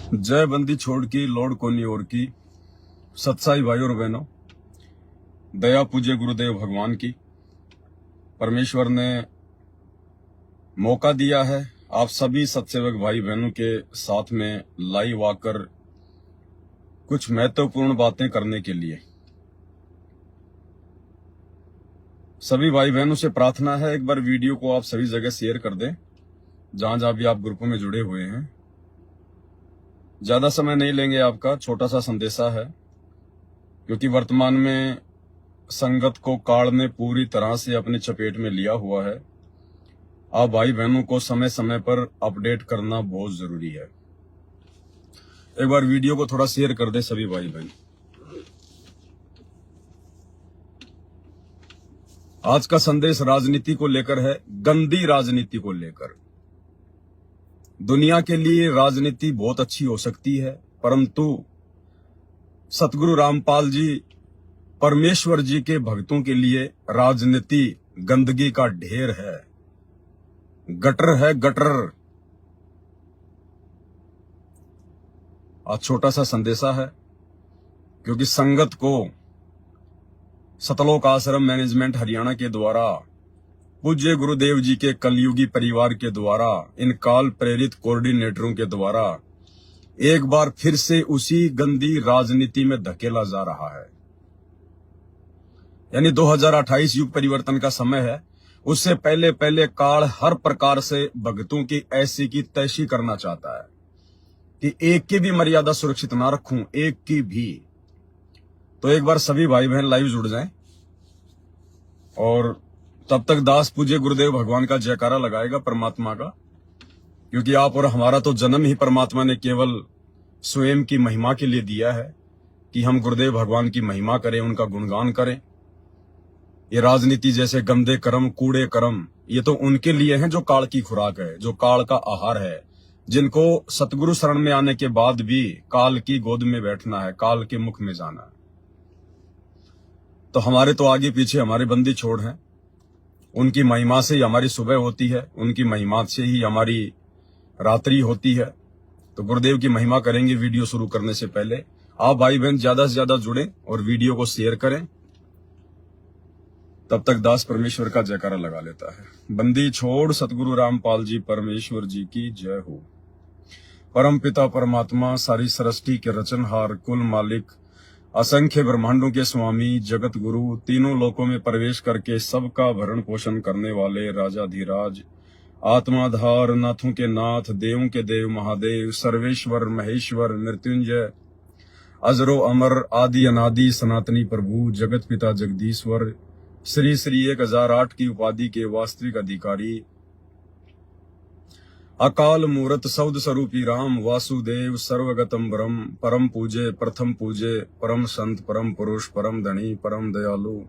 जय बंदी छोड़ की लोड कोनी और की। सत्साई भाई और बहनों, दया पूज्य गुरुदेव भगवान की। परमेश्वर ने मौका दिया है आप सभी सत्सेवक भाई बहनों के साथ में लाइव आकर कुछ महत्वपूर्ण बातें करने के लिए। सभी भाई बहनों से प्रार्थना है, एक बार वीडियो को आप सभी जगह शेयर कर दें, जहां जहां भी आप ग्रुपों में जुड़े हुए हैं। ज्यादा समय नहीं लेंगे आपका, छोटा सा संदेशा है, क्योंकि वर्तमान में संगत को काल ने पूरी तरह से अपनी चपेट में लिया हुआ है। आप भाई बहनों को समय समय पर अपडेट करना बहुत जरूरी है। एक बार वीडियो को थोड़ा शेयर कर दे सभी भाई बहन। आज का संदेश राजनीति को लेकर है, गंदी राजनीति को लेकर। दुनिया के लिए राजनीति बहुत अच्छी हो सकती है, परंतु सतगुरु रामपाल जी परमेश्वर जी के भक्तों के लिए राजनीति गंदगी का ढेर है, गटर है, गटर। आज छोटा सा संदेशा है, क्योंकि संगत को सतलोक आश्रम मैनेजमेंट हरियाणा के द्वारा, पूज्य गुरुदेव जी के कलयुगी परिवार के द्वारा, इन काल प्रेरित कोऑर्डिनेटरों के द्वारा एक बार फिर से उसी गंदी राजनीति में धकेला जा रहा है। यानी 2028 युग परिवर्तन का समय है। उससे पहले पहले काल हर प्रकार से भक्तों की ऐसी की तैसी करना चाहता है कि एक की भी मर्यादा सुरक्षित ना रखूं, एक की भी। तो एक बार सभी भाई बहन लाइव जुड़ जाएं और तब तक दास पूज्य गुरुदेव भगवान का जयकारा लगाएगा परमात्मा का, क्योंकि आप और हमारा तो जन्म ही परमात्मा ने केवल स्वयं की महिमा के लिए दिया है कि हम गुरुदेव भगवान की महिमा करें, उनका गुणगान करें। ये राजनीति जैसे गंदे कर्म, कूड़े कर्म, ये तो उनके लिए हैं जो काल की खुराक है, जो काल का आहार है, जिनको सतगुरु शरण में आने के बाद भी काल की गोद में बैठना है, काल के मुख में जाना है। तो हमारे तो आगे पीछे हमारे बंदी छोड़ हैं। उनकी महिमा से ही हमारी सुबह होती है, उनकी महिमा से ही हमारी रात्रि होती है। तो गुरुदेव की महिमा करेंगे। वीडियो शुरू करने से पहले आप भाई बहन ज्यादा से ज्यादा जुड़े और वीडियो को शेयर करें। तब तक दास परमेश्वर का जयकारा लगा लेता है। बंदी छोड़ सतगुरु रामपाल जी परमेश्वर जी की जय हो। परम पिता परमात्मा, सारी सृष्टि के रचनहार, कुल मालिक, असंख्य ब्रह्मांडों के स्वामी, जगत गुरु, तीनों लोकों में प्रवेश करके सबका भरण पोषण करने वाले राजाधिराज, आत्माधार, नाथों के नाथ, देवों के देव महादेव, सर्वेश्वर महेश्वर, मृत्युंजय, अजरो अमर, आदि अनादि सनातनी प्रभु, जगत पिता जगदीश्वर, श्री श्री 1008 की उपाधि के वास्तविक अधिकारी, अकाल मूरत सौद स्वरूपी राम, वासुदेव सर्वगतम ब्रह्म, परम पूजे, प्रथम पूजे, परम संत, परम पुरुष, परम धनी, परम दयालु,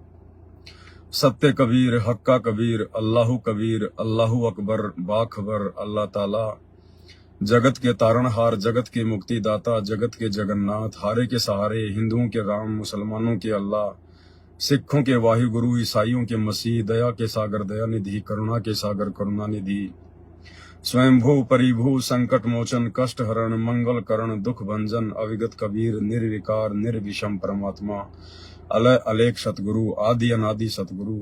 सत्य कबीर, हक्का कबीर, अल्लाहु कबीर, अल्लाहु अकबर, बाखबर, अल्लाह ताला, जगत के तारणहार, जगत के मुक्तिदाता, जगत के जगन्नाथ, हारे के सहारे, हिंदुओं के राम, मुसलमानों के अल्लाह, सिखों के वाहिगुरु, ईसाइयों के मसीह, दया के सागर दया निधि, करुणा के सागर करुणा निधि, स्वयंभू परिभू, संकट मोचन, कष्ट हरण, मंगल करण, दुख भंजन, अविगत कबीर, निर्विकार निर्विषम परमात्मा, अलय अलेख सतगुरु, आदि अनादि सतगुरु,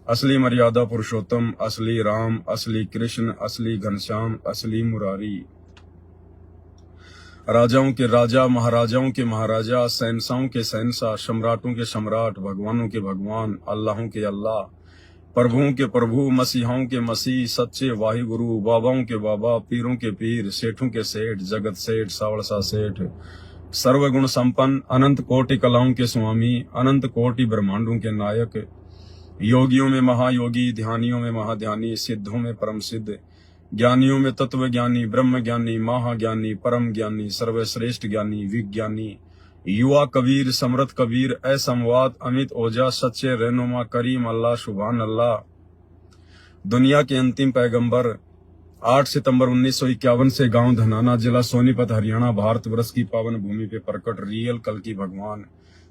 असली मर्यादा पुरुषोत्तम, असली राम, असली कृष्ण, असली घनश्याम, असली मुरारी, राजाओं के राजा, महाराजाओं के महाराजा, शहंशाहों के शहंशाह, सम्राटों के सम्राट, भगवानों के भगवान, अल्लाहों के अल्लाह, प्रभुओं के प्रभु, मसीहाओं के मसीह, सच्चे वाहिगुरु, बाबाओं के बाबा, पीरों के पीर, सेठों के सेठ, जगत सेठ, सावड़सा सेठ, सर्वगुण संपन्न, अनंत कोटि कलाओं के स्वामी, अनंत कोटि ब्रह्मांडों के नायक, योगियों में महायोगी, ध्यानियों में महाध्यानी, सिद्धों में परम सिद्ध, ज्ञानियों में तत्व ज्ञानी, ब्रह्म ज्ञानी, महाज्ञानी, परम ज्ञानी, सर्वश्रेष्ठ ज्ञानी, विज्ञानी, युवा कबीर, समृद्ध कबीर, असंवाद, अमित ओजा, सच्चे रहनुमा, करीम अल्लाह, सुभान अल्लाह, दुनिया के अंतिम पैगंबर, 8 सितंबर 1951 से गांव धनाना, जिला सोनीपत, हरियाणा, भारतवर्ष की पावन भूमि पे प्रकट रियल कल की भगवान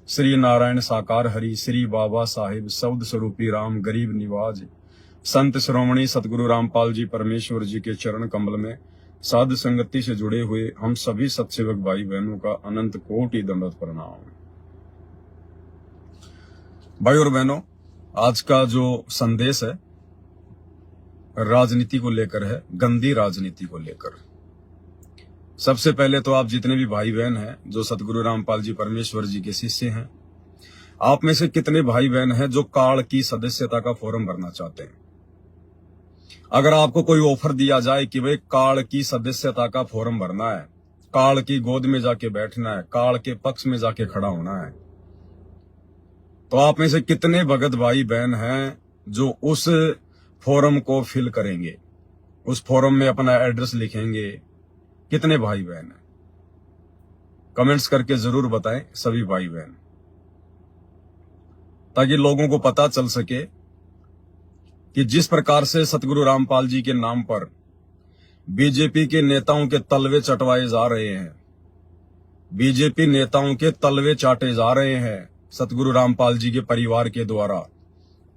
श्री नारायण साकार हरि, श्री बाबा साहिब, सौद स्वरूपी राम, गरीब निवाज, संत श्रोमणी सतगुरु रामपाल जी परमेश्वर जी के चरण कमल में साधु संगति से जुड़े हुए हम सभी सत्सेवक भाई बहनों का अनंत कोटि दंडवत प्रणाम। भाई और बहनों, आज का जो संदेश है राजनीति को लेकर है, गंदी राजनीति को लेकर। सबसे पहले तो आप जितने भी भाई बहन हैं जो सतगुरु रामपाल जी परमेश्वर जी के शिष्य हैं, आप में से कितने भाई बहन हैं जो काल की सदस्यता का फॉर्म भरना चाहते हैं? अगर आपको कोई ऑफर दिया जाए कि भाई काल की सदस्यता का फॉर्म भरना है, काल की गोद में जाके बैठना है, काल के पक्ष में जाके खड़ा होना है, तो आप में से कितने भगत भाई बहन हैं जो उस फॉर्म को फिल करेंगे, उस फॉर्म में अपना एड्रेस लिखेंगे? कितने भाई बहन हैं? कमेंट्स करके जरूर बताएं सभी भाई बहन, ताकि लोगों को पता चल सके कि जिस प्रकार से सतगुरु रामपाल जी के नाम पर बीजेपी के नेताओं के तलवे चटवाए जा रहे हैं, बीजेपी नेताओं के तलवे चाटे जा रहे हैं सतगुरु रामपाल जी के परिवार के द्वारा,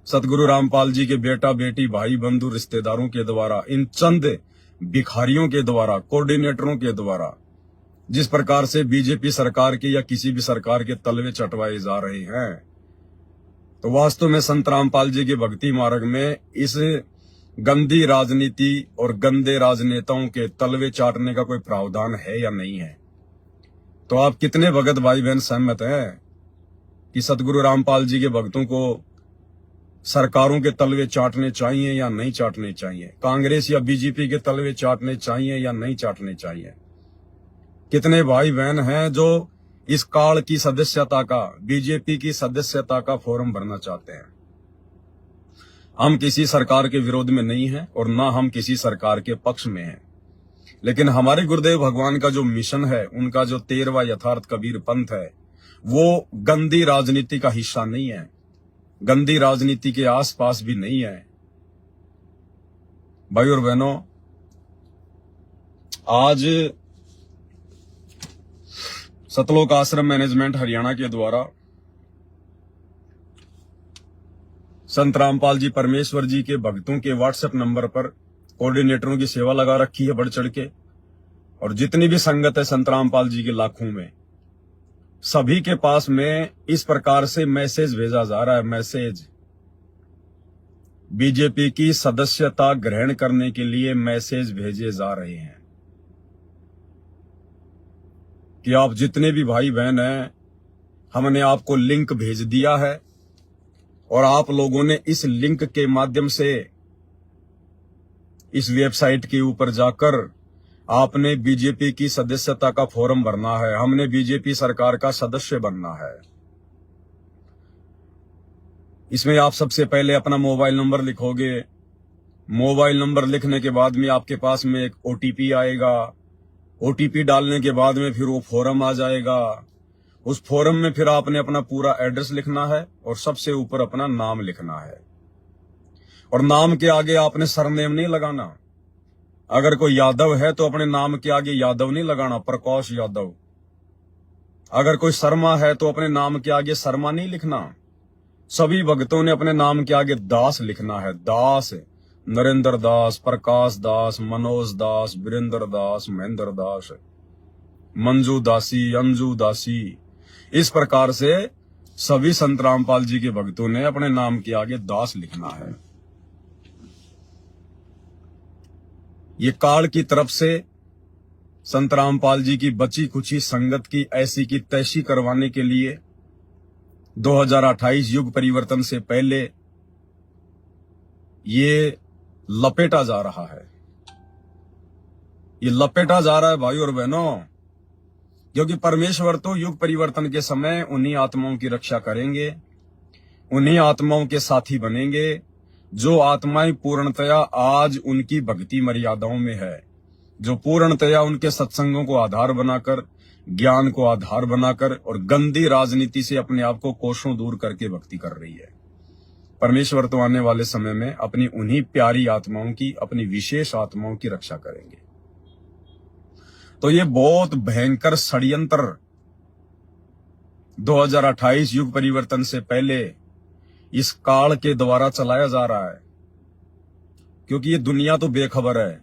सतगुरु रामपाल जी के बेटा बेटी भाई बंधु रिश्तेदारों के द्वारा, इन चंद भिखारियों के द्वारा, कोऑर्डिनेटरों के द्वारा, जिस प्रकार से बीजेपी सरकार के या किसी भी सरकार के तलवे चटवाए जा रहे हैं, तो वास्तव में संत रामपाल जी के भक्ति मार्ग में इस गंदी राजनीति और गंदे राजनेताओं के तलवे चाटने का कोई प्रावधान है या नहीं है? तो आप कितने भगत भाई बहन सहमत हैं कि सतगुरु रामपाल जी के भक्तों को सरकारों के तलवे चाटने चाहिए या नहीं चाटने चाहिए? कांग्रेस या बीजेपी के तलवे चाटने चाहिए या नहीं चाटने चाहिए? कितने भाई बहन हैं जो इस काल की सदस्यता का, बीजेपी की सदस्यता का फॉर्म भरना चाहते हैं? हम किसी सरकार के विरोध में नहीं हैं और ना हम किसी सरकार के पक्ष में हैं, लेकिन हमारे गुरुदेव भगवान का जो मिशन है, उनका जो 13वां यथार्थ कबीर पंथ है, वो गंदी राजनीति का हिस्सा नहीं है, गंदी राजनीति के आसपास भी नहीं है। भाई और बहनों, आज सतलोक आश्रम मैनेजमेंट हरियाणा के द्वारा संत रामपाल जी परमेश्वर जी के भक्तों के व्हाट्सएप नंबर पर कोऑर्डिनेटरों की सेवा लगा रखी है बढ़ चढ़ के, और जितनी भी संगत है संत रामपाल जी के लाखों में, सभी के पास में इस प्रकार से मैसेज भेजा जा रहा है। मैसेज बीजेपी की सदस्यता ग्रहण करने के लिए मैसेज भेजे जा रहे हैं कि आप जितने भी भाई बहन हैं, हमने आपको लिंक भेज दिया है और आप लोगों ने इस लिंक के माध्यम से इस वेबसाइट के ऊपर जाकर आपने बीजेपी की सदस्यता का फॉर्म भरना है, हमने बीजेपी सरकार का सदस्य बनना है। इसमें आप सबसे पहले अपना मोबाइल नंबर लिखोगे। मोबाइल नंबर लिखने के बाद में आपके पास में एक ओटीपी आएगा। ओटीपी डालने के बाद में फिर वो फॉर्म आ जाएगा। उस फॉर्म में फिर आपने अपना पूरा एड्रेस लिखना है और सबसे ऊपर अपना नाम लिखना है, और नाम के आगे आपने सरनेम नहीं लगाना। अगर कोई यादव है तो अपने नाम के आगे यादव नहीं लगाना, प्रकाश यादव। अगर कोई शर्मा है तो अपने नाम के आगे शर्मा नहीं लिखना। सभी भक्तों ने अपने नाम के आगे दास लिखना है। दास, नरेंद्र दास, प्रकाश दास, मनोज दास, वीरेंद्र दास, महेंद्र दास, मंजू दासी, अंजू दासी। इस प्रकार से सभी संत रामपाल जी के भक्तों ने अपने नाम के आगे दास लिखना है। ये काल की तरफ से संत रामपाल जी की बची कुची संगत की ऐसी की तैसी करवाने के लिए 2028 युग परिवर्तन से पहले ये लपेटा जा रहा है। ये लपेटा जा रहा है भाई और बहनों, क्योंकि परमेश्वर तो युग परिवर्तन के समय उन्हीं आत्माओं की रक्षा करेंगे, उन्हीं आत्माओं के साथी बनेंगे जो आत्माएं पूर्णतया आज उनकी भक्ति मर्यादाओं में है, जो पूर्णतया उनके सत्संगों को आधार बनाकर, ज्ञान को आधार बनाकर और गंदी राजनीति से अपने आप को कोसों दूर करके भक्ति कर रही है। परमेश्वर तो आने वाले समय में अपनी उन्हीं प्यारी आत्माओं की, अपनी विशेष आत्माओं की रक्षा करेंगे। तो ये बहुत भयंकर षड्यंत्र 2028 युग परिवर्तन से पहले इस काल के द्वारा चलाया जा रहा है, क्योंकि ये दुनिया तो बेखबर है।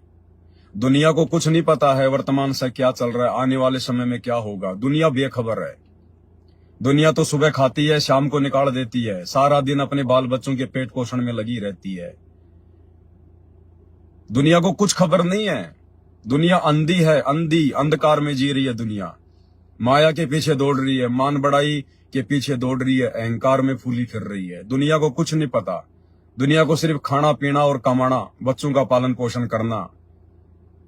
दुनिया को कुछ नहीं पता है वर्तमान से क्या चल रहा है, आने वाले समय में क्या होगा। दुनिया बेखबर है। दुनिया तो सुबह खाती है, शाम को निकाल देती है, सारा दिन अपने बाल बच्चों के पेट पोषण में लगी रहती है। दुनिया को कुछ खबर नहीं है। दुनिया अंधी है, अंधी, अंधकार में जी रही है दुनिया। माया के पीछे दौड़ रही है, मान बढ़ाई के पीछे दौड़ रही है, अहंकार में फूली फिर रही है। दुनिया को कुछ नहीं पता। दुनिया को सिर्फ खाना पीना और कमाना, बच्चों का पालन पोषण करना,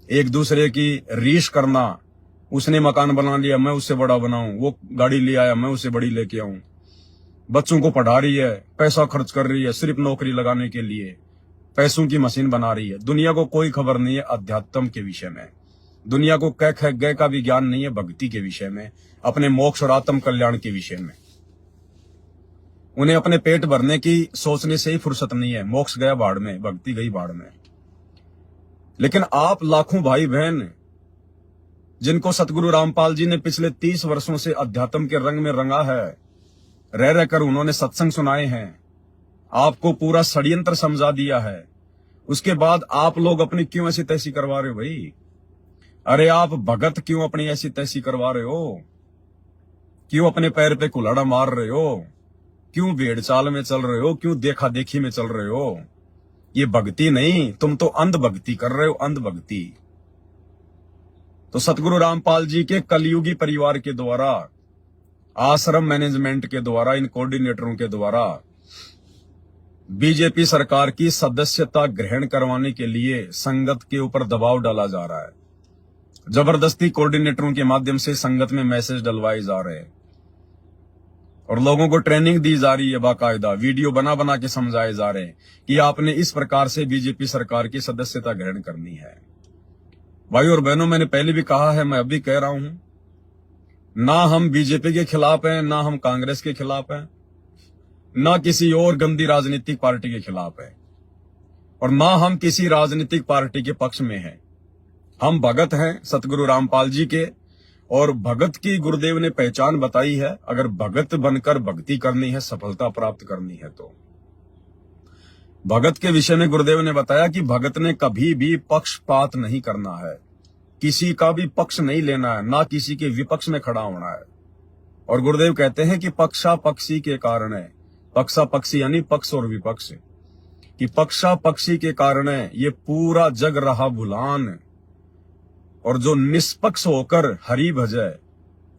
एक दूसरे की रीस करना। उसने मकान बना लिया, मैं उससे बड़ा बनाऊं, वो गाड़ी ले आया, मैं उससे बड़ी लेके आऊं। बच्चों को पढ़ा रही है, पैसा खर्च कर रही है सिर्फ नौकरी लगाने के लिए, पैसों की मशीन बना रही है। दुनिया को कोई खबर नहीं है अध्यात्म के विषय में। दुनिया को क ख ग का भी ज्ञान नहीं है भक्ति के विषय में, अपने मोक्ष और आत्म कल्याण के विषय में। उन्हें अपने पेट भरने की सोचने से ही फुर्सत नहीं है। मोक्ष गया बाढ़ में, भक्ति गई बाढ़ में। लेकिन आप लाखों भाई बहन जिनको सतगुरु रामपाल जी ने पिछले 30 वर्षों से अध्यात्म के रंग में रंगा है, रह रहकर उन्होंने सत्संग सुनाए हैं, आपको पूरा षड्यंत्र समझा दिया है, उसके बाद आप लोग अपनी क्यों ऐसी तैसी करवा रहे हो भाई? अरे आप भगत क्यों अपनी ऐसी तैसी करवा रहे हो? क्यों अपने पैर पे कुल्हाड़ा मार रहे हो? क्यों भेड़ चाल में चल रहे हो? क्यों देखा देखी में चल रहे हो? ये भक्ति नहीं, तुम तो अंध भक्ति कर रहे हो, अंध भक्ति। तो सतगुरु रामपाल जी के कलयुगी परिवार के द्वारा, आश्रम मैनेजमेंट के द्वारा, इन कोऑर्डिनेटरों के द्वारा बीजेपी सरकार की सदस्यता ग्रहण करवाने के लिए संगत के ऊपर दबाव डाला जा रहा है। जबरदस्ती कोऑर्डिनेटरों के माध्यम से संगत में मैसेज डलवाए जा रहे हैं और लोगों को ट्रेनिंग दी जा रही है, बाकायदा वीडियो बना बना के समझाए जा रहे हैं कि आपने इस प्रकार से बीजेपी सरकार की सदस्यता ग्रहण करनी है। भाई और बहनों, मैंने पहले भी कहा है, मैं अभी कह रहा हूं, ना हम बीजेपी के खिलाफ हैं, ना हम कांग्रेस के खिलाफ हैं, ना किसी और गंदी राजनीतिक पार्टी के खिलाफ है, और ना हम किसी राजनीतिक पार्टी के पक्ष में हैं। हम भगत हैं सतगुरु रामपाल जी के, और भगत की गुरुदेव ने पहचान बताई है। अगर भगत बनकर भक्ति करनी है, सफलता प्राप्त करनी है, तो भगत के विषय में गुरुदेव ने बताया कि भगत ने कभी भी पक्षपात नहीं करना है, किसी का भी पक्ष नहीं लेना है, ना किसी के विपक्ष में खड़ा होना है। और गुरुदेव कहते हैं कि पक्षा पक्षी के कारण है, पक्षा पक्षी यानी पक्ष और विपक्ष, कि पक्षा पक्षी के कारण है ये पूरा जग रहा भुलान, और जो निष्पक्ष होकर हरि भजे,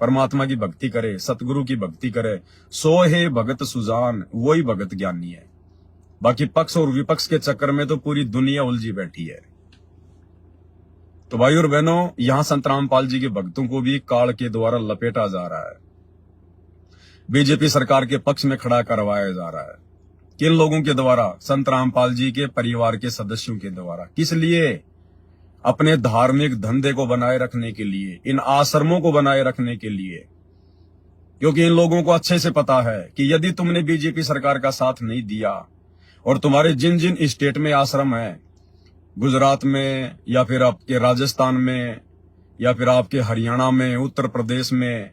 परमात्मा की भक्ति करे, सतगुरु की भक्ति करे, सो है भगत सुजान, वही भगत ज्ञानी है। बाकी पक्ष और विपक्ष के चक्कर में तो पूरी दुनिया उलझी बैठी है। तो भाई और बहनों, यहां संत रामपाल जी के भक्तों को भी काल के द्वारा लपेटा जा रहा है, बीजेपी सरकार के पक्ष में खड़ा करवाया जा रहा है। किन लोगों के द्वारा? संत रामपाल जी के परिवार के सदस्यों के द्वारा। किस लिए? अपने धार्मिक धंधे को बनाए रखने के लिए, इन आश्रमों को बनाए रखने के लिए। क्योंकि इन लोगों को अच्छे से पता है कि यदि तुमने बीजेपी सरकार का साथ नहीं दिया, और तुम्हारे जिन जिन स्टेट में आश्रम है, गुजरात में या फिर आपके राजस्थान में या फिर आपके हरियाणा में, उत्तर प्रदेश में,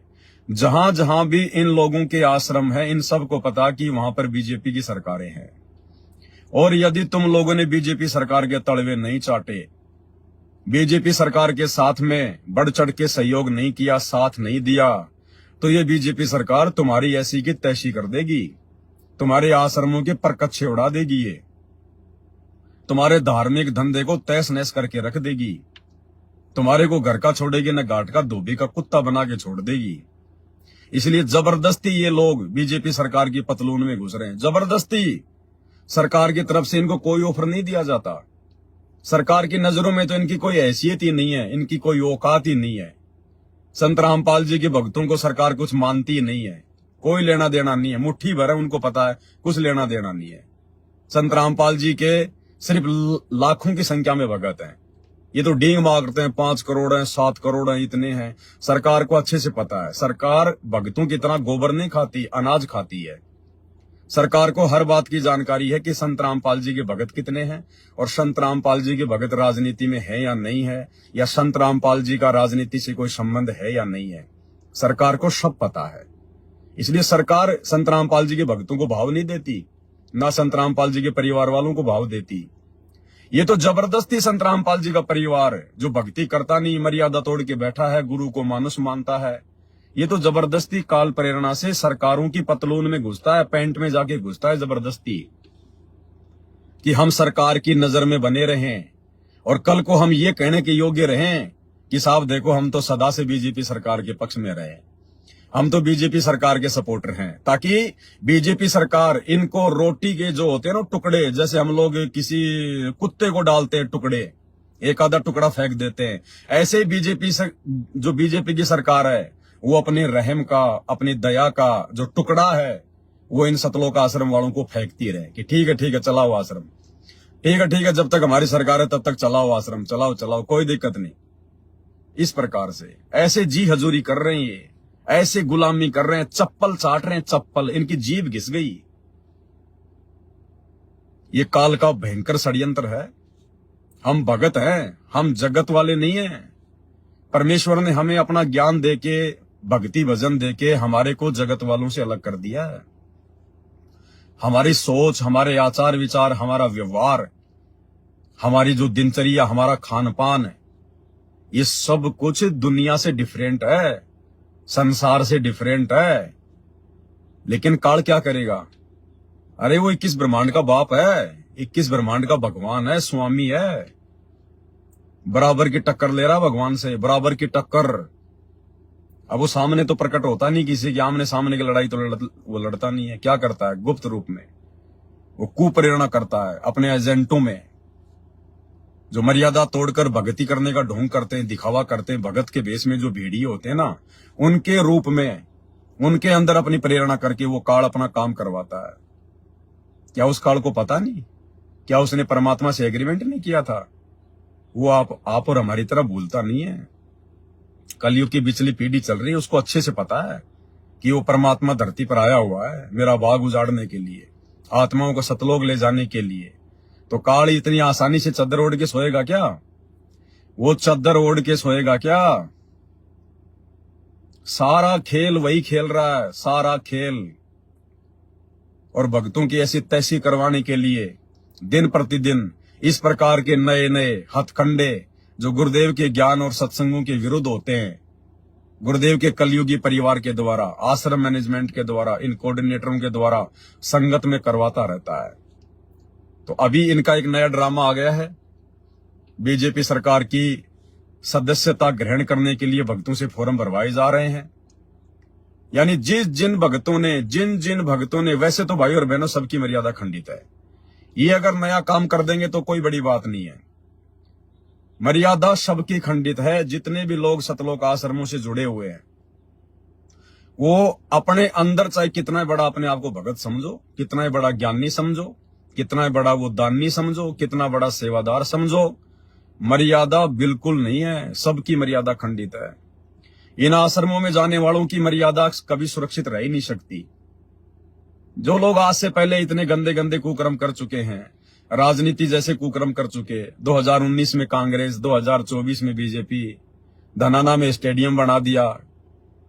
जहां जहां भी इन लोगों के आश्रम है, इन सबको पता कि वहां पर बीजेपी की सरकारें हैं। और यदि तुम लोगों ने बीजेपी सरकार के तलवे नहीं चाटे, बीजेपी सरकार के साथ में बढ़ चढ़ के सहयोग नहीं किया, साथ नहीं दिया, तो ये बीजेपी सरकार तुम्हारी ऐसी की तैसी कर देगी, तुम्हारे आश्रमों के परकच्छे उड़ा देगी, ये तुम्हारे धार्मिक धंधे को तहस नहस करके रख देगी, तुम्हारे को घर का छोड़ेगी न घाट का, धोबी का कुत्ता बना के छोड़ देगी। इसलिए जबरदस्ती ये लोग बीजेपी सरकार की पतलून में घुस रहे हैं। जबरदस्ती सरकार की तरफ से इनको कोई ऑफर नहीं दिया जाता। सरकार की नजरों में तो इनकी कोई हैसियत ही नहीं है, इनकी कोई औकात ही नहीं है। संत रामपाल जी के भक्तों को सरकार कुछ मानती ही नहीं है, कोई लेना देना नहीं है। मुट्ठी भर है, उनको पता है कुछ लेना देना नहीं है। संत रामपाल जी के सिर्फ लाखों की संख्या में भगत हैं। ये तो डींग मारते हैं, 5 करोड़ हैं, 7 करोड़ हैं, इतने हैं। सरकार को अच्छे से पता है, सरकार भक्तों की तरह गोबर नहीं खाती, अनाज खाती है। सरकार को हर बात की जानकारी है कि संत रामपाल जी के भगत कितने हैं, और संत रामपाल जी के भगत राजनीति में है या नहीं है, या संत रामपाल जी का राजनीति से कोई संबंध है या नहीं है। सरकार को सब पता है। इसलिए सरकार संत रामपाल जी के भक्तों को भाव नहीं देती, ना संत रामपाल जी के परिवार वालों को भाव देती। ये तो जबरदस्ती संत रामपाल जी का परिवार जो भक्ति करता नहीं, मर्यादा तोड़ के बैठा है, गुरु को मानुष मानता है, ये तो जबरदस्ती काल प्रेरणा से सरकारों की पतलून में घुसता है, पैंट में जाके घुसता है जबरदस्ती, कि हम सरकार की नजर में बने रहें और कल को हम ये कहने के योग्य रहें कि साहब देखो हम तो सदा से बीजेपी सरकार के पक्ष में रहे, हम तो बीजेपी सरकार के सपोर्टर हैं, ताकि बीजेपी सरकार इनको रोटी के जो होते हैं ना टुकड़े, जैसे हम लोग किसी कुत्ते को डालते हैं टुकड़े, एक आधा टुकड़ा फेंक देते हैं, ऐसे ही जो बीजेपी की सरकार है वो अपने रहम का, अपनी दया का जो टुकड़ा है वो इन सतलोक आश्रम वालों को फेंकती रहे कि ठीक है चलाओ आश्रम, ठीक है, जब तक हमारी सरकार है तब तक चलाओ आश्रम, चलाओ कोई दिक्कत नहीं। इस प्रकार से ऐसे जी हजूरी कर रहे हैं, ये ऐसे गुलामी कर रहे हैं, चप्पल चाट रहे हैं, चप्पल, इनकी जीभ घिस गई। ये काल का भयंकर षड्यंत्र है। हम भगत हैं, हम जगत वाले नहीं हैं। परमेश्वर ने हमें अपना ज्ञान देके, भक्ति भजन देके हमारे को जगत वालों से अलग कर दिया है। हमारी सोच, हमारे आचार विचार, हमारा व्यवहार, हमारी जो दिनचर्या, हमारा खान पान, ये सब कुछ दुनिया से डिफरेंट है, संसार से डिफरेंट है। लेकिन काल क्या करेगा? अरे वो 21 ब्रह्मांड का बाप है, 21 ब्रह्मांड का भगवान है, स्वामी है, बराबर की टक्कर ले रहा भगवान से, बराबर की टक्कर। अब वो सामने तो प्रकट होता नहीं, किसी के आमने सामने की लड़ाई तो वो लड़ता नहीं है। क्या करता है? गुप्त रूप में वो कुप्रेरणा करता है अपने एजेंटों में, जो मर्यादा तोड़कर भक्ति करने का ढोंग करते हैं, दिखावा करते हैं, भगत के भेष में जो भेड़िए होते हैं ना, उनके रूप में उनके अंदर अपनी प्रेरणा करके वो काल अपना काम करवाता है। क्या उस काल को पता नहीं? क्या उसने परमात्मा से एग्रीमेंट नहीं किया था? वो आप और हमारी तरह भूलता नहीं है। कलयुग की पिछली पीढ़ी चल रही है, उसको अच्छे से पता है कि वो परमात्मा धरती पर आया हुआ है मेरा बाग उजाड़ने के लिए, आत्माओं को सतलोक ले जाने के लिए। तो काल इतनी आसानी से चद्दर ओढ़ के सोएगा क्या? वो चद्दर ओढ़ के सोएगा क्या? सारा खेल वही खेल रहा है, सारा खेल। और भक्तों की ऐसी तैसी करवाने के लिए दिन प्रतिदिन इस प्रकार के नए नए हथकंडे जो गुरुदेव के ज्ञान और सत्संगों के विरुद्ध होते हैं, गुरुदेव के कलयुगी परिवार के द्वारा, आश्रम मैनेजमेंट के द्वारा, इन कोऑर्डिनेटरों के द्वारा संगत में करवाता रहता है। तो अभी इनका एक नया ड्रामा आ गया है। बीजेपी सरकार की सदस्यता ग्रहण करने के लिए भक्तों से फॉर्म भरवाए जा रहे हैं। यानी जिन भक्तों ने, वैसे तो भाई और बहनों सबकी मर्यादा खंडित है, ये अगर नया काम कर देंगे तो कोई बड़ी बात नहीं है। मर्यादा सबकी खंडित है। जितने भी लोग सतलोक आश्रमों से जुड़े हुए हैं, वो अपने अंदर चाहे कितना बड़ा अपने आप को भगत समझो, कितना बड़ा ज्ञानी समझो, कितना बड़ा वो दानी समझो, कितना बड़ा सेवादार समझो, मर्यादा बिल्कुल नहीं है। सबकी मर्यादा खंडित है। इन आश्रमों में जाने वालों की मर्यादा कभी सुरक्षित रह ही नहीं सकती। जो लोग आज से पहले इतने गंदे गंदे कुकर्म कर चुके हैं, राजनीति जैसे कुकर्म कर चुके, 2019 में कांग्रेस, 2024 में बीजेपी, धनाना में स्टेडियम बना दिया,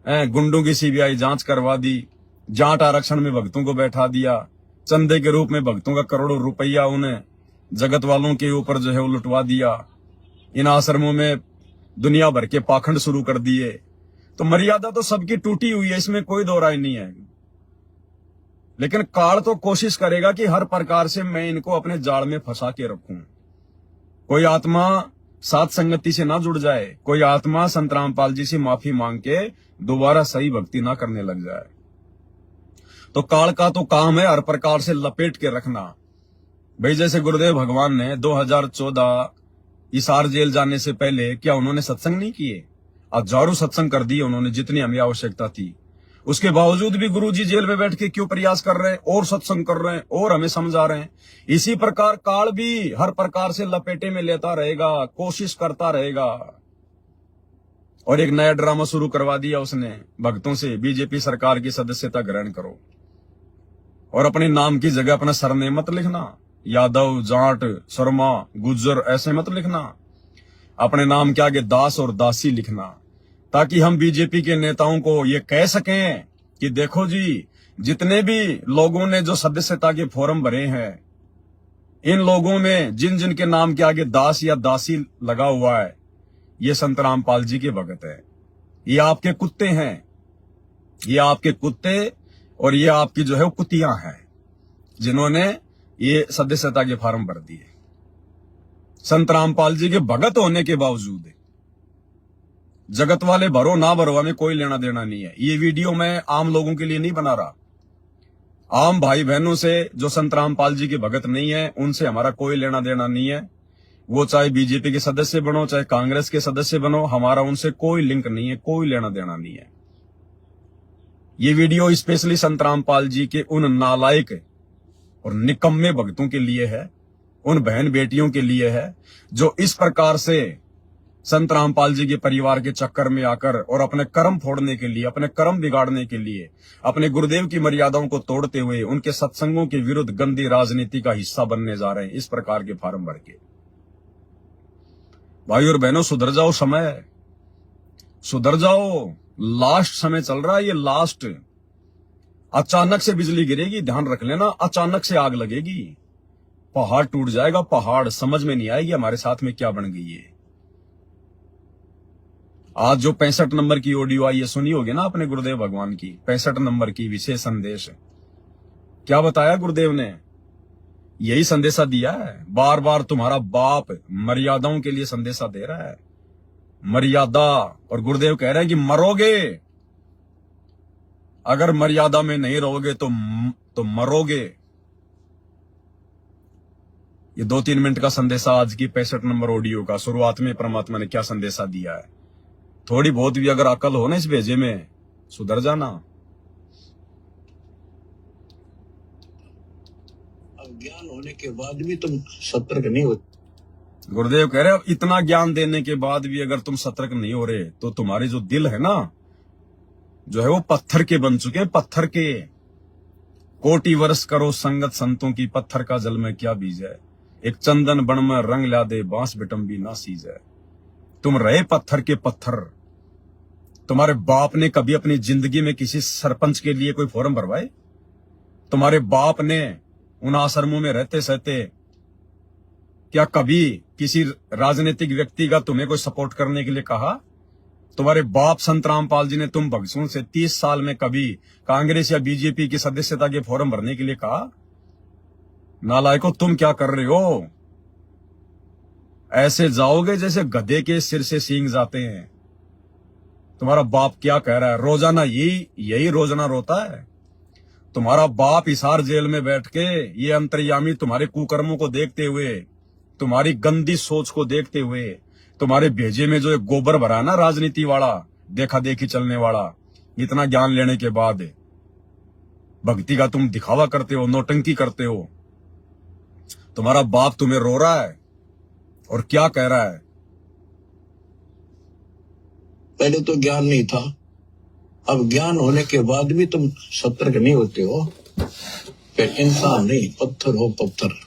गुंडों की सीबीआई जांच करवा दी, जाट आरक्षण में भक्तों को बैठा दिया, चंदे के रूप में भक्तों का करोड़ों रुपया उन्हें जगत वालों के ऊपर जो है वो लुटवा दिया। इन आश्रमों में दुनिया भर के पाखंड शुरू कर दिए। तो मर्यादा तो सबकी टूटी हुई है, इसमें कोई दो राय नहीं है। लेकिन काल तो कोशिश करेगा कि हर प्रकार से मैं इनको अपने जाल में फंसा के रखूं। कोई आत्मा साथ संगति से ना जुड़ जाए, कोई आत्मा संत रामपाल जी से माफी मांग के दोबारा सही भक्ति ना करने लग जाए। तो काल का तो काम है हर प्रकार से लपेट के रखना। भाई जैसे गुरुदेव भगवान ने 2014 हिसार जेल जाने से पहले क्या उन्होंने सत्संग नहीं किए? हजारों सत्संग कर दिए उन्होंने, जितनी हमें आवश्यकता थी। उसके बावजूद भी गुरुजी जेल में बैठ के क्यों प्रयास कर रहे हैं और सत्संग कर रहे हैं और हमें समझा रहे हैं। इसी प्रकार काल भी हर प्रकार से लपेटे में लेता रहेगा, कोशिश करता रहेगा। और एक नया ड्रामा शुरू करवा दिया उसने भक्तों से, बीजेपी सरकार की सदस्यता ग्रहण करो और अपने नाम की जगह अपना सरनेम मत लिखना, यादव, जाट, शर्मा, गुज्जर ऐसे मत लिखना। अपने नाम के आगे दास और दासी लिखना, ताकि हम बीजेपी के नेताओं को ये कह सकें कि देखो जी, जितने भी लोगों ने जो सदस्यता के फॉर्म भरे हैं इन लोगों में जिन जिन के नाम के आगे दास या दासी लगा हुआ है, ये संत रामपाल जी के भगत है। ये आपके कुत्ते हैं, ये आपके कुत्ते और ये आपकी जो है वो कुतियां हैं, जिन्होंने ये सदस्यता के फार्म भर दिए। संत रामपाल जी के भगत होने के बावजूद जगत वाले भरो ना भरो, हमें कोई लेना देना नहीं है। ये वीडियो मैं आम लोगों के लिए नहीं बना रहा। आम भाई बहनों से जो संत रामपाल जी के भगत नहीं है, उनसे हमारा कोई लेना देना नहीं है। वो चाहे बीजेपी के सदस्य बनो, चाहे कांग्रेस के सदस्य बनो, हमारा उनसे कोई लिंक नहीं है, कोई लेना देना नहीं है। ये वीडियो स्पेशली संत रामपाल जी के उन नालायक और निकम्मे भक्तों के लिए है, उन बहन बेटियों के लिए है जो इस प्रकार से संत रामपाल जी के परिवार के चक्कर में आकर और अपने कर्म फोड़ने के लिए, अपने कर्म बिगाड़ने के लिए, अपने गुरुदेव की मर्यादाओं को तोड़ते हुए उनके सत्संगों के विरुद्ध गंदी राजनीति का हिस्सा बनने जा रहे हैं, इस प्रकार के फार्म भर के। भाई और बहनों, सुधर जाओ, समय है, सुधर जाओ। लास्ट समय चल रहा है, ये लास्ट। अचानक से बिजली गिरेगी, ध्यान रख लेना, अचानक से आग लगेगी, पहाड़ टूट जाएगा, पहाड़। समझ में नहीं आएगी हमारे साथ में क्या बन गई है। आज जो 65 नंबर की ऑडियो आई है, सुनी होगी ना अपने गुरुदेव भगवान की, 65 नंबर की विशेष संदेश। क्या बताया गुरुदेव ने? यही संदेशा दिया है। बार बार तुम्हारा बाप मर्यादाओं के लिए संदेशा दे रहा है, मर्यादा। और गुरुदेव कह रहे हैं कि मरोगे, अगर मर्यादा में नहीं रहोगे तो मरोगे। ये 2-3 मिनट का संदेशा आज की 65 नंबर ऑडियो का। शुरुआत में परमात्मा ने क्या संदेशा दिया है, थोड़ी बहुत भी अगर अकल हो ना इस भेजे में, सुधर जाना। अब ज्ञान होने के बाद भी तुम सतर्क नहीं होते। गुरुदेव कह रहे हैं, इतना ज्ञान देने के बाद भी अगर तुम सतर्क नहीं हो रहे, तो तुम्हारे जो दिल है ना, जो है वो पत्थर के बन चुके हैं, पत्थर के। कोटि वर्ष करो संगत संतों की, पत्थर का जल में क्या बीज है। एक चंदन बन में रंग ला दे, बांस बिटम भी ना सीज है। तुम रहे पत्थर के पत्थर। तुम्हारे बाप ने कभी अपनी जिंदगी में किसी सरपंच के लिए कोई फॉर्म भरवाए? तुम्हारे बाप ने उन आश्रमों में रहते सहते क्या कभी किसी राजनीतिक व्यक्ति का तुम्हें कोई सपोर्ट करने के लिए कहा? तुम्हारे बाप संत रामपाल जी ने तुम भगसों से 30 साल में कभी कांग्रेस या बीजेपी की सदस्यता के फॉर्म भरने के लिए कहा? नालायकों, तुम क्या कर रहे हो? ऐसे जाओगे जैसे गधे के सिर से सींग जाते हैं। तुम्हारा बाप क्या कह रहा है? रोजाना यही रोजाना रोता है। तुम्हारा बाप हिसार जेल में बैठ के, ये अंतर्यामी तुम्हारे कुकर्मों को देखते हुए, तुम्हारी गंदी सोच को देखते हुए, तुम्हारे भेजे में जो एक गोबर भरा है ना राजनीति वाला, देखा देखी चलने वाला, इतना ज्ञान लेने के बाद भक्ति का तुम दिखावा करते हो, नौटंकी करते हो। तुम्हारा बाप तुम्हें रो रहा है और क्या कह रहा है? पहले तो ज्ञान नहीं था, अब ज्ञान होने के बाद भी तुम सतर्क नहीं होते हो। फिर इंसान नहीं, पत्थर हो, पत्थर।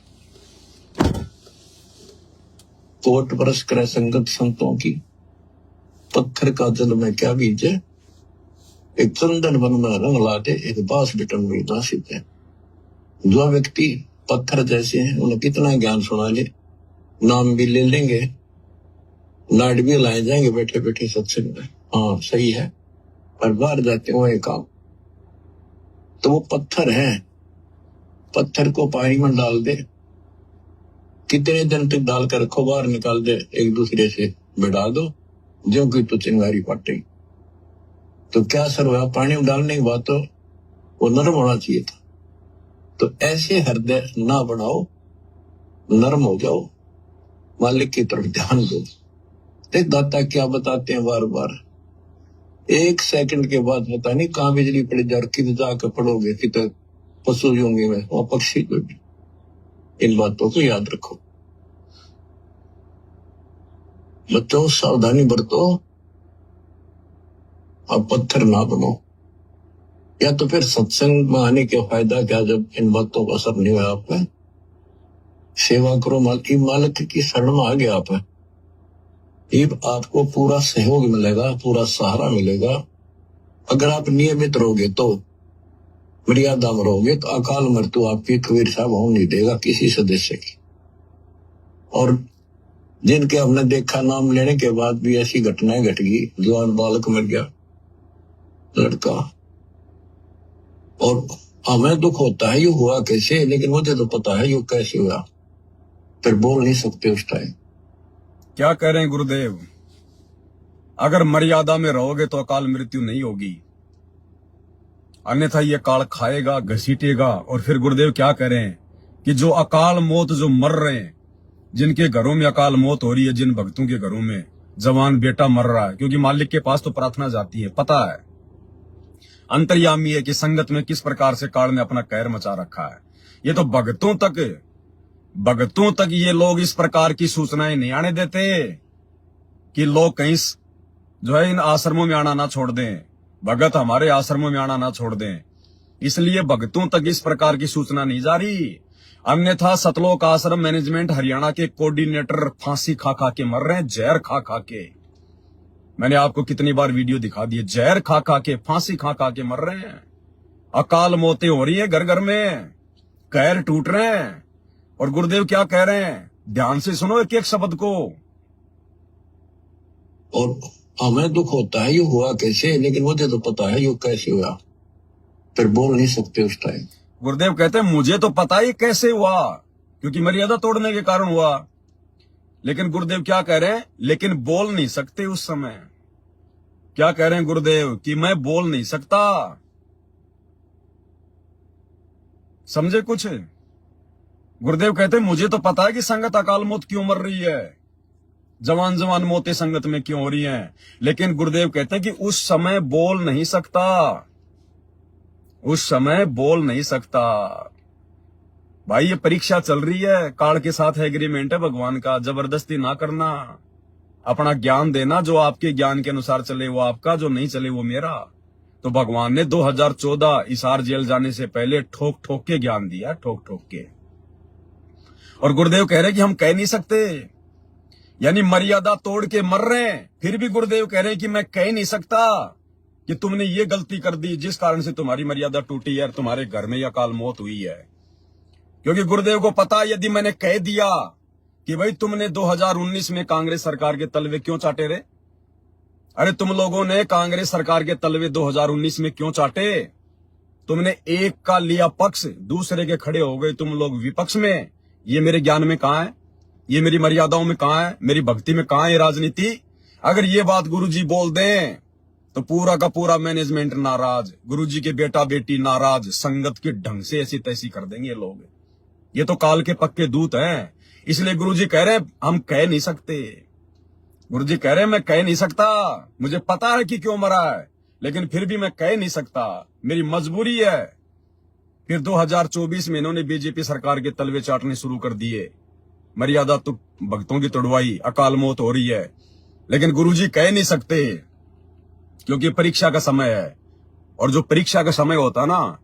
कोट बरस करे संगत संतों की, पत्थर का जल में क्या बीज है। एक चंदन बन में रंग ला दे, एक बांस बिटम भी ना सीते। जो व्यक्ति पत्थर जैसे हैं, उन्हें कितना ज्ञान सुना ले, नाम भी ले लेंगे, नाट भी लाए जाएंगे बैठे बैठे सत्संग में, हाँ सही है, पर बाहर जाते हो एक काम, तो वो पत्थर है। पत्थर को पानी में डाल दे, कितने दिन तक डाल कर रखो, बाहर निकाल दे, एक दूसरे से बिड़ा दो, जो कि तो चिंगारी पट्टी। तो क्या असर हुआ? पानी में डालने के बाद तो वो नरम होना चाहिए था। तो ऐसे हृदय ना बनाओ, नरम हो जाओ, मालिक की तरफ ध्यान दो। देख दाता क्या बताते हैं बार बार, 1 सेकंड के बाद पता नहीं कहाँ बिजली पड़ जाए, किधर जाकर पड़ोगे, किधर पशु होंगे में, वहां पक्षी को भी। इन बातों को याद रखो बच्चों, सावधानी बरतो, अब पत्थर ना बनो। या तो फिर सत्संग में आने के फायदा क्या, जब इन बातों का असर नहीं हुआ आप पे, सेवा करो, मालिक की शरण में आ गया आप, आपको पूरा सहयोग मिलेगा, पूरा सहारा मिलेगा। अगर आप नियमित रहोगे तो, मर्यादा में रहोगे तो अकाल मृत्यु आपकी कबीर साहब होने नहीं देगा किसी सदस्य की। और जिनके हमने देखा नाम लेने के बाद भी ऐसी घटनाएं घट गई। जवान बालक मर गया लड़का, और हमें दुख होता है ये हुआ कैसे, लेकिन मुझे तो पता है ये कैसे हुआ, फिर बोल नहीं सकते उस टाइम। क्या कह रहे हैं गुरुदेव? अगर मर्यादा में रहोगे तो अकाल मृत्यु नहीं होगी, अन्यथा ये काल खाएगा, घसीटेगा। और फिर गुरुदेव क्या कह रहे हैं कि जो अकाल मौत जो मर रहे हैं, जिनके घरों में अकाल मौत हो रही है, जिन भक्तों के घरों में जवान बेटा मर रहा है, क्योंकि मालिक के पास तो प्रार्थना जाती है, पता है, अंतर्यामी है कि संगत में किस प्रकार से काल ने अपना कहर मचा रखा है। ये तो भक्तों तक ये लोग इस प्रकार की सूचनाएं नहीं आने देते कि लोग कहीं जो है इन आश्रमों में आना ना छोड़ दें, भगत हमारे आश्रमों में आना ना छोड़ दें। इसलिए भक्तों तक इस प्रकार की सूचना नहीं जा रही। अन्यथा सतलोक आश्रम मैनेजमेंट हरियाणा के कोऑर्डिनेटर फांसी खा खा के मर रहे हैं, जहर खा खा के। मैंने आपको कितनी बार वीडियो दिखा दी है, जहर खा खा के, फांसी खा खा के मर रहे हैं। अकाल मौतें हो रही है घर घर में, कहर टूट रहे हैं। और गुरुदेव क्या कह रहे हैं, ध्यान से सुनो एक एक शब्द को। और हमें दुख होता है ये हुआ कैसे, लेकिन मुझे तो पता है ये कैसे हुआ, फिर बोल नहीं सकते उस टाइम। गुरुदेव कहते हैं मुझे तो पता ही कैसे हुआ, क्योंकि मर्यादा तोड़ने के कारण हुआ। लेकिन गुरुदेव क्या कह रहे हैं, लेकिन बोल नहीं सकते उस समय। क्या कह रहे हैं गुरुदेव कि मैं बोल नहीं सकता। समझे कुछ? गुरुदेव कहते हैं मुझे तो पता है कि संगत अकाल मौत क्यों मर रही है, जवान जवान मौतें संगत में क्यों हो रही हैं। लेकिन गुरुदेव कहते हैं कि उस समय बोल नहीं सकता, उस समय बोल नहीं सकता। भाई ये परीक्षा चल रही है, काल के साथ एग्रीमेंट है भगवान का, जबरदस्ती ना करना, अपना ज्ञान देना, जो आपके ज्ञान के अनुसार चले वो आपका, जो नहीं चले वो मेरा। तो भगवान ने 2014 इसार जेल जाने से पहले ठोक ठोक के ज्ञान दिया, ठोक ठोक के। और गुरुदेव कह रहे कि हम कह नहीं सकते, यानी मर्यादा तोड़ के मर रहे हैं, फिर भी गुरुदेव कह रहे हैं कि मैं कह नहीं सकता कि तुमने ये गलती कर दी जिस कारण से तुम्हारी मर्यादा टूटी है और तुम्हारे घर में यह अकाल मौत हुई है। क्योंकि गुरुदेव को पता है यदि मैंने कह दिया कि भाई तुमने 2019 में कांग्रेस सरकार के तलवे क्यों चाटे रे, अरे तुम लोगों ने कांग्रेस सरकार के तलवे 2019 में क्यों चाटे, तुमने एक का लिया पक्ष, दूसरे के खड़े हो गए तुम लोग विपक्ष में। ये मेरे ज्ञान में कहां है, ये मेरी मर्यादाओं में कहां है, मेरी भक्ति में कहां है राजनीति। अगर ये बात गुरुजी बोल दें तो पूरा का पूरा मैनेजमेंट नाराज, गुरुजी के बेटा बेटी नाराज, संगत के ढंग से ऐसी तैसी कर देंगे ये लोग। ये तो काल के पक्के दूत हैं। इसलिए गुरुजी कह रहे हैं हम कह नहीं सकते। गुरुजी कह रहे हैं मैं कह नहीं सकता, मुझे पता है कि क्यों मरा है, लेकिन फिर भी मैं कह नहीं सकता, मेरी मजबूरी है। फिर 2024 में इन्होंने बीजेपी सरकार के तलवे चाटने शुरू कर दिए, मर्यादा तो भक्तों की तोड़वाई, अकाल मौत हो रही है। लेकिन गुरुजी कह नहीं सकते क्योंकि परीक्षा का समय है। और जो परीक्षा का समय होता है ना,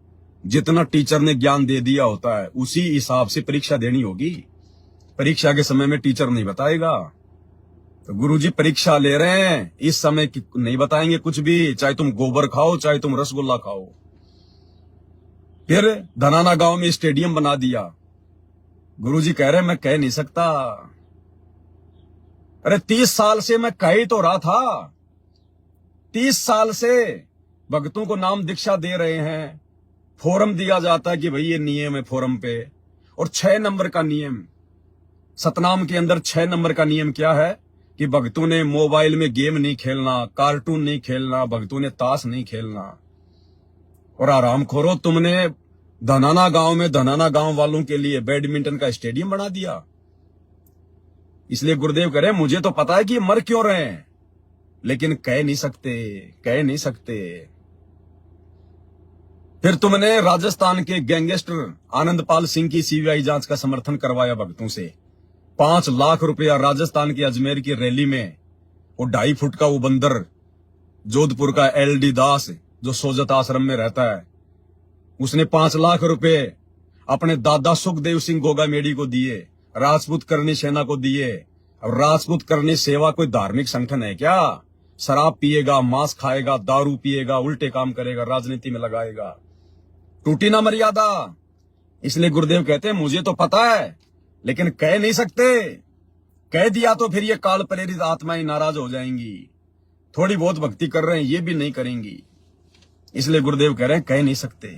जितना टीचर ने ज्ञान दे दिया होता है उसी हिसाब से परीक्षा देनी होगी। परीक्षा के समय में टीचर नहीं बताएगा, तो गुरुजी परीक्षा ले रहे हैं, इस समय नहीं बताएंगे कुछ भी, चाहे तुम गोबर खाओ चाहे तुम रसगुल्ला खाओ। फिर धनाना गांव में स्टेडियम बना दिया, गुरुजी कह रहे हैं मैं कह नहीं सकता। अरे 30 साल से मैं कह ही तो रहा था, 30 साल से भक्तों को नाम दीक्षा दे रहे हैं, फोरम दिया जाता है कि भाई ये नियम है फोरम पे। और 6 नंबर का नियम, सतनाम के अंदर 6 नंबर का नियम क्या है कि भक्तों ने मोबाइल में गेम नहीं खेलना, कार्टून नहीं खेलना, भक्तों ने ताश नहीं खेलना। और आराम खोरो, तुमने धनाना गांव में धनाना गांव वालों के लिए बैडमिंटन का स्टेडियम बना दिया। इसलिए गुरुदेव कह रहे हैं मुझे तो पता है कि ये मर क्यों रहे हैं, लेकिन कह नहीं सकते, कह नहीं सकते। फिर तुमने राजस्थान के गैंगस्टर आनंदपाल सिंह की सीबीआई जांच का समर्थन करवाया भक्तों से। 5 लाख रुपया राजस्थान के अजमेर की रैली में, वो 2.5 फुट का वो बंदर जोधपुर का LD दास जो सोजत आश्रम में रहता है, उसने 5 लाख रुपए अपने दादा सुखदेव सिंह गोगामेडी को दिए, राजपूत करनी सेना को दिए। अब राजपूत करनी सेवा कोई धार्मिक संगठन है क्या? शराब पिएगा, मांस खाएगा, दारू पिएगा, उल्टे काम करेगा, राजनीति में लगाएगा, टूटी ना मर्यादा। इसलिए गुरुदेव कहते हैं मुझे तो पता है लेकिन कह नहीं सकते। कह दिया तो फिर ये काल प्रेरित आत्माएं नाराज हो जाएंगी। थोड़ी बहुत भक्ति कर रहे हैं ये भी नहीं करेंगी, इसलिए गुरुदेव कह रहे हैं कह नहीं सकते।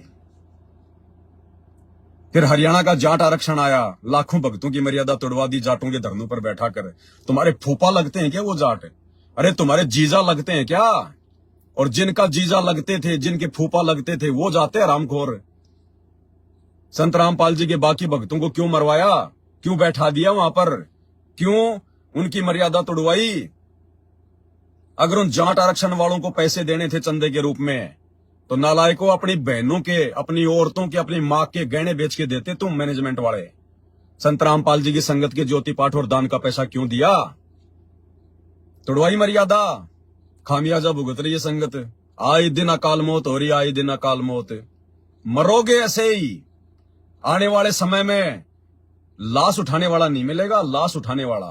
फिर हरियाणा का जाट आरक्षण आया, लाखों भक्तों की मर्यादा तोड़वा दी जाटों के धरनों पर बैठा कर। तुम्हारे फूफा लगते हैं क्या वो जाट? अरे तुम्हारे जीजा लगते हैं क्या? और जिनका जीजा लगते थे, जिनके फूफा लगते थे, वो जाते हैं रामखोर। संत रामपाल जी के बाकी भक्तों को क्यों मरवाया, क्यों बैठा दिया वहां पर, क्यों उनकी मर्यादा तोड़वाई? अगर उन जाट आरक्षण वालों को पैसे देने थे चंदे के रूप में, तो नालायकों अपनी बहनों के, अपनी औरतों के, अपनी मां के गहने बेच के देते तुम मैनेजमेंट वाले। संत रामपाल जी की संगत के ज्योति पाठ और दान का पैसा क्यों दिया? तोड़वाई मर्यादा, खामियाजा भुगत रही है संगत। आए दिन अकाल मौत हो रही, आए दिन अकाल मौत। मरोगे ऐसे ही। आने वाले समय में लाश उठाने वाला नहीं मिलेगा, लाश उठाने वाला।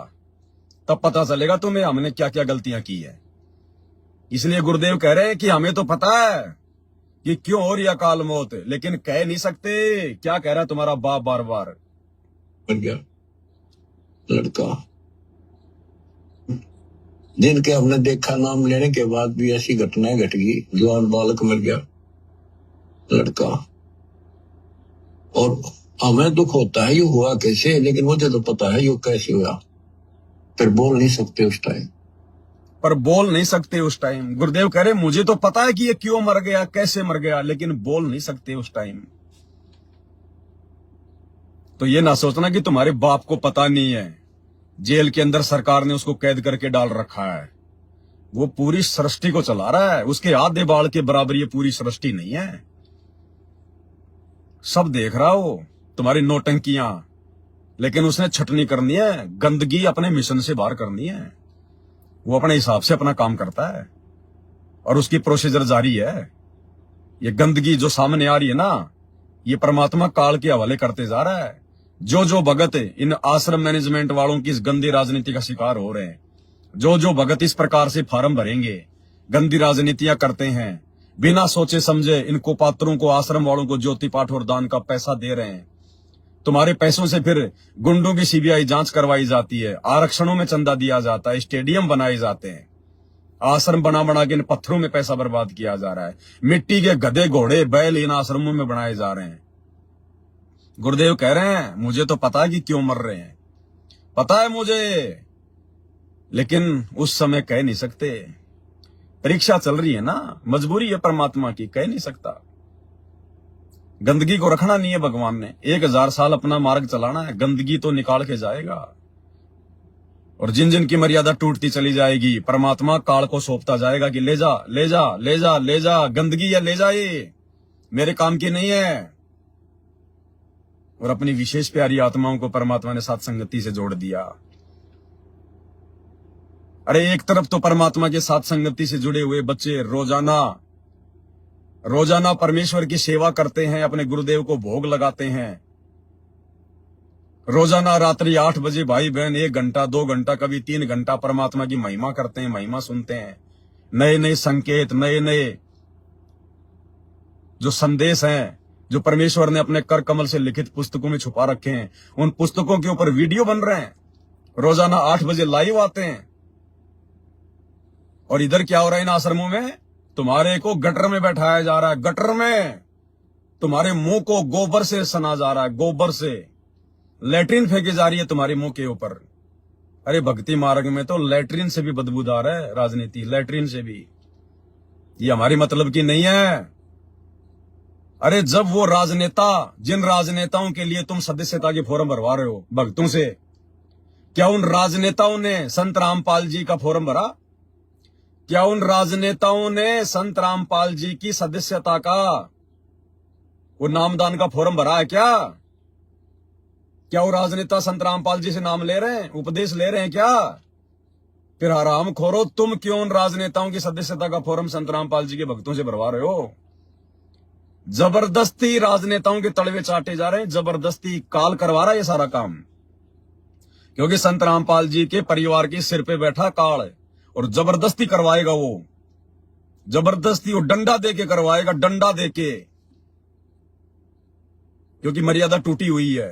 तब पता चलेगा तुम्हें हमने क्या क्या गलतियां की है। इसलिए गुरुदेव कह रहे हैं कि हमें तो पता है कि क्यों हो रही अकाल मौत, लेकिन कह नहीं सकते। क्या कह रहा है तुम्हारा बाप बार बार? मर गया लड़का, जिनके हमने देखा नाम लेने के बाद भी ऐसी घटनाएं घट गई। जवान बालक मर गया लड़का, और हमें दुख होता है ये हुआ कैसे, लेकिन मुझे तो पता है ये कैसे हुआ। फिर बोल नहीं सकते उस टाइम, पर बोल नहीं सकते उस टाइम। गुरुदेव कह रहे मुझे तो पता है कि ये क्यों मर गया, कैसे मर गया, लेकिन बोल नहीं सकते उस टाइम। तो ये ना सोचना कि तुम्हारे बाप को पता नहीं है, जेल के अंदर सरकार ने उसको कैद करके डाल रखा है। वो पूरी सृष्टि को चला रहा है, उसके आधे बाल के बराबर ये पूरी सृष्टि नहीं है। सब देख रहा हो तुम्हारी नौटंकियां, लेकिन उसने छटनी करनी है, गंदगी अपने मिशन से बाहर करनी है। वो अपने हिसाब से अपना काम करता है और उसकी प्रोसीजर जारी है। ये गंदगी जो सामने आ रही है ना, ये परमात्मा काल के हवाले करते जा रहा है। जो भगत इन आश्रम मैनेजमेंट वालों की इस गंदी राजनीति का शिकार हो रहे हैं, जो भगत इस प्रकार से फार्म भरेंगे, गंदी राजनीतियां करते हैं, बिना सोचे समझे इन कुपात्रों को, आश्रम वालों को ज्योति पाठ और दान का पैसा दे रहे हैं। तुम्हारे पैसों से फिर गुंडों की सीबीआई जांच करवाई जाती है, आरक्षणों में चंदा दिया जाता है, स्टेडियम बनाए जाते हैं, आश्रम बना के इन पत्थरों में पैसा बर्बाद किया जा रहा है, मिट्टी के गधे घोड़े बैल इन आश्रमों में बनाए जा रहे हैं। गुरुदेव कह रहे हैं मुझे तो पता है कि क्यों मर रहे हैं, पता है मुझे, लेकिन उस समय कह नहीं सकते। परीक्षा चल रही है ना, मजबूरी है परमात्मा की, कह नहीं सकता। गंदगी को रखना नहीं है भगवान ने, 1000 साल अपना मार्ग चलाना है, गंदगी तो निकाल के जाएगा। और जिन जिन की मर्यादा टूटती चली जाएगी, परमात्मा काल को सौंपता जाएगा कि ले जा ले जा ले जा ले जा, गंदगी है ले जा, ये मेरे काम की नहीं है। और अपनी विशेष प्यारी आत्माओं को परमात्मा ने साथ संगति से जोड़ दिया। अरे एक तरफ तो परमात्मा के साथ संगति से जुड़े हुए बच्चे रोजाना परमेश्वर की सेवा करते हैं, अपने गुरुदेव को भोग लगाते हैं। रोजाना रात्रि 8 बजे भाई बहन 1 घंटा 2 घंटा कभी 3 घंटा परमात्मा की महिमा करते हैं, महिमा सुनते हैं। नए नए संकेत, नए नए जो संदेश हैं, जो परमेश्वर ने अपने कर कमल से लिखित पुस्तकों में छुपा रखे हैं, उन पुस्तकों के ऊपर वीडियो बन रहे हैं। रोजाना 8 बजे लाइव आते हैं। और इधर क्या हो रहा है इन आश्रमों में? तुम्हारे को गटर में बैठाया जा रहा है, गटर में तुम्हारे मुंह को गोबर से सना जा रहा है, गोबर से लैट्रिन फेंकी जा रही है तुम्हारे मुंह के ऊपर। अरे भक्ति मार्ग में तो लैट्रिन से भी बदबूदार है राजनीति, लैट्रिन से भी। ये हमारी मतलब की नहीं है। अरे जब वो राजनेता, जिन राजनेताओं के लिए तुम सदस्यता के फॉर्म भरवा रहे हो भक्तों से, क्या उन राजनेताओं ने संत रामपाल जी का फॉर्म भरा? क्या उन राजनेताओं ने संत रामपाल जी की सदस्यता का, वो नामदान का फॉर्म भरा है क्या? क्या वो राजनेता संत रामपाल जी से नाम ले रहे हैं, उपदेश ले रहे हैं क्या? फिर हराम खोरो, तुम क्यों उन राजनेताओं की सदस्यता का फॉर्म संत रामपाल जी के भक्तों से भरवा रहे हो? जबरदस्ती राजनेताओं के तलवे चाटे जा रहे हैं, जबरदस्ती काल करवा रहा है ये सारा काम। क्योंकि संत रामपाल जी के परिवार के सिर पे बैठा काल है और जबरदस्ती करवाएगा, वो जबरदस्ती वो डंडा देके करवाएगा, डंडा देके, क्योंकि मर्यादा टूटी हुई है।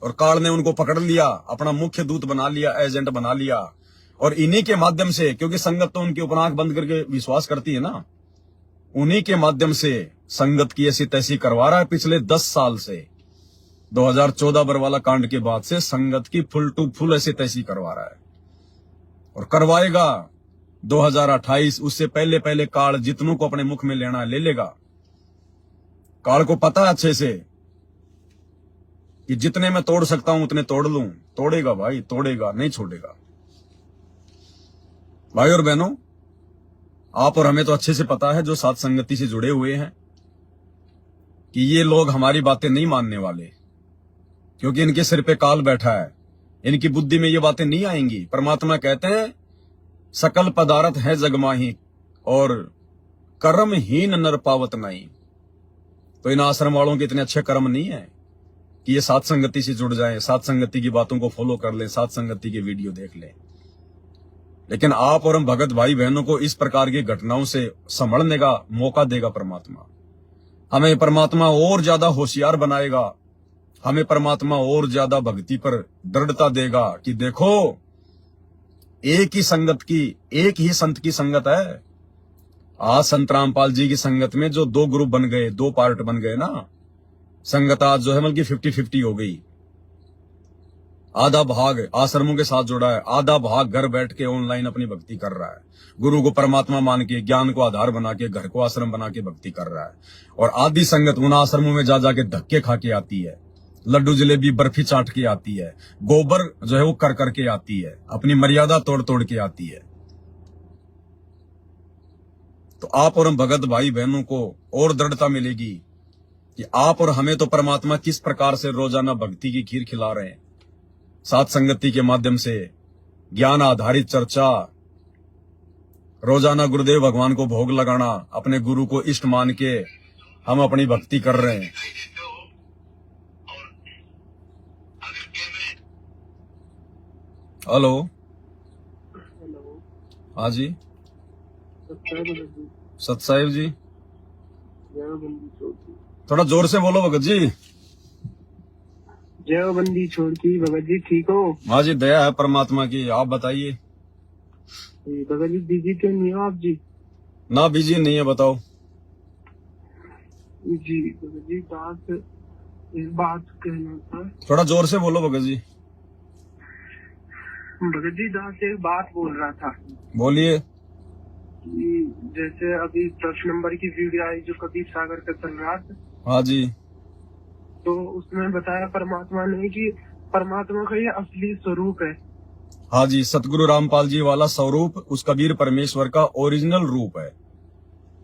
और काल ने उनको पकड़ लिया, अपना मुख्य दूत बना लिया, एजेंट बना लिया। और इन्हीं के माध्यम से, क्योंकि संगत तो उनके ऊपर आंख बंद करके विश्वास करती है ना, उन्हीं के माध्यम से संगत की ऐसी तैसी करवा रहा है पिछले 10 साल से। 2014 बरवाला कांड के बाद से संगत की फुल टू फुल ऐसी तैसी करवा रहा है और करवाएगा 2028। उससे पहले पहले काल जितनों को अपने मुख में लेना ले लेगा। काल को पता है अच्छे से कि जितने मैं तोड़ सकता हूं उतने तोड़ लूं। तोड़ेगा भाई, तोड़ेगा, नहीं छोड़ेगा। भाई और बहनों, आप और हमें तो अच्छे से पता है, जो साथ संगति से जुड़े हुए हैं, कि ये लोग हमारी बातें नहीं मानने वाले, क्योंकि इनके सिर पे काल बैठा है। इनकी बुद्धि में ये बातें नहीं आएंगी। परमात्मा कहते हैं सकल पदार्थ है जगमाही और कर्महीन नर पावत नहीं। तो इन आश्रम वालों के इतने अच्छे कर्म नहीं है कि ये साथ संगति से जुड़ जाएं, साथ संगति की बातों को फॉलो कर लें, साथ संगति की वीडियो देख लें। लेकिन आप और हम भगत भाई बहनों को इस प्रकार की घटनाओं से संभलने का मौका देगा परमात्मा। हमें परमात्मा और ज्यादा होशियार बनाएगा। हमें परमात्मा और ज्यादा भक्ति पर दृढ़ता देगा कि देखो, एक ही संगत की, एक ही संत की संगत है। आज संत रामपाल जी की संगत में जो 2 ग्रुप बन गए, 2 पार्ट बन गए ना, संगत आज जो है बल्कि 50-50 हो गई। आधा भाग आश्रमों के साथ जुड़ा है, आधा भाग घर बैठ के ऑनलाइन अपनी भक्ति कर रहा है। गुरु को परमात्मा मान के, ज्ञान को आधार बना के, घर को आश्रम बना के भक्ति कर रहा है। और आधी संगत उन आश्रमों में जा जाके धक्के खा के आती है, लड्डू जलेबी बर्फी चाट के आती है, गोबर जो है वो कर करके आती है, अपनी मर्यादा तोड़ तोड़ के आती है। तो आप और हम भगत भाई बहनों को और दृढ़ता मिलेगी कि आप और हमें तो परमात्मा किस प्रकार से रोजाना भक्ति की खीर खिला रहे हैं। साथ संगति के माध्यम से ज्ञान आधारित चर्चा, रोजाना गुरुदेव भगवान को भोग लगाना, अपने गुरु को इष्ट मान के हम अपनी भक्ति कर रहे हैं। हेलो, हेलो, हाँ जी, सत्साई सतसाहिब जी, जयबंदी छोड़ती थोड़ा जोर से बोलो भगत जी। जयबंदी छोड़ती। भगत जी ठीक हो? हाँ जी, दया है परमात्मा की। आप बताइए। भगत जी बिजी तो नहीं हो आप जी? ना बिजी नहीं है, बताओ। जी भगत जी, बात एक बात कहना था। थोड़ा जोर से बोलो भगत जी। भगत जी दास से एक बात बोल रहा था बोलिए। कि जैसे अभी 10 नंबर की वीडियो आई जो कबीर सागर का चल रहा था, हाँ जी, तो उसमें बताया परमात्मा ने कि परमात्मा का ये असली स्वरूप है। हाँ जी, सतगुरु रामपाल जी वाला स्वरूप उस कबीर परमेश्वर का ओरिजिनल रूप है।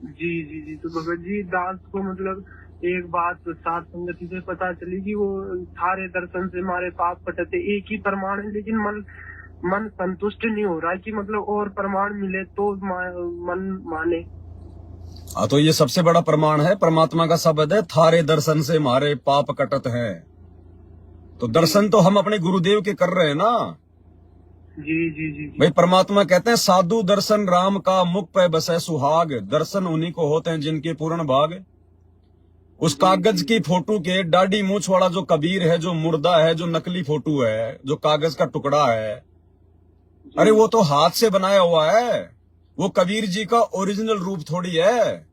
जी जी जी। तो भगत जी दास को मतलब एक बात सात संगति से पता चली कि वो थारे दर्शन से हमारे पाप कटते, एक ही प्रमाण है, लेकिन मन संतुष्ट नहीं हो रहा है कि मतलब और प्रमाण मिले तो मन माने। हाँ, तो ये सबसे बड़ा प्रमाण है, परमात्मा का शब्द है, थारे दर्शन से हमारे पाप कटत हैं। तो दर्शन तो हम अपने गुरुदेव के कर रहे हैं ना। जी जी जी जी। भाई परमात्मा कहते हैं साधु दर्शन राम का मुख पे बसे सुहाग। दर्शन उन्हीं को होते हैं जिनके पूर्ण भाग। उस कागज की फोटो के दाढ़ी मूछ वाला जो कबीर है, जो मुर्दा है, जो नकली फोटो है, जो कागज का टुकड़ा है, अरे वो तो हाथ से बनाया हुआ है। वो कबीर जी का ओरिजिनल रूप थोड़ी है।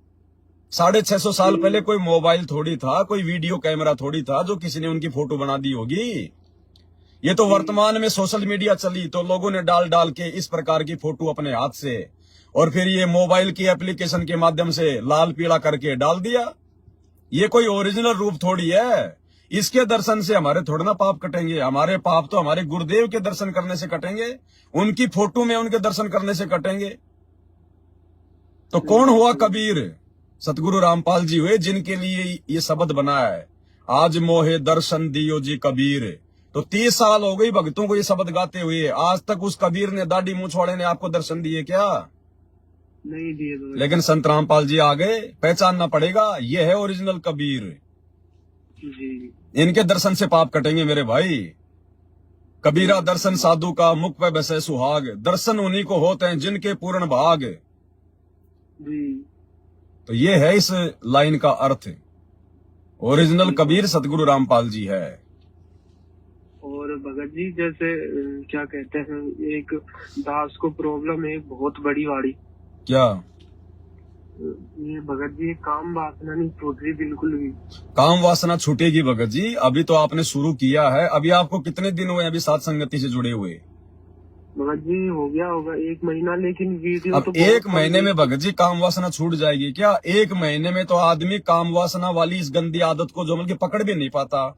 650 साल पहले कोई मोबाइल थोड़ी था, कोई वीडियो कैमरा थोड़ी था जो किसी ने उनकी फोटो बना दी होगी। ये तो वर्तमान में सोशल मीडिया चली तो लोगों ने डाल डाल के इस प्रकार की फोटो अपने हाथ से, और फिर ये मोबाइल की एप्लीकेशन के माध्यम से लाल पीला करके डाल दिया। ये कोई ओरिजिनल रूप थोड़ी है। इसके दर्शन से हमारे थोड़ा ना पाप कटेंगे। हमारे पाप तो हमारे गुरुदेव के दर्शन करने से कटेंगे, उनकी फोटो में उनके दर्शन करने से कटेंगे। तो कौन हुआ कबीर? सतगुरु रामपाल जी हुए, जिनके लिए ये शब्द बना है, आज मोहे दर्शन दियो जी कबीर। तो 30 साल हो गई भक्तों को ये शब्द गाते हुए, आज तक उस कबीर ने, दाढ़ी मूछ वाले ने आपको दर्शन दिए क्या? नहीं दिए। लेकिन संत रामपाल जी आ गए, पहचानना पड़ेगा, ये है ओरिजिनल कबीर। जी। इनके दर्शन से पाप कटेंगे मेरे भाई। कबीरा दर्शन साधु का मुख पे बसे सुहाग। दर्शन उन्हीं को होते हैं जिनके पूर्ण भाग। जी। तो ये है इस लाइन का अर्थ। ओरिजिनल कबीर सतगुरु रामपाल जी है। भगत जी जैसे क्या कहते हैं, एक दास को प्रॉब्लम है बहुत बड़ी वाली। क्या ये भगत जी काम वासना नहीं छूट रही बिल्कुल भी। काम वासना छूटेगी भगत जी? अभी तो आपने शुरू किया है। अभी आपको कितने दिन हुए अभी साथ संगति से जुड़े हुए? भगत जी हो गया होगा 1 महीना, लेकिन वीडियो अब तो 1 महीने में भगत जी काम वासना छूट जाएगी क्या? 1 महीने में तो आदमी काम वासना वाली इस गंदी आदत को जो मतलब पकड़ भी नहीं पाता,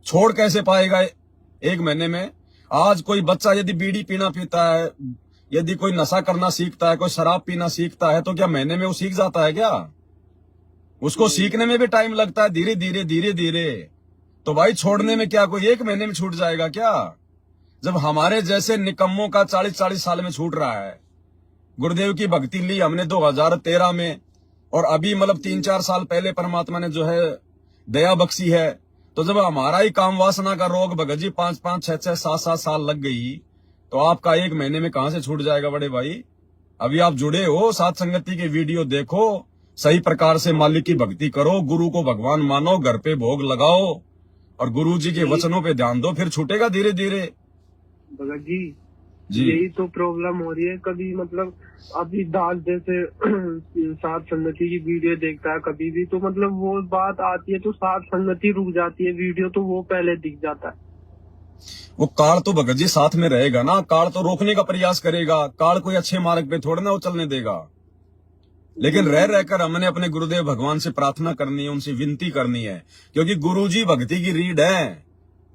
छोड़ कैसे पाएगा 1 महीने में? आज कोई बच्चा यदि बीड़ी पीना पीता है, यदि कोई नशा करना सीखता है, कोई शराब पीना सीखता है, तो क्या महीने में वो सीख जाता है क्या? उसको सीखने में भी टाइम लगता है, धीरे धीरे धीरे धीरे। तो भाई छोड़ने में क्या कोई 1 महीने में छूट जाएगा क्या? जब हमारे जैसे निकम्मों का 40-40 साल में छूट रहा है। गुरुदेव की भक्ति ली हमने 2013 में, और अभी मतलब 3-4 साल पहले परमात्मा ने जो है दया बख्शी है। तो जब हमारा ही काम वासना का रोग भगत जी 5-5, 6-6, 7-7 साल लग गई, तो आपका 1 महीने में कहां से छूट जाएगा बड़े भाई? अभी आप जुड़े हो, साथ संगति के वीडियो देखो, सही प्रकार से मालिक की भक्ति करो, गुरु को भगवान मानो, घर पे भोग लगाओ और गुरु जी के वचनों पे ध्यान दो, फिर छूटेगा धीरे धीरे। भगत जी जी यही तो प्रॉब्लम हो रही है। कभी मतलब अभी दास जैसे साथ संगति की वीडियो देखता है कभी भी, तो मतलब वो बात आती है तो साथ संगति रुक जाती है, वीडियो तो वो पहले दिख जाता है। वो काल तो भगत जी साथ में रहेगा ना, काल तो रोकने का प्रयास करेगा, काल कोई अच्छे मार्ग पे थोड़ा ना वो चलने देगा। लेकिन रह रहकर हमने अपने गुरुदेव भगवान से प्रार्थना करनी है, उनसे विनती करनी है, क्योंकि गुरुजी भक्ति की रीढ़ है।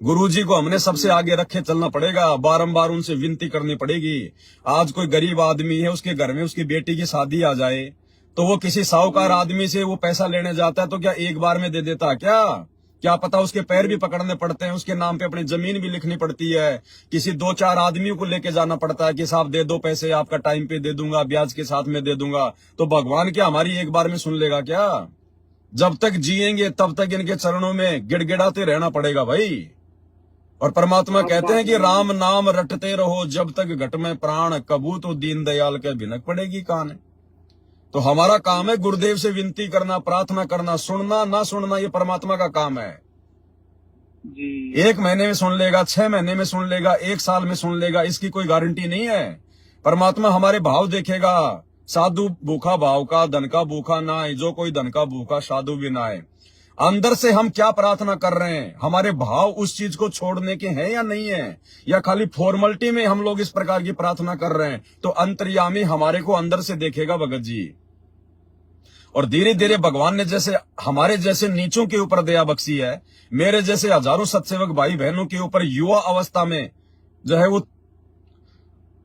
गुरुजी को हमने सबसे आगे रखे चलना पड़ेगा, बारंबार उनसे विनती करनी पड़ेगी। आज कोई गरीब आदमी है, उसके घर में उसकी बेटी की शादी आ जाए, तो वो किसी साहूकार आदमी से वो पैसा लेने जाता है, तो क्या एक बार में दे देता? क्या पता उसके पैर भी पकड़ने पड़ते हैं, उसके नाम पे अपनी जमीन भी लिखनी पड़ती है, किसी 2-4 आदमियों को लेके जाना पड़ता है कि साहब दे दो पैसे, आपका टाइम पे दे दूंगा, ब्याज के साथ में दे दूंगा। तो भगवान क्या हमारी एक बार में सुन लेगा क्या? जब तक जिएंगे तब तक इनके चरणों में गिड़गिड़ाते रहना पड़ेगा भाई। और परमात्मा कहते हैं कि राम नाम रटते रहो जब तक घट में प्राण, कबू तो दीन दयाल के भिनक पड़ेगी कान। तो हमारा काम है गुरुदेव से विनती करना, प्रार्थना करना, सुनना ना सुनना ये परमात्मा का काम है जी। 1 महीने में सुन लेगा, 6 महीने में सुन लेगा, 1 साल में सुन लेगा, इसकी कोई गारंटी नहीं है। परमात्मा हमारे भाव देखेगा। साधु भूखा भाव का, धन का भूखा ना है, जो कोई धन का भूखा साधु भी ना है। अंदर से हम क्या प्रार्थना कर रहे हैं, हमारे भाव उस चीज को छोड़ने के हैं या नहीं है, या खाली फॉर्मेलिटी में हम लोग इस प्रकार की प्रार्थना कर रहे हैं। तो अंतर्यामी हमारे को अंदर से देखेगा भगत जी। और धीरे धीरे भगवान ने जैसे हमारे जैसे नीचों के ऊपर दया बख्शी है, मेरे जैसे हजारों सत्सेवक भाई बहनों के ऊपर युवा अवस्था में जो है वो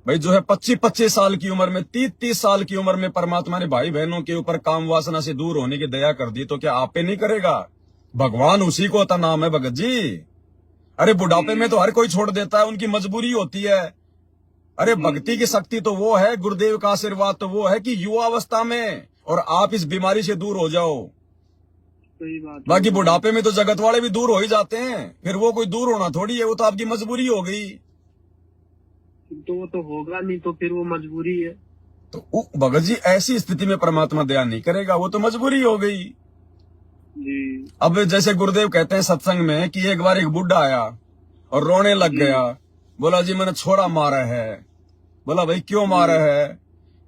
भाई जो है 25-25 साल की उम्र में, 30-30 साल की उम्र में परमात्मा ने भाई बहनों के ऊपर काम वासना से दूर होने की दया कर दी। तो क्या आप पे नहीं करेगा? भगवान उसी को होता नाम है भगत जी। अरे बुढ़ापे में तो हर कोई छोड़ देता है, उनकी मजबूरी होती है। अरे भक्ति की शक्ति तो वो है, गुरुदेव का आशीर्वाद तो वो है कि युवा अवस्था में और आप इस बीमारी से दूर हो जाओ। सही बात। बाकी बुढ़ापे में तो जगत वाले भी दूर हो ही जाते हैं, फिर वो कोई दूर होना थोड़ी है, वो तो आपकी मजबूरी हो गई। तो वो तो होगा नहीं, तो फिर वो मजबूरी है। तो भगत जी ऐसी स्थिति में परमात्मा दया नहीं करेगा, वो तो मजबूरी हो गई जी। अब जैसे गुरुदेव कहते हैं सत्संग में कि एक बार एक बुढ़ा आया और रोने लग गया। बोला जी मैंने छोरा मारा है। बोला भाई क्यों मारा है?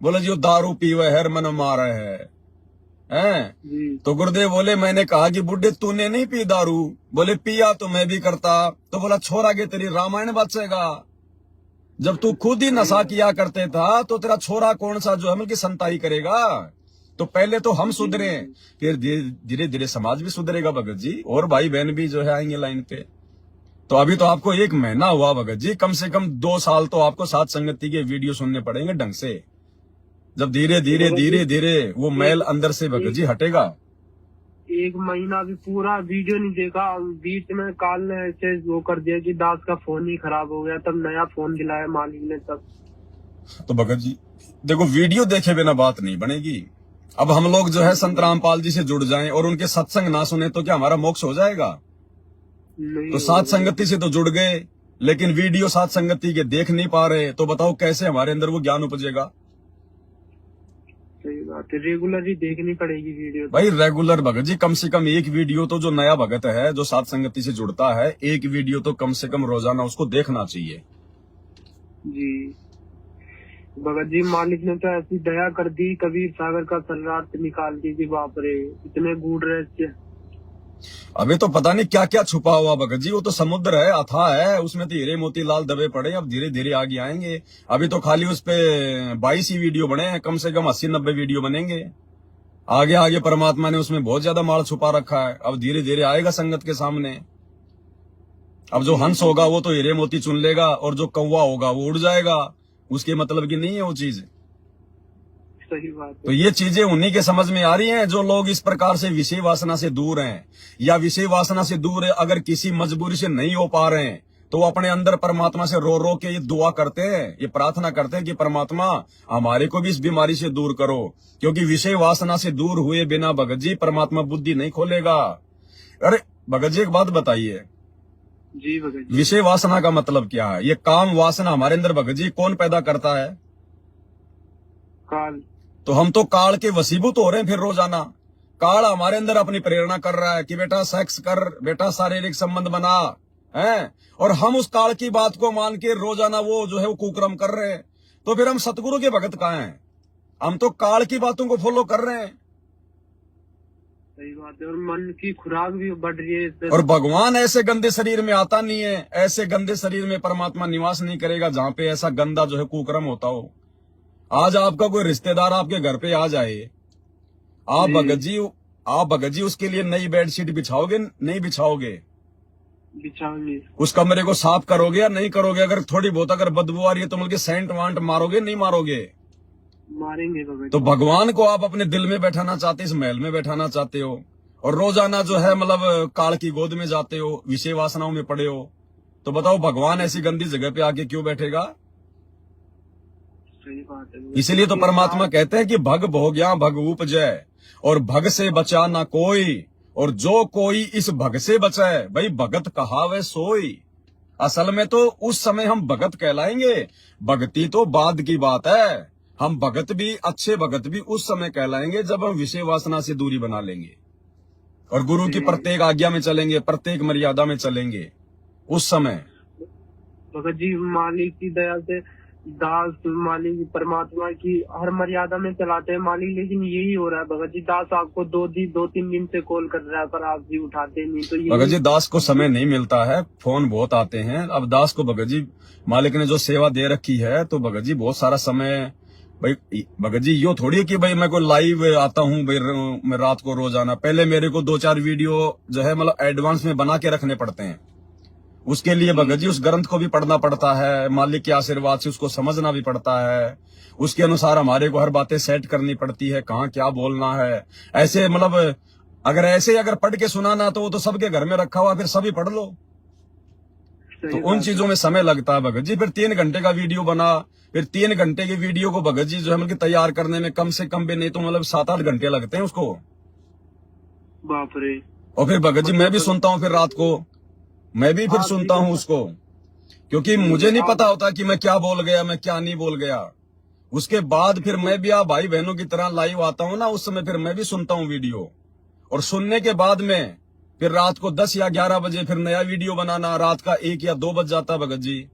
बोला जी वो दारू पीवे है, मन मारा है। तो गुरुदेव बोले मैंने कहा कि बुढ़े तूने नहीं पी दारू? बोले पिया तो मैं भी करता। तो बोला छोरा के तेरी रामायण बचेगा। जब तू खुद ही नशा किया करते था तो तेरा छोरा कौन सा जो है मतलब संताई करेगा? तो पहले तो हम सुधरे, फिर धीरे धीरे समाज भी सुधरेगा भगत जी, और भाई बहन भी जो है आएंगे लाइन पे। तो अभी तो आपको 1 महीना हुआ भगत जी, कम से कम 2 साल तो आपको साथ संगति के वीडियो सुनने पड़ेंगे ढंग से। जब धीरे धीरे धीरे धीरे वो मैल अंदर से भगत जी हटेगा। 1 महीना भी पूरा वीडियो नहीं देखा, बीच में काल ने ऐसे वो कर दिया कि दास का फोन ही खराब हो गया, तब नया फोन दिलाया मालिक ने तब। तो भगत जी देखो वीडियो देखे बिना बात नहीं बनेगी। अब हम लोग जो है संत रामपाल जी से जुड़ जाएं और उनके सत्संग ना सुने तो क्या हमारा मोक्ष हो जाएगा? तो साथ संगति से तो जुड़ गए, लेकिन वीडियो साथ संगति के देख नहीं पा रहे, तो बताओ कैसे हमारे अंदर वो ज्ञान उपजेगा? सही बात है, रेगुलर ही देखनी पड़ेगी वीडियो। भाई रेगुलर भगत जी, कम से कम एक वीडियो तो जो नया भगत है जो सात संगति से जुड़ता है, एक वीडियो तो कम से कम रोजाना उसको देखना चाहिए। जी भगत जी, मालिक ने तो ऐसी दया कर दी, कबीर सागर का सर्रार्थ निकाल दी कि बाप रे, इतने गूढ़ रहस्य। अभी तो पता नहीं क्या क्या छुपा हुआ भगत जी, वो तो समुद्र है, अथाह है, उसमें तो हीरे मोती लाल दबे पड़े, अब धीरे धीरे आगे आएंगे। अभी तो खाली उस पे 22 ही वीडियो बने हैं, कम से कम 80-90 वीडियो बनेंगे। आगे आगे परमात्मा ने उसमें बहुत ज्यादा माल छुपा रखा है, अब धीरे धीरे आएगा संगत के सामने। अब जो हंस होगा वो तो हीरे मोती चुन लेगा, और जो कौवा होगा वो उड़ जाएगा, उसके मतलब की नहीं है वो चीज। सही बात है। तो ये चीजें उन्हीं के समझ में आ रही हैं जो लोग इस प्रकार से विषय वासना से दूर हैं, या विषय वासना से दूर है अगर किसी मजबूरी से नहीं हो पा रहे हैं, तो वो अपने अंदर परमात्मा से रो रो के ये दुआ करते हैं, ये प्रार्थना करते हैं कि परमात्मा हमारे को भी इस बीमारी से दूर करो, क्योंकि विषय वासना से दूर हुए बिना भगत जी परमात्मा बुद्धि नहीं खोलेगा। अरे भगत जी एक बात बताइए, जी भगत जी, विषय वासना का मतलब क्या है? ये काम वासना हमारे अंदर भगत जी कौन पैदा करता है? काल। तो हम तो काल के वसीभूत हो रहे हैं फिर रोजाना। काल हमारे अंदर अपनी प्रेरणा कर रहा है कि बेटा सेक्स कर, बेटा शारीरिक संबंध बना है, और हम उस काल की बात को मान के रोजाना वो जो है वो कुकर्म कर रहे हैं। तो फिर हम सतगुरु के भगत कहाँ हैं? हम तो काल की बातों को फॉलो कर रहे हैं। सही बात है, और मन की खुराक भी बढ़ रही है इससे। और भगवान ऐसे गंदे शरीर में आता नहीं है, ऐसे गंदे शरीर में परमात्मा निवास नहीं करेगा जहां पे ऐसा गंदा जो है कुकर्म होता हो। आज आपका कोई रिश्तेदार आपके घर पे आ जाए, आप भगत जी उसके लिए नई बेडशीट बिछाओगे? नहीं बिछाओगे। बिछाओगे। उस कमरे को साफ करोगे या नहीं करोगे? अगर थोड़ी बहुत अगर बदबू आ रही है तो मतलब सेंट वांट मारोगे? नहीं मारोगे। मारेंगे भगत। तो भगवान को आप अपने दिल में बैठाना चाहते, इस महल में बैठाना चाहते हो, और रोजाना जो है मतलब काल की गोद में जाते हो, विषय वासनाओं में पड़े हो, तो बताओ भगवान ऐसी गंदी जगह पे आके क्यों बैठेगा? सही बात है। इसलिए तो परमात्मा कहते हैं कि भग भोग्या भग उपजय, और भग से बचा ना कोई, और जो कोई इस भग से बचाए, भाई भगत कहावे सोई। असल में तो उस समय हम भगत कहलाएंगे, भक्ति तो बाद की बात है। हम भगत भी, अच्छे भगत भी उस समय कहलाएंगे जब हम विषय वासना से दूरी बना लेंगे और गुरु की प्रत्येक आज्ञा में चलेंगे, प्रत्येक मर्यादा में चलेंगे, उस समय। भगत जी, मालिक की दया से दास मालिक परमात्मा की हर मर्यादा में चलाते हैं मालिक, लेकिन यही हो रहा है भगत जी, दास आपको 2-3 दिन से कॉल कर रहा है पर आप जी उठाते नहीं। तो ये भगत जी दास को समय नहीं मिलता है, फोन बहुत आते हैं। अब दास को भगत जी मालिक ने जो सेवा दे रखी है, तो भगत जी बहुत सारा समय, भाई भगत जी यो थोड़ी है कि भाई मैं कोई लाइव आता हूँ भाई मैं रात को रोजाना। पहले मेरे को 2-4 वीडियो जो है मतलब एडवांस में बना के रखने पड़ते हैं। उसके लिए भगत जी उस ग्रंथ को भी पढ़ना पड़ता है, मालिक के आशीर्वाद से उसको समझना भी पड़ता है, उसके अनुसार हमारे को हर बातें सेट करनी पड़ती है, कहाँ क्या बोलना है। ऐसे मतलब अगर पढ़ के सुनाना तो वो तो सबके घर में रखा हुआ, फिर सभी पढ़ लो। तो उन चीजों में समय लगता है भगत जी। फिर 3 घंटे का वीडियो बना, फिर 3 घंटे के वीडियो को भगत जी जो है मतलब तैयार करने में कम से कम भी नहीं तो मतलब 7-8 घंटे लगते हैं उसको। बाप रे। और फिर भगत जी मैं भी सुनता हूँ, फिर रात को मैं भी फिर सुनता हूँ उसको, क्योंकि मुझे नहीं पता होता कि मैं क्या बोल गया, मैं क्या नहीं बोल गया। उसके बाद फिर मैं भी आप भाई बहनों की तरह लाइव आता हूँ ना, उस समय फिर मैं भी सुनता हूँ वीडियो, और सुनने के बाद में फिर रात को 10 या 11 बजे फिर नया वीडियो बनाना, रात का 1 या 2 बज जाता है भगत जी।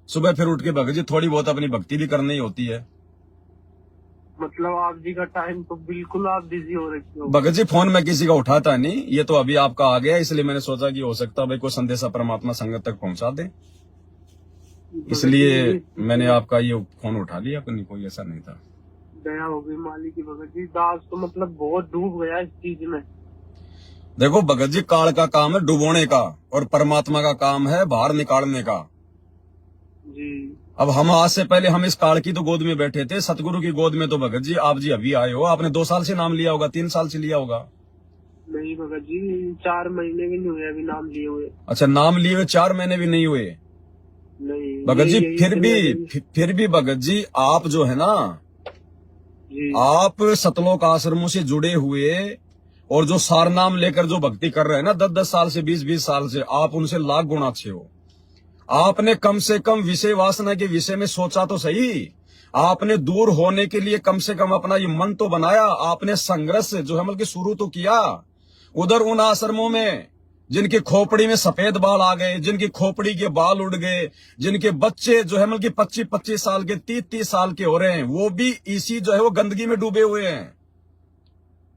सुबह फिर उठ के भगत जी थोड़ी बहुत अपनी भक्ति भी करनी होती है। मतलब आप जी का टाइम तो बिल्कुल आप बिजी हो रखे हो भगत जी। फोन में किसी का उठाता नहीं, ये तो अभी आपका आ गया, इसलिए मैंने सोचा कि हो सकता है भाई कोई संदेशा परमात्मा संगत तक पहुंचा दे, इसलिए मैंने आपका ये फोन उठा लिया। अपनी कोई ऐसा नहीं था। दया हो गई मालिक की भगत जी। दास तो मतलब बहुत डूब गया इस चीज में। देखो भगत जी, काल का काम है डुबोने का, और परमात्मा का काम है बाहर निकालने का। जी। अब हम आज से पहले हम इस काल की तो गोद में बैठे थे, सतगुरु की गोद में तो भगत जी आप जी अभी आए हो। आपने 2 साल से नाम लिया होगा, 3 साल से लिया होगा। नहीं भगत जी, 4 महीने भी नहीं हुए अभी नाम लिए हुए। अच्छा, नाम लिए हुए 4 महीने भी नहीं हुए नहीं भगत जी। फिर भी भगत जी आप जो है ना जी, आप सतलोक आश्रमों से जुड़े हुए और जो सार नाम लेकर जो भक्ति कर रहे हैं ना 10-10 साल से 20-20 साल से, आप उनसे लाख गुना अच्छे हो। आपने कम से कम विषय वासना के विषय में सोचा तो सही। आपने दूर होने के लिए कम से कम अपना ये मन तो बनाया, आपने संघर्ष जो है मतलब शुरू तो किया। उधर उन आश्रमों में जिनकी खोपड़ी में सफेद बाल आ गए, जिनकी खोपड़ी के बाल उड़ गए, जिनके बच्चे जो है मतलब 25-25 साल के 30-30 साल के हो रहे हैं, वो भी इसी जो है वो गंदगी में डूबे हुए हैं।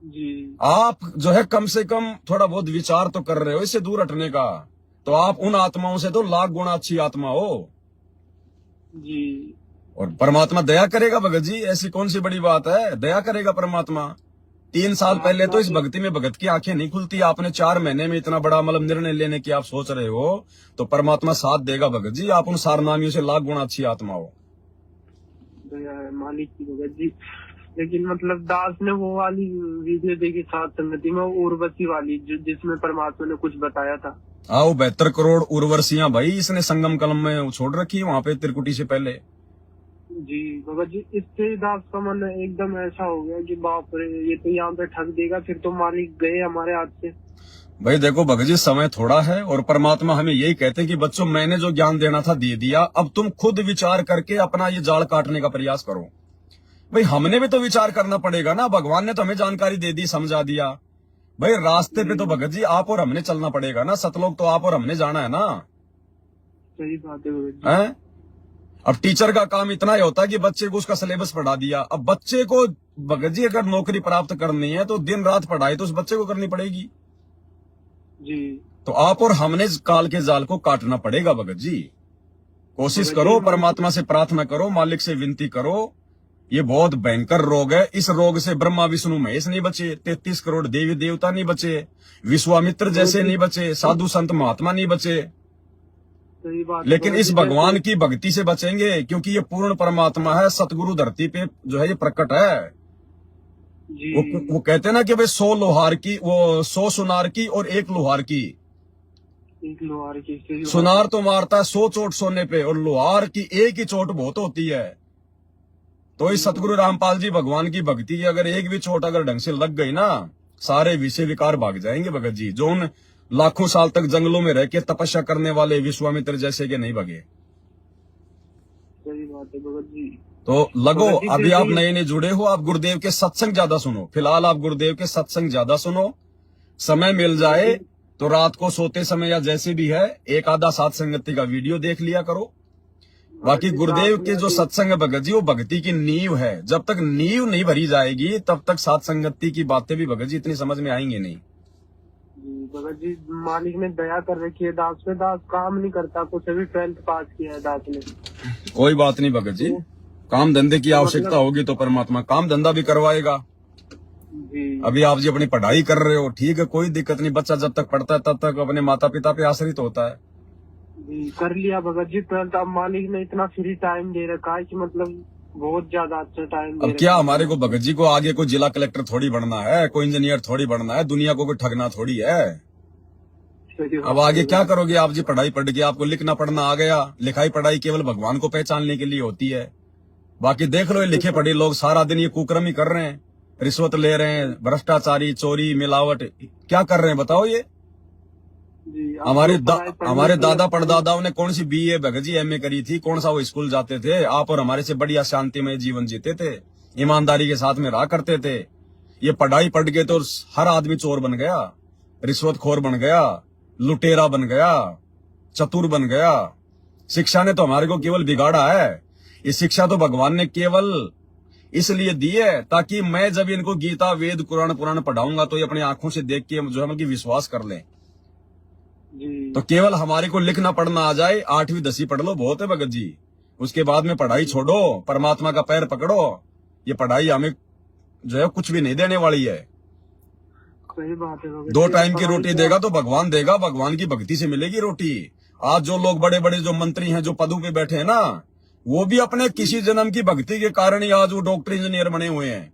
जी आप जो है कम से कम थोड़ा बहुत विचार तो कर रहे हो इससे दूर हटने का, तो आप उन आत्माओं से तो लाख गुना अच्छी आत्मा हो। जी और परमात्मा दया करेगा भगत जी, ऐसी कौन सी बड़ी बात है, दया करेगा परमात्मा। 3 साल पहले तो इस भक्ति में भगत की आंखें नहीं खुलती, आपने 4 महीने में इतना बड़ा मतलब निर्णय लेने की आप सोच रहे हो, तो परमात्मा साथ देगा भगत जी। आप उन सारनामियों से लाख गुना अच्छी आत्मा हो। दया है मालिक की भगत जी। लेकिन मतलब दास ने वो वाली वीडियो देखी सात संगति में, उर्वशी वाली, जिसमें परमात्मा ने कुछ बताया था। आओ 72 करोड़ उर्वशियां भाई इसने संगम कलम में छोड़ रखी है वहां पे त्रिकुटी से पहले। जी भगत जी, इससे दास का मन एकदम ऐसा हो गया कि बाप रे, ये तो यहाँ पे ठग देगा, फिर तो मालिक गए हमारे हाथ से। भाई देखो भगत जी, समय थोड़ा है और परमात्मा हमें यही कहते हैं कि बच्चों मैंने जो ज्ञान देना था दे दिया, अब तुम खुद विचार करके अपना ये जाल काटने का प्रयास करो। भाई हमने भी तो विचार करना पड़ेगा ना, भगवान ने तो हमें जानकारी दे दी, समझा दिया। भाई रास्ते पे तो भगत जी आप और हमने चलना पड़ेगा ना, सतलोक तो आप और हमने जाना है ना। सही बात है भगत जी। हैं? अब टीचर का काम इतना ही होता है कि बच्चे को उसका सिलेबस पढ़ा दिया। अब बच्चे को भगत जी अगर नौकरी प्राप्त करनी है तो दिन रात पढ़ाई तो उस बच्चे को करनी पड़ेगी। जी तो आप और हमने काल के जाल को काटना पड़ेगा भगत जी। कोशिश करो, परमात्मा से प्रार्थना करो, मालिक से विनती करो। ये बहुत भयंकर रोग है, इस रोग से ब्रह्मा विष्णु महेश नहीं बचे, 33 करोड़ देवी देवता नहीं बचे, विश्वामित्र जैसे नहीं बचे, साधु संत महात्मा नहीं बचे, सही बात है लेकिन भगत इस जी। भगवान की भक्ति से बचेंगे, क्योंकि ये पूर्ण परमात्मा है, सतगुरु धरती पे जो है ये प्रकट है। जी वो कहते हैं ना कि भाई 100 लोहार की, वो 100 सुनार की और 1 लोहार की। एक लोहार की, सही बात है। सुनार तो मारता है 100 चोट सोने पे, और लोहार की 1 ही चोट बहुत होती है। तो इस सतगुरु रामपाल जी भगवान की भक्ति की अगर 1 भी चोट अगर ढंग से लग गई ना, सारे विषय विकार भाग जाएंगे भगत जी। जो उन लाखों साल तक जंगलों में रह के तपस्या करने वाले विश्वामित्र जैसे के नहीं भगे। सही बात है भगत जी। तो लगो, भगत जी, अभी फिर आप भी- नए नए जुड़े हो, आप गुरुदेव के सत्संग ज्यादा सुनो। फिलहाल आप गुरुदेव के सत्संग ज्यादा सुनो, समय मिल जाए तो रात को सोते समय या जैसे भी है 1 आधा सात संगति का वीडियो देख लिया करो। बाकी गुरुदेव के जो सत्संग है भगत जी, वो भक्ति की नींव है। जब तक नींव नहीं भरी जाएगी तब तक सात संगति की बातें भी भगत जी इतनी समझ में आएंगी नहीं। जी भगत जी, मालिक ने दया कर रखी है दास पे। दास काम नहीं करता कुछ, अभी 12th पास किया है दास ने। कोई बात नहीं भगत जी, काम धंधे की आवश्यकता होगी तो परमात्मा काम धंधा भी करवाएगा। जी अभी आप जी अपनी पढ़ाई कर रहे हो, ठीक है, कोई दिक्कत नहीं। बच्चा जब तक पढ़ता है तब तक अपने माता पिता पे आश्रित होता है। जी कर लिया भगत जी 12th। अब मालिक ने इतना फ्री टाइम दे रखा है कि मतलब बहुत ज्यादा अच्छा टाइम दे अब रखा क्या है। हमारे को भगत जी को आगे कोई जिला कलेक्टर थोड़ी बनना है, कोई इंजीनियर थोड़ी बनना है, दुनिया को कोई ठगना थोड़ी है। सही बात अब आगे है। क्या करोगे आप जी? पढ़ाई पढ़ के आपको लिखना पढ़ना आ गया। लिखाई पढ़ाई केवल भगवान को पहचानने के लिए होती है। बाकी देख लो, ये लिखे पढ़े लोग सारा दिन ये कुकर्म ही कर रहे हैं, रिश्वत ले रहे हैं, भ्रष्टाचारी, चोरी, मिलावट, क्या कर रहे हैं बताओ? ये जी, अब हमारे तो पढ़ाई पढ़नी हमारे तो दादा लगती है। परदादाओं ने कौन सी BA भगत जी MA करी थी? कौन सा वो स्कूल जाते थे? आप और हमारे से बढ़िया शांतिमय जीवन जीते थे, ईमानदारी के साथ में रहा करते थे। ये पढ़ाई पढ़ के तो हर आदमी चोर बन गया, रिश्वतखोर बन गया, लुटेरा बन गया, चतुर बन गया। शिक्षा ने तो हमारे को केवल बिगाड़ा है। ये शिक्षा तो भगवान ने केवल इसलिए दी है ताकि मैं जब इनको गीता, वेद, कुरान पुराण पढ़ाऊंगा तो ये अपनी आंखों से देख के जो है कि विश्वास कर लें। जी तो केवल हमारे को लिखना पढ़ना आ जाए, 8वीं 10वीं पढ़ लो, बहुत है भगत जी। उसके बाद में पढ़ाई छोड़ो, परमात्मा का पैर पकड़ो। ये पढ़ाई हमें जो है कुछ भी नहीं देने वाली है। सही बात है भगत 2 जी। टाइम की पढ़ाई रोटी तो- देगा तो भगवान देगा, भगवान की भक्ति से मिलेगी रोटी। आज जो लोग बड़े बड़े जो मंत्री हैं, जो पदों पे बैठे हैं ना, वो भी अपने किसी जन्म की भक्ति के कारण ही आज वो डॉक्टर इंजीनियर बने हुए हैं।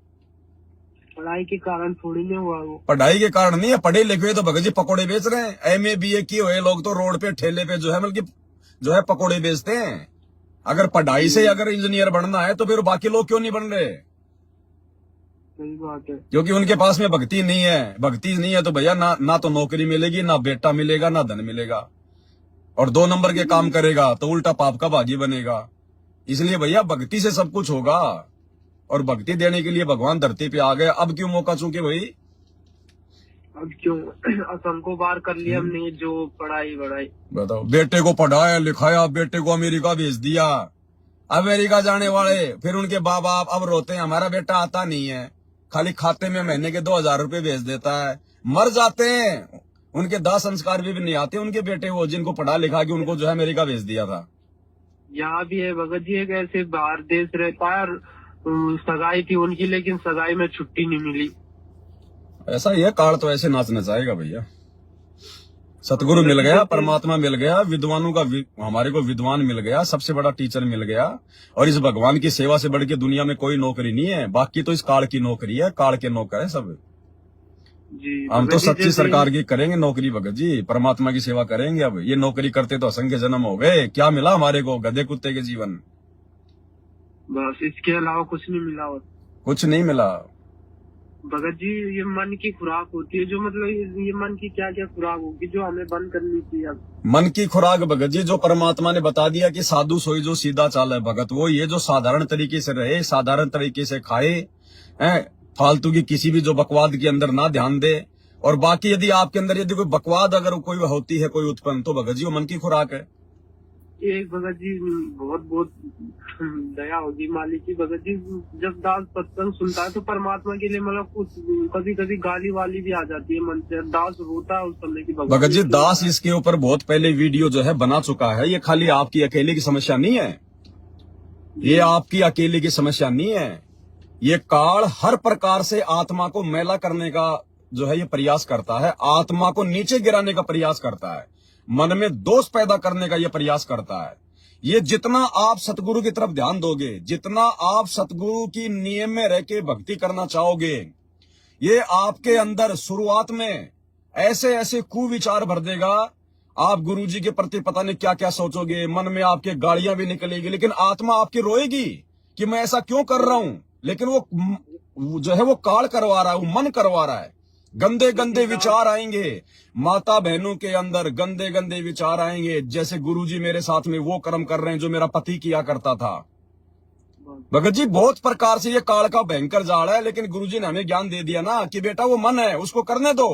पढ़ाई के कारण थोड़ी नहीं हुआ वो। पढ़ाई के कारण नहीं है, पढ़े लिखे तो भगत जी पकोड़े बेच रहे हैं। MA BA किए हुए लोग तो रोड पे ठेले पे जो है बल्कि जो है पकोड़े बेचते हैं। अगर पढ़ाई से अगर इंजीनियर बनना है तो फिर बाकी लोग क्यों नहीं बन रहे? सही बात है। क्योंकि उनके पास में भक्ति नहीं है। भक्ति नहीं है तो भैया ना तो नौकरी मिलेगी, ना बेटा मिलेगा, ना धन मिलेगा, और 2 नंबर के काम करेगा तो उल्टा पाप का भागी बनेगा। इसलिए भैया भक्ति से सब कुछ होगा, और भक्ति देने के लिए भगवान धरती पे आ गए। अब क्यों मौका चूके भाई? अब क्यों असंख्य बार कर लिया हमने जो पढ़ाई बढ़ाई। बताओ, बेटे को पढ़ाया लिखाया, बेटे को अमेरिका भेज दिया, अमेरिका जाने वाले फिर उनके बाप बाप अब रोते हैं हमारा बेटा आता नहीं है, खाली खाते में महीने के 2000 रुपए भेज देता है, मर जाते हैं, उनके दाह संस्कार भी नहीं आते उनके बेटे वो जिनको पढ़ा लिखा के उनको जो है अमेरिका भेज दिया था। यहाँ भी है भगत जी, एक ऐसे बाहर देश रहता है, सगाई थी उनकी, लेकिन सगाई में छुट्टी नहीं मिली। ऐसा ही है, काल तो ऐसे नाच नचाएगा भैया। सतगुरु मिल गया, परमात्मा मिल गया, विद्वानों का हमारे को विद्वान मिल गया, सबसे बड़ा टीचर मिल गया, और इस भगवान की सेवा से बढ़ के दुनिया में कोई नौकरी नहीं है। बाकी तो इस काल की नौकरी है, काल के नौकर है सब जी। हम तो सच्ची सरकार की करेंगे नौकरी भगत जी, परमात्मा की सेवा करेंगे। अब ये नौकरी करते तो असंख्य जन्म हो गए, क्या मिला हमारे को? गधे कुत्ते के जीवन, बस इसके अलावा कुछ नहीं मिला। और कुछ नहीं मिला भगत जी, ये मन की खुराक होती है जो, मतलब ये मन की क्या क्या खुराक होगी जो हमें बंद करनी चाहिए? अब मन की खुराक भगत जी जो परमात्मा ने बता दिया कि साधु सोई जो सीधा चाल है भगत, वो ये जो साधारण तरीके से रहे, साधारण तरीके से खाए, फालतू की किसी भी जो बकवाद के अंदर ना ध्यान दे। और बाकी यदि आपके अंदर यदि कोई बकवाद अगर कोई होती है कोई उत्पन्न, तो भगत जी वो मन की खुराक है। एक भगत जी बहुत बहुत दया होगी मालिक की। भगत जी जब दास सत्संग सुनता है तो परमात्मा के लिए मतलब कुछ कभी कभी गाली वाली भी आ जाती है मन से, दास रोता है उस समय की। भगत जी दास इसके ऊपर बहुत पहले वीडियो जो है बना चुका है। ये खाली आपकी अकेले की समस्या नहीं है, ये आपकी अकेले की समस्या नहीं है। ये काल हर प्रकार से आत्मा को मैला करने का जो है ये प्रयास करता है, आत्मा को नीचे गिराने का प्रयास करता है, मन में दोष पैदा करने का यह प्रयास करता है। ये जितना आप सतगुरु की तरफ ध्यान दोगे, जितना आप सतगुरु की नियम में रह के भक्ति करना चाहोगे, ये आपके अंदर शुरुआत में ऐसे ऐसे कुविचार भर देगा। आप गुरु जी के प्रति पता नहीं क्या क्या सोचोगे, मन में आपके गालियां भी निकलेगी, लेकिन आत्मा आपकी रोएगी कि मैं ऐसा क्यों कर रहा हूं। लेकिन वो जो है वो काल करवा रहा है, वो मन करवा रहा है। गंदे गंदे विचार आएंगे, माता बहनों के अंदर गंदे गंदे विचार आएंगे, जैसे गुरुजी मेरे साथ में वो कर्म कर रहे हैं जो मेरा पति किया करता था। भगत जी बहुत प्रकार से ये काल का भयंकर जाल है, लेकिन गुरुजी ने हमें ज्ञान दे दिया ना कि बेटा वो मन है, उसको करने दो।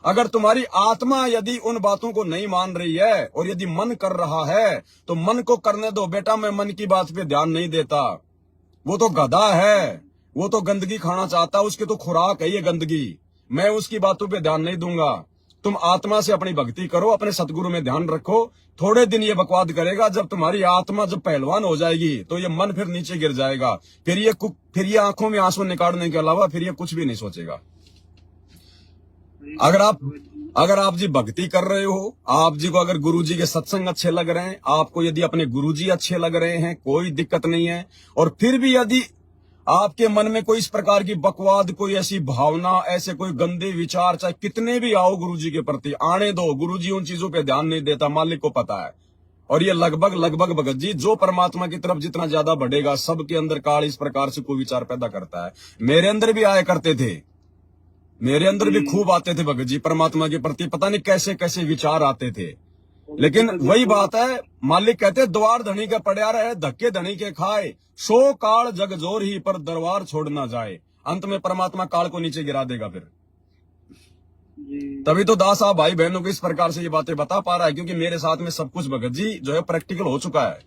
अगर तुम्हारी आत्मा यदि उन बातों को नहीं मान रही है और यदि मन कर रहा है तो मन को करने दो। बेटा मैं मन की बात पे ध्यान नहीं देता, वो तो गधा है, वो तो गंदगी खाना चाहता है, उसकी तो खुराक है ये गंदगी, मैं उसकी बातों पे ध्यान नहीं दूंगा। तुम आत्मा से अपनी भक्ति करो, अपने सतगुरु में ध्यान रखो। थोड़े दिन ये बकवाद करेगा, जब तुम्हारी आत्मा जब पहलवान हो जाएगी तो ये मन फिर नीचे गिर जाएगा, फिर ये आंखों में आंसू निकालने के अलावा फिर ये कुछ भी नहीं सोचेगा। अगर आप जी भक्ति कर रहे हो, आप जी को अगर गुरु जी के सत्संग अच्छे लग रहे हैं, आपको यदि अपने गुरु जी अच्छे लग रहे हैं, कोई दिक्कत नहीं है। और फिर भी यदि आपके मन में कोई इस प्रकार की बकवाद, कोई ऐसी भावना, ऐसे कोई गंदे विचार चाहे कितने भी आओ गुरुजी के प्रति, आने दो। गुरुजी उन चीजों पे ध्यान नहीं देता, मालिक को पता है। और ये लगभग भगत जी जो परमात्मा की तरफ जितना ज्यादा बढ़ेगा, सबके अंदर काल इस प्रकार से कोई विचार पैदा करता है। मेरे अंदर भी आया करते थे, मेरे अंदर भी खूब आते थे भगत जी, परमात्मा के प्रति पता नहीं कैसे कैसे विचार आते थे। लेकिन वही बात है, मालिक कहते द्वार धनी के पड़या रहे, धक्के धनी के खाए, सो काल जग जोर ही पर दरबार छोड़ ना जाए। अंत में परमात्मा काल को नीचे गिरा देगा फिर। तभी तो दास आप भाई बहनों को इस प्रकार से ये बातें बता पा रहा है, क्योंकि मेरे साथ में सब कुछ भगत जी जो है प्रैक्टिकल हो चुका है।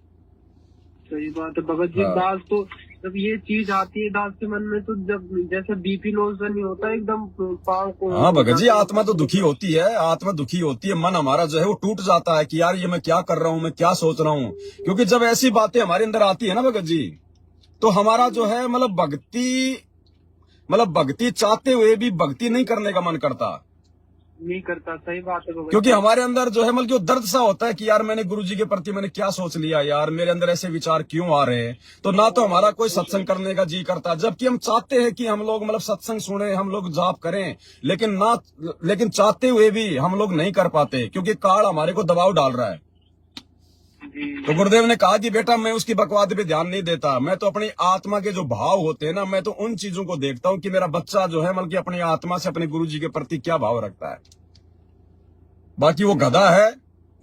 सही बात है भगत जी। दास तो जब ये चीज आती है दास के मन में, तो जब जैसे बीपी लो सा नहीं होता एकदम पाँव को। हाँ भगत जी, आत्मा तो दुखी होती है, आत्मा दुखी होती है, मन हमारा जो है वो टूट जाता है कि यार ये मैं क्या कर रहा हूँ, मैं क्या सोच रहा हूँ। क्योंकि जब ऐसी बातें हमारे अंदर आती है ना भगत जी, तो हमारा जो है मतलब भक्ति चाहते हुए भी भक्ति नहीं करने का मन करता, नहीं करता। सही बात है भगत। क्योंकि हमारे अंदर जो है मतलब जो दर्द सा होता है कि यार मैंने गुरुजी के प्रति मैंने क्या सोच लिया, यार मेरे अंदर ऐसे विचार क्यों आ रहे हैं। तो ना तो हमारा कोई सत्संग करने का जी करता, जबकि हम चाहते हैं कि हम लोग मतलब सत्संग सुने, हम लोग जाप करें, लेकिन चाहते हुए भी हम लोग नहीं कर पाते, क्योंकि काल हमारे को दबाव डाल रहा है। तो गुरुदेव ने कहा कि बेटा मैं उसकी बकवाद पे ध्यान नहीं देता, मैं तो अपनी आत्मा के जो भाव होते हैं ना, मैं तो उन चीजों को देखता हूं कि मेरा बच्चा जो है मतलब कि अपनी आत्मा से अपने गुरुजी के प्रति क्या भाव रखता है। बाकी वो गधा है,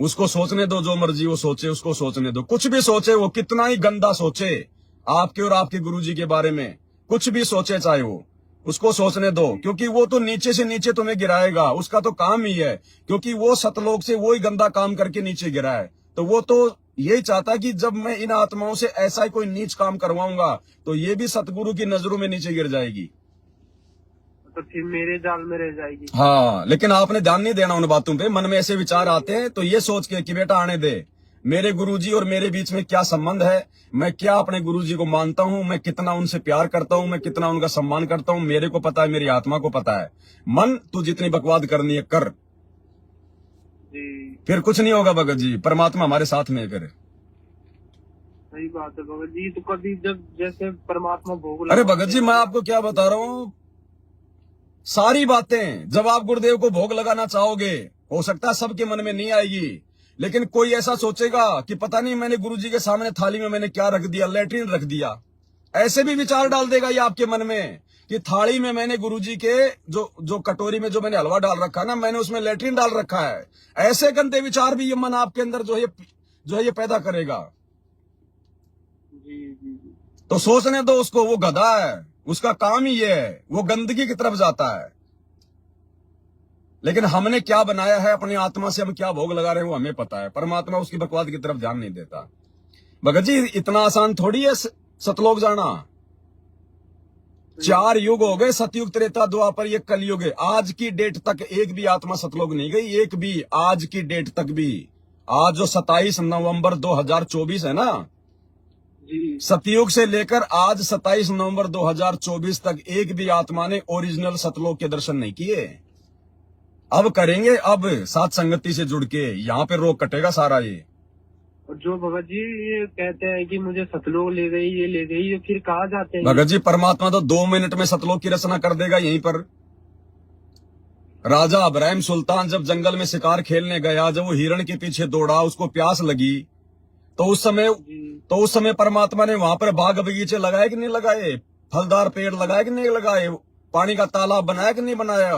उसको सोचने दो, जो मर्जी वो सोचे, उसको सोचने दो। कुछ भी सोचे वो, कितना ही गंदा सोचे आपके और आपके गुरुजी के बारे में, कुछ भी सोचे चाहे वो, उसको सोचने दो, क्योंकि वो तो नीचे से नीचे तुम्हें गिराएगा। उसका तो काम ही है, क्योंकि वो सतलोक से वो ही गंदा काम करके नीचे गिरा है। तो वो तो यही चाहता कि जब मैं इन आत्माओं से ऐसा ही कोई नीच काम करवाऊंगा तो ये भी सतगुरु की नजरों में नीचे गिर जाएगी, तो फिर मेरे जाल में रह जाएगी। हाँ, लेकिन आपने ध्यान नहीं देना उन बातों पे। मन में ऐसे विचार आते हैं तो ये सोच के कि बेटा आने दे, मेरे गुरुजी और मेरे बीच में क्या संबंध है, मैं क्या अपने गुरुजी को मानता हूं, मैं कितना उनसे प्यार करता हूं, मैं कितना उनका सम्मान करता हूं, मेरे को पता है, मेरी आत्मा को पता है। मन तू जितनी बकवाद करनी है कर, जी फिर कुछ नहीं होगा भगत जी, परमात्मा हमारे साथ में करे। सही बात है भगत जी। तो कभी जब जैसे परमात्मा भोग अरे लगाते भगत जी हैं, मैं आपको क्या बता रहा हूं, सारी बातें जब आप गुरुदेव को भोग लगाना चाहोगे, हो सकता है सबके मन में नहीं आएगी, लेकिन कोई ऐसा सोचेगा कि पता नहीं मैंने गुरुजी के सामने थाली में मैंने क्या रख दिया, लैट्रिन रख दिया। ऐसे भी विचार डाल देगा ये आपके मन में कि थाली में मैंने गुरुजी के जो कटोरी में जो मैंने हलवा डाल रखा ना, मैंने उसमें लैट्रिन डाल रखा है। ऐसे गंदे विचार भी ये मन आपके अंदर जो है ये पैदा करेगा। जी। तो सोचने दो उसको, वो गधा है, उसका काम ही ये है, वो गंदगी की तरफ जाता है। लेकिन हमने क्या बनाया है अपनी आत्मा से, हम क्या भोग लगा रहे हैं वो हमें पता है। परमात्मा उसकी बकवाद की तरफ ध्यान नहीं देता। भगत जी इतना आसान थोड़ी है सतलोक जाना। 4 युग हो गए, सतयुग, त्रेता, द्वापर, ये कलयुग है। आज की डेट तक एक भी आत्मा सतलोक नहीं गई, एक भी, आज की डेट तक भी। आज जो 27 नवंबर 2024 है ना, जी सतयुग से लेकर आज 27 नवंबर 2024 तक एक भी आत्मा ने ओरिजिनल सतलोक के दर्शन नहीं किए। अब करेंगे, अब साथ संगति से जुड़ के, यहाँ पे रोग कटेगा सारा ये। और जो भगत जी ये कहते हैं कि मुझे सतलोक ले गई, ये ले गई, ये फिर कहाँ जाते हैं? भगत जी परमात्मा तो 2 मिनट में सतलोक की रचना कर देगा यहीं पर। राजा इब्राहिम सुल्तान जब जंगल में शिकार खेलने गया, जब वो हिरण के पीछे दौड़ा, उसको प्यास लगी, तो उस समय परमात्मा ने वहां पर बाग बगीचे लगाए कि नहीं लगाए, फलदार पेड़ लगाए कि नहीं लगाए, पानी का तालाब बनाया कि नहीं बनाया,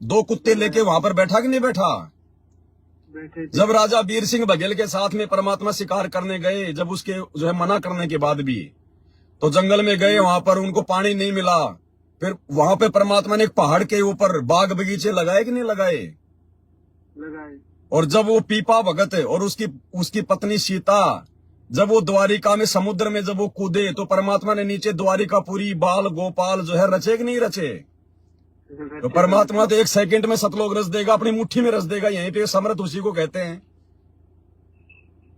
2 कुत्ते लेके वहां पर बैठा कि नहीं बैठा। बैठे थे। जब राजा वीर सिंह बघेल के साथ में परमात्मा शिकार करने गए, जब उसके जो है मना करने के बाद भी, तो जंगल में गए, वहां पर उनको पानी नहीं मिला, फिर वहां पे परमात्मा ने एक पहाड़ के ऊपर बाग बगीचे लगाए कि नहीं लगाए। लगाए। और जब वो पीपा भगत और उसकी पत्नी सीता, जब वो द्वारिका में समुद्र में जब वो कूदे, तो परमात्मा ने नीचे द्वारिकापुरी बाल गोपाल जो है रचे कि नहीं रचे। तो परमात्मा तो 1 सेकंड में सतलोक रच देगा, अपनी मुट्ठी में रच देगा। यहीं पे समर्थ उसी को कहते हैं।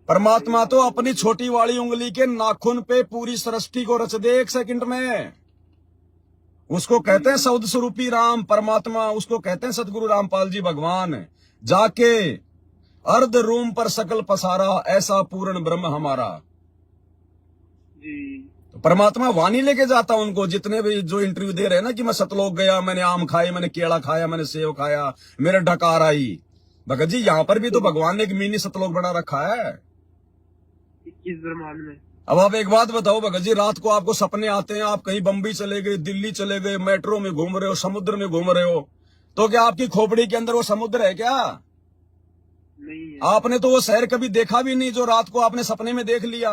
परमात्मा तो अपनी छोटी वाली उंगली के नाखून पे पूरी सृष्टि को रच दे 1 सेकंड में। उसको कहते हैं सौद स्वरूपी राम परमात्मा, उसको कहते हैं सतगुरु रामपाल जी भगवान। जाके अर्ध रूम पर सकल पसारा, ऐसा पूर्ण ब्रह्म हमारा। जी तो परमात्मा वाणी लेके जाता उनको, जितने भी जो इंटरव्यू दे रहे हैं ना कि मैं सतलोक गया, मैंने आम खाए, मैंने केला खाया, मैंने सेव खाया, मेरे डकार आई। भगत जी यहाँ पर भी तो भगवान ने एक मिनी सतलोक बना रखा है 21 ब्रह्मांड में। अब आप एक बात बताओ भगत जी, रात को आपको सपने आते हैं, आप कहीं बम्बई चले गए, दिल्ली चले गए, मेट्रो में घूम रहे हो, समुद्र में घूम रहे हो, तो क्या आपकी खोपड़ी के अंदर वो समुद्र है क्या? नहीं है। आपने तो वो शहर कभी देखा भी नहीं जो रात को आपने सपने में देख लिया।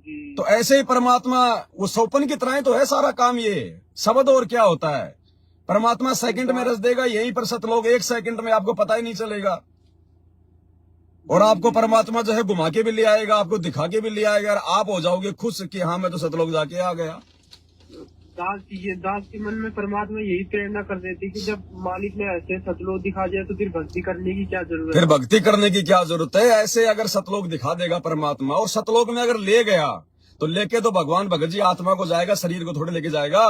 जी तो ऐसे ही परमात्मा वो सौपन की तरह तो है सारा काम। ये शब्द और क्या होता है, परमात्मा सेकंड में रच देगा यहीं पर सतलोक, 1 सेकंड में आपको पता ही नहीं चलेगा। और आपको परमात्मा जो है घुमा के भी ले आएगा, आपको दिखा के भी ले आएगा, और आप हो जाओगे खुश कि हाँ मैं तो सतलोक जाके आ गया। दास के मन में परमात्मा यही प्रेरणा कर देती कि जब मालिक ने ऐसे सतलोक दिखा दिया तो फिर भक्ति करने की क्या जरूरत फिर है? भक्ति करने की क्या जरूरत है। ऐसे अगर सतलोक दिखा देगा परमात्मा, और सतलोक में अगर ले गया तो लेके तो भगवान भगत जी आत्मा को जाएगा, शरीर को थोड़े लेके जाएगा।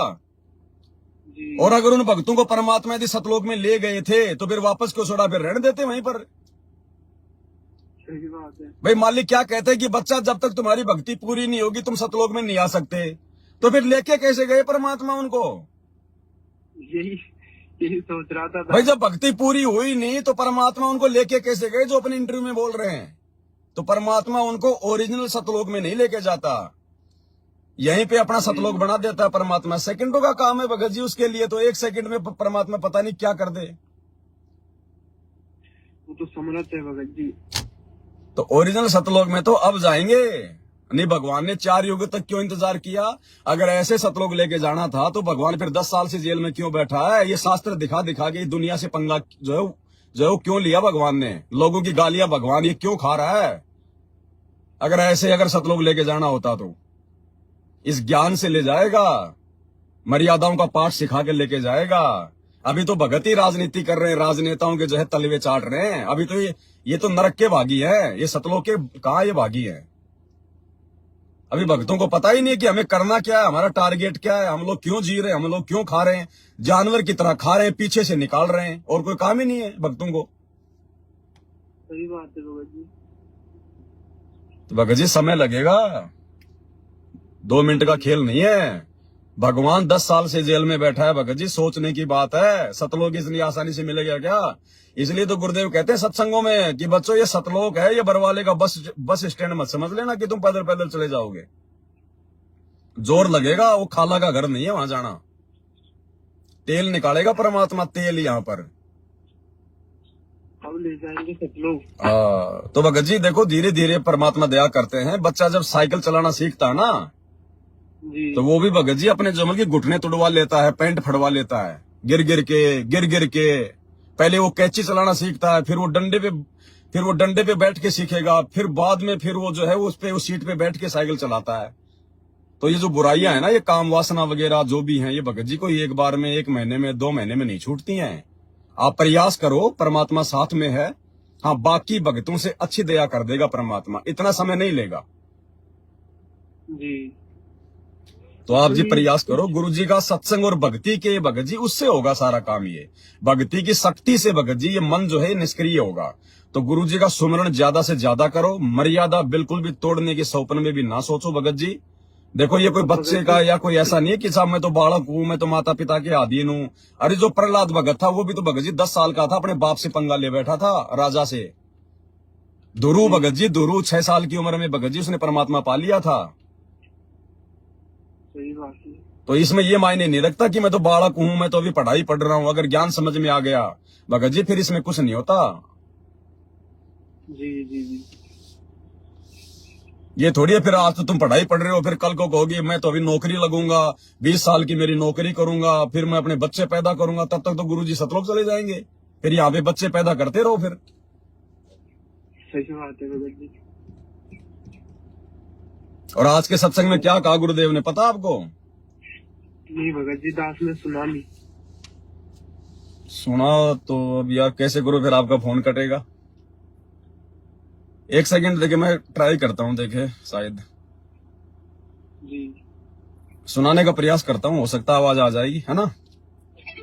जी और अगर उन भक्तों को परमात्मा यदि सतलोक में ले गए थे तो फिर वापस क्यों छोड़ा, फिर रहने देते वहीं पर। सही बात है। भाई मालिक क्या कहते हैं कि बच्चा जब तक तुम्हारी भक्ति पूरी नहीं होगी तुम सतलोक में नहीं आ सकते, तो फिर लेके कैसे गए परमात्मा उनको? यही सोच रहा था। भाई जब भक्ति पूरी हुई नहीं तो परमात्मा उनको लेके कैसे गए, जो अपने इंटरव्यू में बोल रहे हैं। तो परमात्मा उनको ओरिजिनल सतलोक में नहीं लेके जाता, यहीं पे अपना सतलोक बना देता है परमात्मा। सेकंडों का काम है भगत जी उसके लिए, तो 1 सेकंड में परमात्मा पता नहीं क्या कर दे। वो तो समर्थ है भगत जी। तो ओरिजिनल सतलोक में तो अब जाएंगे नहीं। भगवान ने 4 युग तक क्यों इंतजार किया? अगर ऐसे सतलोक लेके जाना था तो भगवान फिर 10 साल से जेल में क्यों बैठा है? ये शास्त्र दिखा दिखा के दुनिया से पंगा जो क्यों लिया भगवान ने? लोगों की गालियां भगवान ये क्यों खा रहा है? अगर सतलोक लेके जाना होता तो इस ज्ञान से ले जाएगा, मर्यादाओं का पाठ सिखा के लेके जाएगा। अभी तो भगत ही राजनीति कर रहे हैं, राजनेताओं के जो है तलवे चाट रहे हैं। अभी तो ये तो नरक के भागी है, ये सतलोक के कहां ये भागी है। अभी भक्तों को पता ही नहीं कि हमें करना क्या है, हमारा टारगेट क्या है, हम लोग क्यों जी रहे हैं, हम लोग क्यों खा रहे हैं। जानवर की तरह खा रहे हैं, पीछे से निकाल रहे हैं, और कोई काम ही नहीं है भक्तों को। सही बात है भगत जी। तो भगत जी समय लगेगा, 2 मिनट का खेल नहीं है। भगवान 10 साल से जेल में बैठा है भगत जी, सोचने की बात है। सतलोक इतनी आसानी से मिलेगा क्या? इसलिए तो गुरुदेव कहते हैं सत्संगों में कि बच्चों ये सतलोक है, ये बरवाले का बस स्टैंड मत समझ लेना कि तुम पैदल पैदल चले जाओगे। जोर लगेगा, वो खाला का घर नहीं है वहां जाना। तेल निकालेगा परमात्मा, तेल यहाँ पर। अब ले जाएंगे सतलोक। तो भगत जी देखो, धीरे धीरे परमात्मा दया करते हैं। बच्चा जब साइकिल चलाना सीखता है ना, जी तो वो भी भगत जी अपने जमल के घुटने तुड़वा लेता है, पैंट फड़वा लेता है, गिर गिर के। पहले वो कैंची चलाना सीखता है, फिर वो डंडे पे बैठ के सीखेगा, फिर बाद में फिर वो जो है उस सीट पे बैठ के साइकिल चलाता है। तो ये जो बुराइयां है ना, ये काम वासना वगैरह जो भी हैं, ये भगत जी को एक बार में, 1 महीने में, 2 महीने में नहीं छूटती हैं। आप प्रयास करो, परमात्मा साथ में है। हाँ, बाकी भक्तों से अच्छी दया कर देगा परमात्मा, इतना समय नहीं लेगा। जी तो आप जी प्रयास करो, गुरु जी का सत्संग और भक्ति के भगत जी, उससे होगा सारा काम। ये भक्ति की शक्ति से भगत जी ये मन जो है निष्क्रिय होगा। तो गुरु जी का सुमरण ज्यादा से ज्यादा करो, मर्यादा बिल्कुल भी तोड़ने के स्वप्न में भी ना सोचो भगत जी। देखो ये कोई बच्चे का या कोई ऐसा नहीं है कि साहब मैं तो बालक हूं, मैं तो माता पिता के अधीन हूं। अरे जो प्रहलाद भगत था वो भी तो भगत जी 10 साल का था, अपने बाप से पंगा ले बैठा था राजा से। धुरु भगत जी, धुरु 6 साल की उम्र में भगत जी उसने परमात्मा पा लिया था। सही बात है। तो इसमें ये मायने नहीं रखता कि मैं तो बालक हूं, मैं तो अभी पढ़ाई पढ़ रहा हूं। अगर ज्ञान समझ में आ गया भगत जी, फिर इसमें कुछ नहीं होता। जी जी जी ये थोड़ी है फिर आज तो तुम पढ़ाई पढ़ रहे हो, फिर कल को कहोगे मैं तो अभी नौकरी लगूंगा, 20 साल की मेरी नौकरी करूंगा, फिर मैं अपने बच्चे पैदा करूंगा। तब तक तो गुरुजी सतलोक चले जाएंगे, फिर यहाँ पे बच्चे पैदा करते रहो फिर। सही बात है भगत जी। और आज के सत्संग में क्या कहा गुरुदेव ने पता आपको? नहीं भगत जी, दास ने सुना नहीं। सुना तो अब यार कैसे करो, फिर आपका फोन कटेगा। 1 सेकंड देखिए, मैं ट्राई करता हूँ, देखे शायद जी सुनाने का प्रयास करता हूँ, हो सकता है आवाज आ जाएगी, है ना?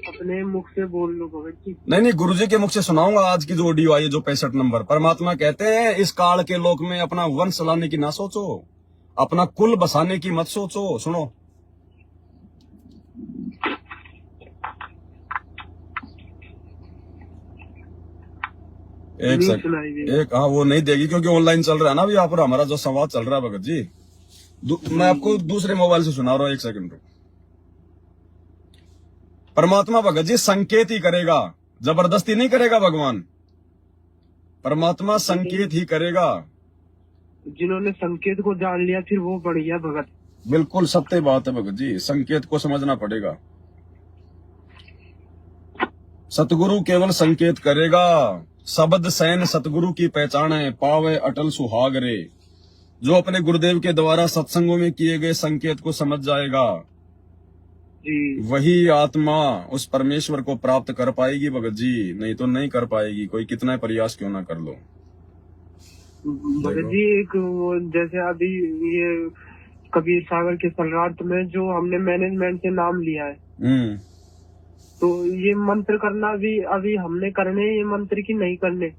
अपने मुख से बोल लो भगत जी। नहीं, गुरुजी के मुख से सुनाऊंगा आज की जो ऑडियो आई है, जो 65 नंबर। परमात्मा कहते हैं इस काल के लोक में अपना वंश लाने की ना सोचो, अपना कुल बसाने की मत सोचो। सुनो, एक सेकंड, एक हाँ वो नहीं देगी क्योंकि ऑनलाइन चल रहा है ना अभी यहाँ पर हमारा जो संवाद चल रहा है भगत जी। मैं आपको दूसरे मोबाइल से सुना रहा हूँ, 1 सेकंड रुक। परमात्मा भगत जी संकेत ही करेगा, जबरदस्ती नहीं करेगा भगवान। परमात्मा संकेत ही करेगा। जिन्होंने संकेत को जान लिया फिर वो बढ़िया भगत। बिल्कुल सत्य बात है भगत जी, संकेत को समझना पड़ेगा। सतगुरु केवल संकेत करेगा, शब्द सैन सतगुरु की पहचान है, पावे अटल सुहाग रे। जो अपने गुरुदेव के द्वारा सत्संगों में किए गए संकेत को समझ जाएगा, जी वही आत्मा उस परमेश्वर को प्राप्त कर पाएगी भगत जी, नहीं तो नहीं कर पाएगी, कोई कितना प्रयास क्यों ना कर लो। भगत जी एक वो जैसे अभी ये कबीर सागर के सलरार्थ में जो हमने मैनेजमेंट से नाम लिया है, तो ये मंत्र करना भी अभी हमने करने, ये मंत्र की नहीं करने?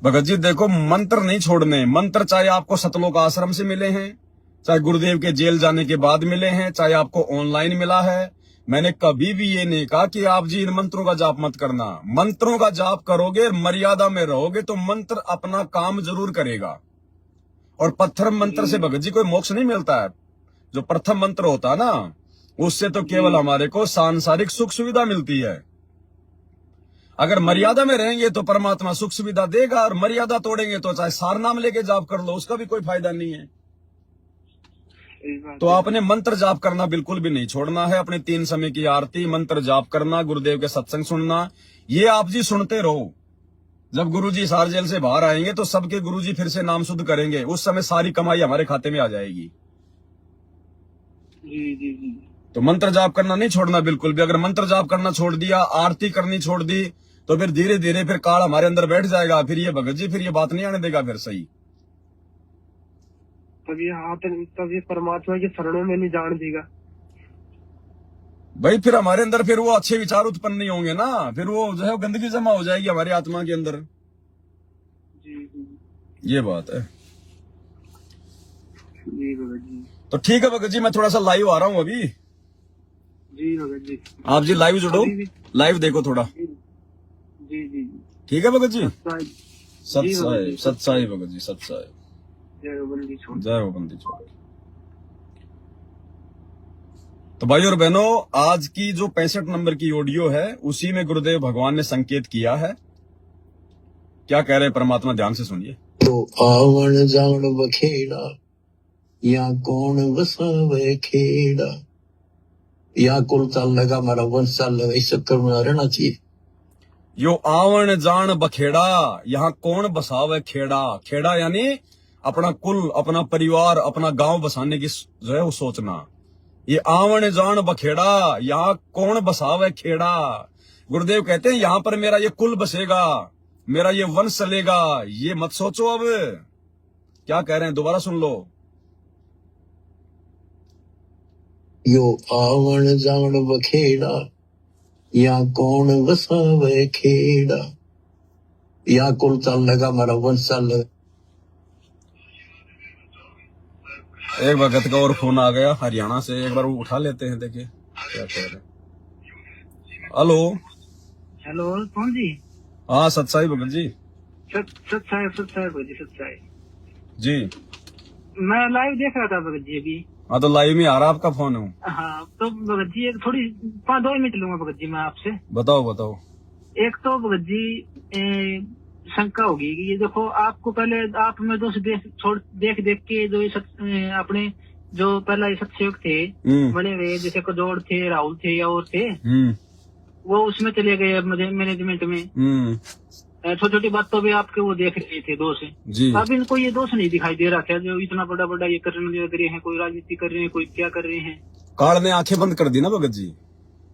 भगत जी देखो, मंत्र नहीं छोड़ने। मंत्र चाहे आपको सतलोक आश्रम से मिले हैं, चाहे गुरुदेव के जेल जाने के बाद मिले हैं, चाहे आपको ऑनलाइन मिला है, मैंने कभी भी ये नहीं कहा कि आप जी इन मंत्रों का जाप मत करना। मंत्रों का जाप करोगे, मर्यादा में रहोगे तो मंत्र अपना काम जरूर करेगा। और पत्थर मंत्र से भगत जी कोई मोक्ष नहीं मिलता है। जो प्रथम मंत्र होता है ना, उससे तो केवल हमारे को सांसारिक सुख सुविधा मिलती है। अगर मर्यादा में रहेंगे तो परमात्मा सुख सुविधा देगा, और मर्यादा तोड़ेंगे तो चाहे सार नाम लेके जाप कर लो, उसका भी कोई फायदा नहीं है। सही बात तो है। आपने मंत्र जाप करना बिल्कुल भी नहीं छोड़ना है। अपने 3 समय की आरती, मंत्र जाप करना, गुरुदेव के सत्संग सुनना, ये आप जी सुनते रहो। जब गुरुजी सार जेल से बाहर आएंगे तो सबके गुरुजी फिर से नाम शुद्ध करेंगे, उस समय सारी कमाई हमारे खाते में आ जाएगी। जी जी जी। तो मंत्र जाप करना नहीं छोड़ना बिल्कुल भी। अगर मंत्र जाप करना छोड़ दिया, आरती करनी छोड़ दी, तो फिर धीरे धीरे फिर काल हमारे अंदर बैठ जाएगा। फिर ये भगत जी फिर ये बात नहीं आने देगा फिर सही। तभी परमात्मा की शरणों में नहीं जान देगा भाई। फिर हमारे अंदर फिर वो अच्छे विचार उत्पन्न नहीं होंगे ना, फिर वो जो है गंदगी जमा हो जाएगी हमारी आत्मा के अंदर। जी जी ये बात है। जी भगत जी। तो ठीक है भगत जी, मैं थोड़ा सा लाइव आ रहा हूँ अभी। जी भगत जी। आप जी लाइव जुड़ो, अभी भी- लाइव देखो थोड़ा। जी जी जी। ठीक है भगत जी। सत्साई। सत जी भगत साहिब, जी। सत साहिब भगत जी, सत साहिब। जय बंदी छोड़। जय हो बंदी छोड़। तो भाई और बहनों, आज की जो 65 नंबर की ऑडियो है, उसी में गुरुदेव भगवान ने संकेत किया है। क्या कह रहे हैं परमात्मा, ध्यान से सुनिए। तो आवन जान बखेड़ा, या कौन बसावे खेड़ा, या कुल चल लगा हमारा वंश चल लगा, इस चक्कर में रहना चाहिए। यो आवन जान बखेड़ा, यहाँ कौन बसावे खेड़ा। खेड़ा यानी अपना कुल, अपना परिवार, अपना गांव बसाने की जो है वो सोचना। ये आवन जान बखेड़ा, यहाँ कौन बसावे खेड़ा। गुरुदेव कहते हैं यहाँ पर मेरा ये कुल बसेगा, मेरा ये वंश चलेगा। ये मत सोचो। अब क्या कह रहे हैं, दोबारा सुन लो। यो आवन जान बखेड़ा, या कौन बसावे खेड़ा, या कुल चल लगा हमारा वंश चल लगा। एक भगत का और फोन आ गया हरियाणा से, एक बार वो उठा लेते हैं, देखिए क्या कह रहे हैं। हेलो। हेलो कौन जी? हाँ सत्साई भगत जी। सत्साई भगत जी, सत्साई जी। मैं लाइव देख रहा था भगत जी अभी। हाँ तो लाइव में आ रहा आपका फोन है। हाँ तो भगत जी एक थोड़ी 5-2 मिनट लूंगा भगत जी मैं आपसे। बताओ बताओ। एक तो भगत जी शंका होगी कि ये देखो, आपको पहले आप में दोस्त देख के जो अपने जो पहला सत्सयोग थे बने हुए, जैसे कदौड़ थे, राहुल थे या और थे, वो उसमें चले गए मैनेजमेंट में। छोटी छोटी बातों भी आपके वो देख रहे थे दोष जी। अब इनको ये दोष नहीं दिखाई दे रहा था जो इतना बड़ा बड़ा ये करने लग रहे हैं, कोई राजनीति कर रहे हैं, कोई क्या कर रहे हैं। काल ने आंखें बंद कर दी ना भगत जी।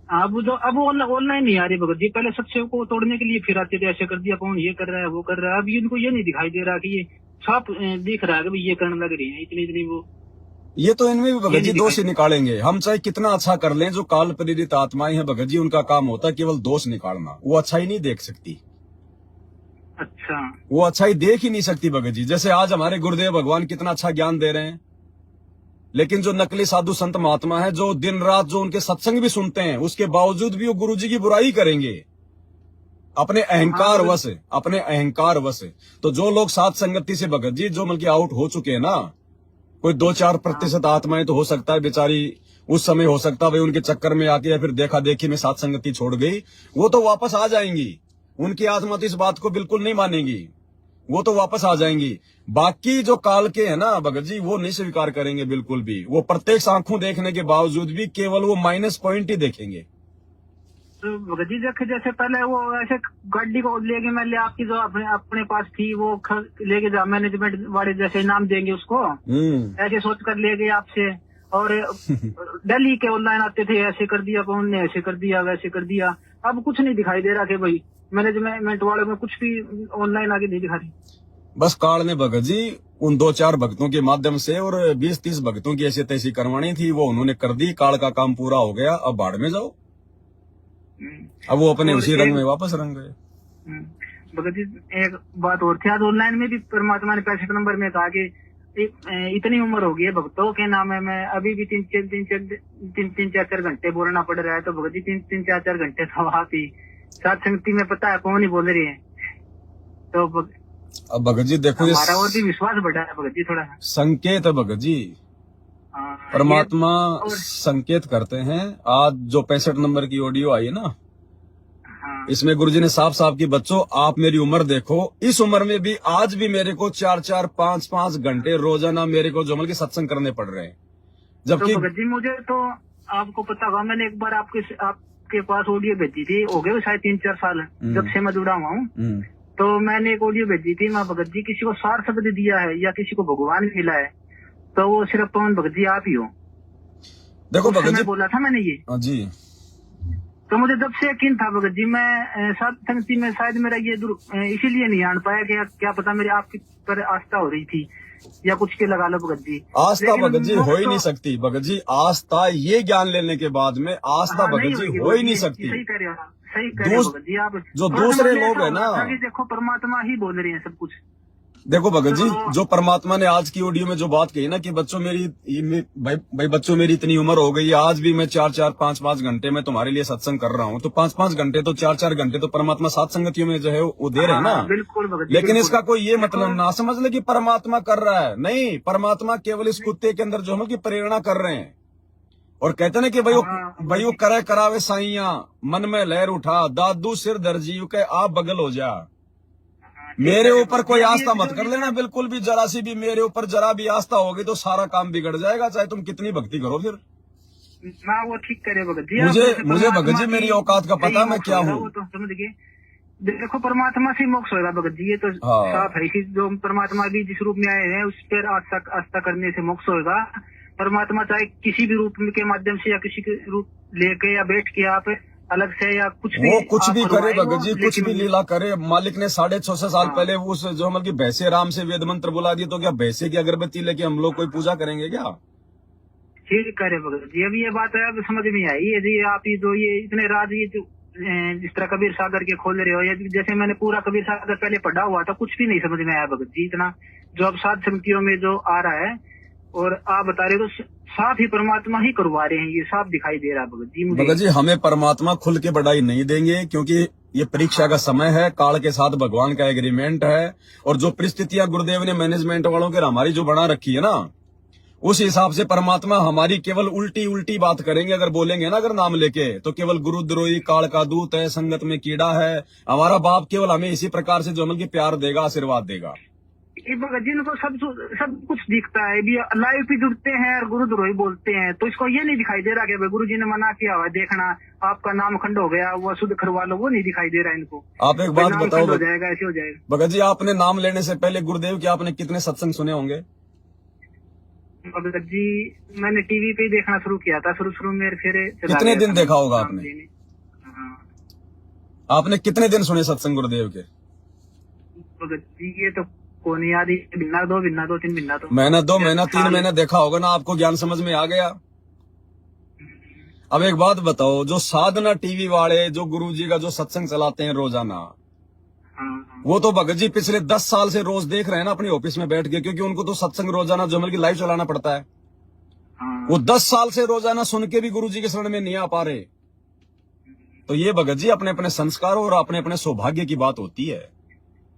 अब ऑनलाइन नहीं आ रही भगत जी। पहले सत्सयोग को तोड़ने के लिए फिर आते थे, ऐसे कर दिया, कौन ये कर रहा है, वो कर रहा है। अब इनको ये नहीं दिखाई दे रहा कि ये साफ दिख रहा है कि ये करने लग रही है इतनी वो। ये तो इनमें भी भगत जी दोष ही निकालेंगे। हम चाहे कितना अच्छा कर लें, जो काल प्रेरित आत्माएं हैं भगत जी, उनका काम होता है केवल दोष निकालना। वो अच्छा ही नहीं देख सकती। अच्छा, वो अच्छा ही देख ही नहीं सकती भगत जी। जैसे आज हमारे गुरुदेव भगवान कितना अच्छा ज्ञान दे रहे हैं, लेकिन जो नकली साधु संत महात्मा है, जो दिन रात जो उनके सत्संग भी सुनते हैं, उसके बावजूद भी वो गुरु जी की बुराई करेंगे अपने अहंकार वश, अपने अहंकार वश। तो जो लोग साथ संगति से भगत जी जो मतलब आउट हो चुके हैं ना, कोई 2-4% आत्माएं तो हो सकता है बेचारी उस समय हो सकता है भाई उनके चक्कर में आके या फिर देखा देखी में साथ संगति छोड़ गई, वो तो वापस आ जाएंगी। उनकी आत्मा तो इस बात को बिल्कुल नहीं मानेगी, वो तो वापस आ जाएंगी। बाकी जो काल के है ना भगत जी, वो नहीं स्वीकार करेंगे बिल्कुल भी। वो प्रत्यक्ष आंखों देखने के बावजूद भी केवल वो माइनस पॉइंट ही देखेंगे। तो भगत जी देखे जैसे पहले वो ऐसे गाड़ी को लेके मैं ले आपकी जो अपने पास थी वो लेके जा, मैनेजमेंट वाले जैसे नाम देंगे उसको, ऐसे सोच कर ले गए आपसे। और दिल्ली के ऑनलाइन आते थे, ऐसे कर दिया, कौन ने ऐसे कर दिया, वैसे कर दिया। अब कुछ नहीं दिखाई दे रहा कि भाई मैनेजमेंट वाले में कुछ भी ऑनलाइन आगे नहीं दिखा रही। बस काल ने भगत जी उन 2-4 भक्तों के माध्यम से और 20-30 भक्तों की ऐसी तैसी करवानी थी, वो उन्होंने कर दी। काल का काम पूरा हो गया, अब बाढ़ में जाओ। अब वो अपने उसी रंग में वापस रंग गए। भगत जी एक बात और थी, आज ऑनलाइन में भी परमात्मा ने 65 नंबर में कहा कि इतनी उम्र हो गई है भक्तों के नाम है, मैं अभी भी 3-4 घंटे बोलना पड़ रहा है। तो भगत जी 3-4 घंटे तो आप ही साथ संगति में पता है कौन ही बोल रही है। तो अब भगत जी देखो, हमारा और भी विश्वास बढ़ा है भगत जी, थोड़ा संकेत है भगत जी। परमात्मा संकेत करते हैं। आज जो 65 नंबर की ऑडियो आई है ना, इसमें गुरुजी ने साफ साफ की बच्चों आप मेरी उम्र देखो, इस उम्र में भी आज भी मेरे को 4-4, 5-5 घंटे रोजाना मेरे को जो मतलब सत्संग करने पड़ रहे हैं। जबकि तो भगत जी मुझे तो आपको पता होगा, मैंने एक बार आपके पास ऑडियो भेजी थी, हो गए शायद 3-4 साल जब से मैं जुड़ा हुआ हूँ। तो मैंने एक ऑडियो भेजी थी, मैं भगत जी किसी को सार शब्द दिया है या किसी को भगवान मिला है तो वो सिर्फ पवन भगत जी आप ही हो। देखो भगत जी बोला था मैंने ये जी, तो मुझे जब से यकीन था भगत जी, मैं सत्संगति में शायद मेरा ये इसीलिए नहीं आन पाया कि क्या पता मेरी आपकी पर आस्था हो रही थी या कुछ के लगा लो भगत जी। आस्था भगत जी हो ही नहीं सकती। भगत जी आस्था ये ज्ञान लेने के बाद में आस्था भगत जी हो ही नहीं सकती। सही कह रहे हो, सही कह रहे हो भगत जी आप। जो दूसरे लोग है ना, देखो परमात्मा ही बोल रहे हैं सब कुछ। देखो भगत जी जो परमात्मा ने आज की ऑडियो में जो बात कही ना कि बच्चों भाई बच्चों मेरी इतनी उम्र हो गई, आज भी मैं 4-4, 5-5 घंटे में तुम्हारे लिए सत्संग कर रहा हूँ, तो 5-5 घंटे तो 4-4 घंटे तो परमात्मा सात संगतियों में जो है वो दे रहे हैं ना। बिल्कुल भगत जी, लेकिन इसका कोई ये मतलब ना समझ ले कि परमात्मा कर रहा है, नहीं, परमात्मा केवल इस कुत्ते के अंदर जो है कि प्रेरणा कर रहे हैं। और कहते ना कि भाई वो करे करावे साइया, मन में लहर उठा, दादू सिर दर्जी के आप बगल हो जा। मेरे ऊपर कोई आस्था मत कर लेना बिल्कुल भी, जरा सी भी मेरे ऊपर जरा भी आस्था होगी तो सारा काम बिगड़ जाएगा, चाहे तुम कितनी भक्ति करो। फिर ना वो ठीक करे भगत जी, मुझे भगत जी मेरी औकात का पता मैं क्या हूँ। तो समझ गए, देखो परमात्मा से मोक्ष होगा भगत जी, ये तो साफ है। जो परमात्मा भी जिस रूप में आए हैं उस पर आस्था करने से मोक्ष होगा। परमात्मा चाहे किसी भी रूप के माध्यम से या किसी के रूप लेके या बैठ के आप अलग से या कुछ भी, वो कुछ भी करे भगत जी, कुछ भी लीला करे। मालिक ने 650 साल पहले उस जो मतलब भैंसे राम से वेद मंत्र बुला दिए, तो क्या भैंसे की अगरबत्ती लेके हम लोग कोई पूजा करेंगे क्या? ठीक करे भगत जी, अभी ये बात है अब समझ में आई। यदि आप ये जो ये इतने राज ये जो जिस तरह कबीर सागर के खोल रहे हो, या जैसे मैंने पूरा कबीर सागर पहले पढ़ा हुआ था, कुछ भी नहीं समझ में आया भगत जी इतना जो अब सात समितियों में जो आ रहा है। और आप बता रहे तो साफ ही परमात्मा ही करवा रहे हैं, ये साफ दिखाई दे रहा है भगत जी मुझे। भगत जी हमें परमात्मा खुल के बढ़ाई नहीं देंगे, क्योंकि ये परीक्षा का समय है, काल के साथ भगवान का एग्रीमेंट है। और जो परिस्थितियां गुरुदेव ने मैनेजमेंट वालों के हमारी जो बना रखी है ना, उस हिसाब से परमात्मा हमारी केवल उल्टी बात करेंगे। अगर बोलेंगे ना अगर नाम लेके, तो केवल गुरुद्रोही, काल का दूत है, संगत में कीड़ा है। हमारा बाप केवल हमें इसी प्रकार से जो मतलब प्यार देगा, आशीर्वाद देगा। भगत जी को सब कुछ दिखता है, भी लाइव पे जुड़ते हैं और गुरुद्रोही बोलते हैं, तो इसको ये नहीं दिखाई दे रहा कि गुरु जी ने मना किया हुआ, देखना आपका नाम खंड हो गया, वो शुद्ध करवा लो, वो नहीं दिखाई दे रहा इनको। आप एक बात बताओ, हो जाएगा ऐसे हो जाएगा। भगत जी आपने नाम लेने से पहले गुरुदेव के आपने कितने सत्संग सुने होंगे? भगत जी मैंने टीवी पे देखना शुरू किया था शुरू में, फिर कितने दिन देखा होगा आपने? आपने कितने दिन सुने सत्संग गुरुदेव के? भगत जी ये तो कौन याद, महीना 2-3 महीना तो महीना 2 महीना 3 महीना देखा होगा ना, आपको ज्ञान समझ में आ गया। अब एक बात बताओ, जो साधना टीवी वाले जो गुरुजी का जो सत्संग चलाते हैं रोजाना, वो तो भगत जी पिछले 10 साल से रोज देख रहे हैं ना अपनी ऑफिस में बैठ के, क्योंकि उनको तो सत्संग रोजाना जो मतलब लाइव चलाना पड़ता है। वो 10 साल से रोजाना सुन के भी गुरुजी के शरण में नहीं आ पा रहे। तो ये भगत जी अपने अपने संस्कारों और अपने अपने सौभाग्य की बात होती है।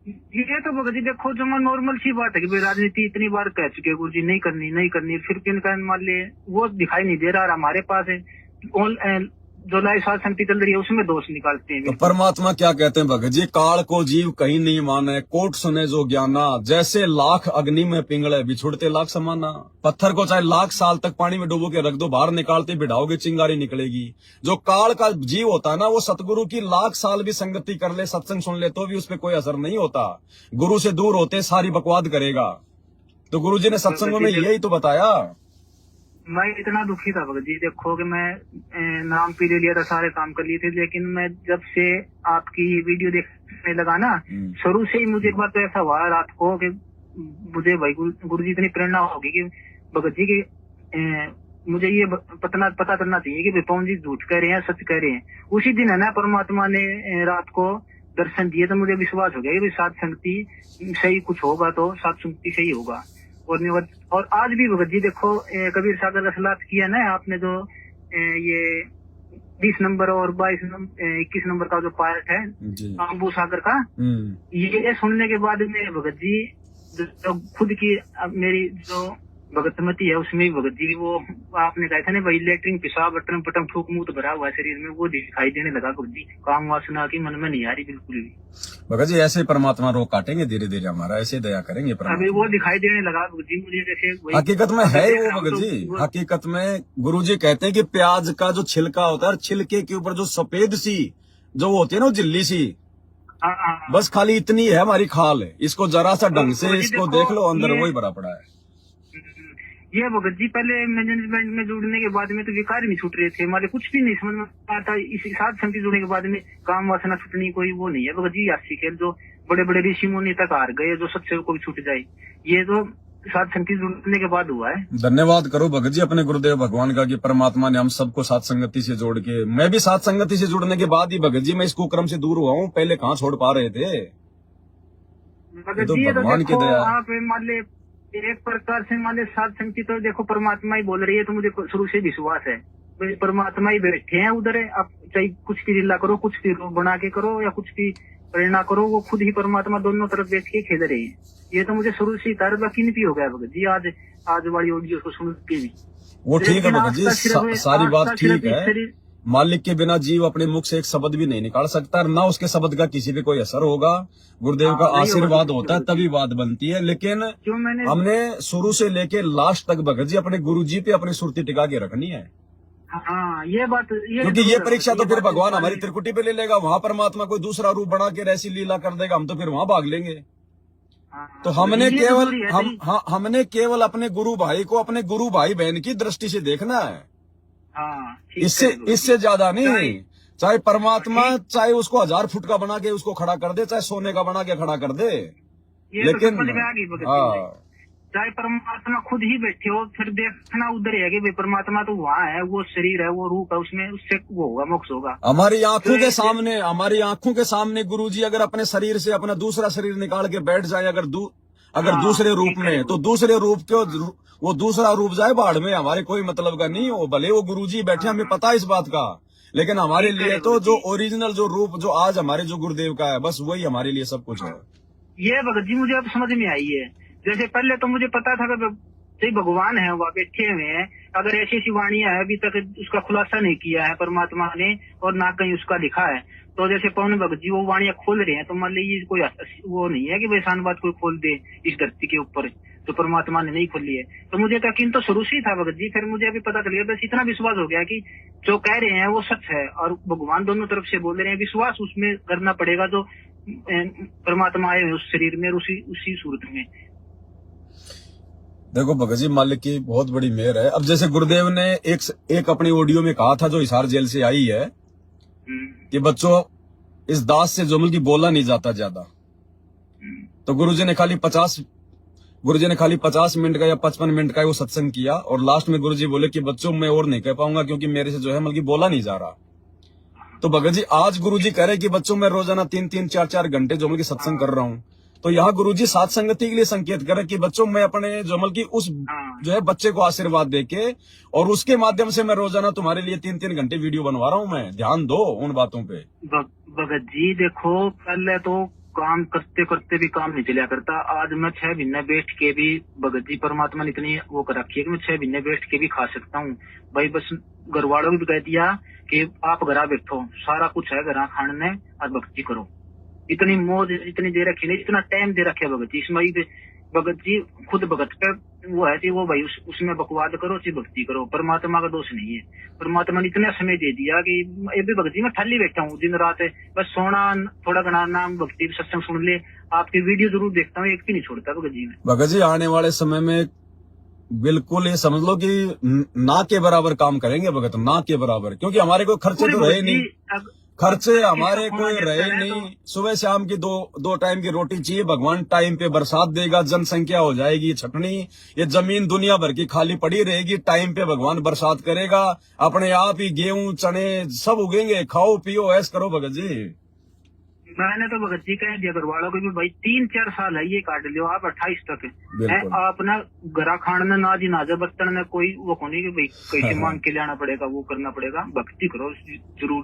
ये तो भगत जी देखो जो नॉर्मल सी बात है कि भाई राजनीति इतनी बार कह चुके गुरु जी नहीं करनी, फिर किनका मान ले वो दिखाई नहीं दे रहा। हमारे पास है जो लाइव साध समिति चल रही है उसमें दोष निकालते हैं। तो परमात्मा क्या कहते हैं भगत जी, काल को जीव कहीं नहीं माने, कोट सुने जो ज्ञाना, जैसे लाख अग्नि में पिंगले बिछुड़ते लाख समाना। पत्थर को चाहे लाख साल तक पानी में डुबो के रख दो, बाहर निकालते बिठाओगे चिंगारी निकलेगी। जो काल का जीव होता है ना, वो सतगुरु की लाख साल भी संगति कर ले, सत्संग सुन ले, तो भी उस पर कोई असर नहीं होता। गुरु से दूर होते सारी बकवाद करेगा। तो गुरु जी ने सत्संगों में यही तो बताया। मैं इतना दुखी था भगत जी, देखो कि मैं नाम पी ले लिया था, सारे काम कर लिए थे, लेकिन मैं जब से आपकी वीडियो देखने लगा ना, शुरू से ही मुझे एक बार तो ऐसा हुआ रात को कि मुझे भाई गुरु जी इतनी प्रेरणा होगी कि भगत जी की मुझे ये पता करना चाहिए कि पवन जी झूठ कह रहे हैं सच कह रहे हैं। उसी दिन है ना परमात्मा ने रात को दर्शन दिए, तो मुझे विश्वास हो गया कि सात संगति सही कुछ होगा तो सात संगति सही होगा। और आज भी भगत जी देखो कबीर सागर का सलाह किया ना आपने, जो ये 20 नंबर और 21 नंबर का जो पार्ट है आंबू सागर का, ये सुनने के बाद में भगत जी जो खुद की मेरी जो भगतमती है, उसमें भी भगत जी वो आपने कहा था ना भाई, लेटरिन पेशाब बटन पटम फूक मुंह तो भरा हुआ है शरीर में, वो दिखाई देने लगा भगत जी। काम वासना की मन में नहीं आ रही बिल्कुल भी। भगत जी ऐसे परमात्मा रोक काटेंगे धीरे धीरे हमारा, ऐसे दया करेंगे अभी परमात्मा। वो दिखाई देने लगा भगत जी मुझे, जैसे वही हकीकत में है देख वो रहा हूं भगत तो जी, वो- हकीकत में गुरुजी कहते हैं कि प्याज का जो छिलका होता है, छिलके के ऊपर जो सफेद सी जो होती है ना, वो झिल्ली सी, हाँ, हाँ, हाँ। बस खाली इतनी है हमारी खाल है, इसको जरा सा ढंग से भगत जी इसको देखो, देख लो, अंदर ये- वही भरा पड़ा है। ये भगत जी पहले मैनेजमेंट में जुड़ने के बाद में तो विकार नहीं छूट रहे थे हमारे, कुछ भी नहीं समझ में आता। इसी साथ संगति जुड़ने के बाद में काम वासना छूटनी कोई वो नहीं है भगत जी। यासी खेल जो बड़े बड़े ऋषि मुनि तक हार गए, जो सत्य को भी छूट जाए, ये तो साथ संगति जुड़ने के बाद हुआ है। धन्यवाद करो भगत जी अपने गुरुदेव भगवान का कि परमात्मा ने हम सबको साथ संगति से जोड़ के, मैं भी साथ संगति से जुड़ने के बाद ही भगत जी मैं इस कुक्रम से दूर हुआ हूँ, पहले कहाँ छोड़ पा रहे थे। भगत तो जी ये तो भगवान की देखो दया है। आप मान ले एक प्रकार से मान ले साथ संगति तो देखो परमात्मा ही बोल रही है, तो मुझे शुरू से विश्वास है भाई परमात्मा ही बैठे हैं उधर है। आप चाहे कुछ भी लीला करो, कुछ भी रूप बना के करो या कुछ भी प्रेरणा करो, वो खुद ही परमात्मा दोनों तरफ बैठ के खेल रहे हैं। ये तो मुझे शुरू से तार बाकी नहीं हो गया भगत जी, आज वाली ऑडियो को सुन के भी। वो ठीक है लेकिन भगत जी, आस्था सिर्फ- सारी बात आस्था सिर्फ ठीक है। इस शरीर- मालिक के बिना जीव अपने मुख से एक शब्द भी नहीं निकाल सकता, और ना उसके शब्द का किसी पे कोई असर होगा। गुरुदेव का हाँ, नहीं होगा। आशीर्वाद होता है तभी बात बनती है। लेकिन जो मैंने हमने शुरू से लेके लास्ट तक भगत जी अपने गुरु जी पे अपनी सुरती टिका के रखनी है, हाँ ये बात क्योंकि ये परीक्षा तो फिर बात- भगवान हमारी त्रिकुटी पे ले लेगा, वहां परमात्मा कोई दूसरा रूप बना के ऐसी लीला कर देगा, हम तो फिर वहां भाग लेंगे। हाँ, तो हमने ये केवल जरूरी है, नहीं? हमने केवल अपने गुरु भाई को अपने गुरु भाई बहन की दृष्टि से देखना है, हाँ, ठीक इससे है, इससे ज्यादा नहीं। चाहे परमात्मा ठीक। चाहे उसको 1000 फुट का बना के उसको खड़ा कर दे, चाहे सोने का बना के खड़ा कर दे, ये तो लेकिन समझ में आ गई भगत जी। हाँ, चाहे परमात्मा खुद ही बैठे हो, फिर देखना उधर है कि भाई परमात्मा तो वहाँ है, वो शरीर है, वो रूप है, उसमें उससे वो होगा, मोक्ष होगा। हमारी आंखों के तो सामने गुरुजी अगर अपने शरीर से अपना दूसरा शरीर निकाल के बैठ जाए, अगर हाँ, दूसरे रूप ठीक है। में, तो दूसरे रूप के वो दूसरा रूप जाए बाढ़ में, हमारे कोई मतलब का नहीं हो, भले वो गुरुजी बैठे, हमें पता है इस बात का, लेकिन हमारे ठीक है, लिए तो गुरुजी। जो ओरिजिनल जो रूप जो आज हमारे जो गुरुदेव का है, बस वही हमारे लिए सब कुछ है। ये भगत जी मुझे अब समझ में आई है। जैसे पहले तो मुझे पता था कि जो भगवान है वहाँ बैठे हुए हैं, अगर ऐसी ऐसी वाणियां है अभी तक उसका खुलासा नहीं किया है परमात्मा ने और ना कहीं उसका लिखा है, तो जैसे पवन भगत जी वो वाणियां खोल रहे हैं, तो मान लीजिए कोई वो नहीं है कि भाई शान बात कोई खोल दे इस धरती के ऊपर, तो परमात्मा ने नहीं खोली है। तो मुझे यकीन तो शुरू से ही था भगत जी, फिर मुझे अभी पता चल गया, बस इतना विश्वास हो गया कि जो कह रहे हैं वो सच है और भगवान दोनों तरफ से बोल रहे हैं। विश्वास उसमें करना पड़ेगा जो परमात्मा आए हैं उस शरीर में, उसी सूरत में। देखो भगत जी मालिक की बहुत बड़ी मेहर है। अब जैसे गुरुदेव ने एक अपनी ऑडियो में कहा था जो हिसार जेल से आई है कि बच्चों इस दास से जो की बोला नहीं जाता ज्यादा, तो गुरुजी ने खाली 50 मिनट का या 55 मिनट का वो सत्संग किया और लास्ट में गुरुजी बोले कि बच्चों मैं और नहीं कह पाऊंगा क्योंकि मेरे से जो है मतलब बोला नहीं जा रहा। तो भगत जी आज गुरुजी कह रहे कि बच्चों मैं रोजाना 3-3, 4-4 घंटे जो मतलब सत्संग कर रहा हूँ, तो यहाँ गुरुजी साथ संगति के लिए संकेत कर रहे कि बच्चों मैं अपने जो मतलब की उस जो है बच्चे को आशीर्वाद देके और उसके माध्यम से मैं रोजाना तुम्हारे लिए 3-3 घंटे वीडियो बनवा रहा हूँ, मैं ध्यान दो उन बातों पे। भगत जी देखो पहले तो काम करते करते भी काम नहीं चलिया करता। आज मैं 6 महीने बैठ के भी भगत जी परमात्मा ने इतनी वो कर रखी है कि मैं 6 महीने बैठ के भी खा सकता हूँ भाई। बस घर वालों को भी कह दिया कि आप घर बैठो, सारा कुछ है घर खाने में और भक्ति करो। इतनी मौज इतनी दे रखी नहीं, इतना टाइम दे रखे भगत जी इसमें। भगत जी खुद भगत पे वो है कि वो भाई उसमें बकवाद करो चाहे भक्ति करो, परमात्मा का दोष नहीं है। परमात्मा ने इतना समय दे दिया कि ये भी भगत जी मैं खाली बैठा हूँ दिन रात, बस सोना थोड़ा घना नाम भक्ति सत्संग सुन ले, आपकी वीडियो जरूर देखता हूँ, एक भी नहीं छोड़ता भगत जी में। भगत जी आने वाले समय में बिल्कुल ये समझ लो कि ना के बराबर काम करेंगे भगत, ना के बराबर, क्योंकि हमारे कोई खर्चे तो रहे नहीं, खर्चे हमारे कोई रहे नहीं। सुबह शाम की दो टाइम की रोटी चाहिए, भगवान टाइम पे बरसात देगा, जनसंख्या हो जाएगी छटनी, ये जमीन दुनिया भर की खाली पड़ी रहेगी, टाइम पे भगवान बरसात करेगा, अपने आप ही गेहूं चने सब उगेंगे, खाओ पियो ऐश करो भगत जी। मैंने तो भगत जी कह दिया घर वालों को भी भाई 3-4 साल है ये काट लियो आप 28 तक है बिल्कुल। आप ना घरा खान में ना जी नाजा बर्तन में कोई वो कोनी कि भाई कैसे मांग के लाना पड़ेगा, वो करना पड़ेगा। भक्ति करो जरूर,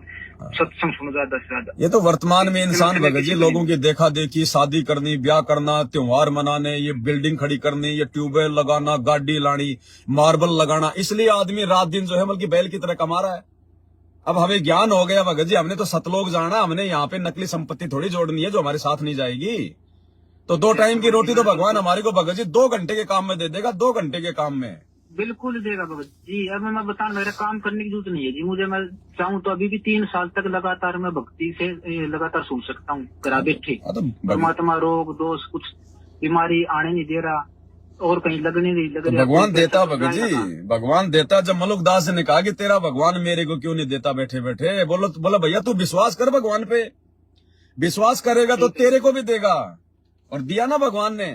सत्संग सुनो ज्यादा से ज्यादा। ये तो वर्तमान में इंसान भगत जी लोगों की देखा देखी, शादी करनी, ब्याह करना, त्योहार मनाने, ये बिल्डिंग खड़ी करनी, ये ट्यूबवेल लगाना, गाड़ी लानी, मार्बल लगाना, इसलिए आदमी रात दिन जो है बल्कि बैल की तरह कमा रहा है। अब हमें ज्ञान हो गया भगत जी, हमने तो सतलोक जाना, हमने यहाँ पे नकली संपत्ति थोड़ी जोड़नी है जो हमारे साथ नहीं जाएगी। तो 2 टाइम की रोटी तो भगवान हमारे को भगत जी 2 घंटे के काम में दे देगा, 2 घंटे के काम में बिल्कुल देगा भगत जी। अब मैं बता, मेरा काम करने की जरूरत नहीं है जी मुझे। मैं चाहूँ तो अभी भी 3 साल तक लगातार मैं भक्ति से लगातार सुन सकता हूँ घर बैठे। परमात्मा रोग दोष कुछ बीमारी आने नहीं दे रहा और कहीं लगने नहीं लग रहा। भगवान देता भगत जी, भगवान देता। जब मलुकदास ने कहा कि तेरा भगवान मेरे को क्यों नहीं देता बैठे बैठे, बोला भैया तू विश्वास कर भगवान पे, विश्वास करेगा तो तेरे को भी देगा, और दिया ना भगवान ने।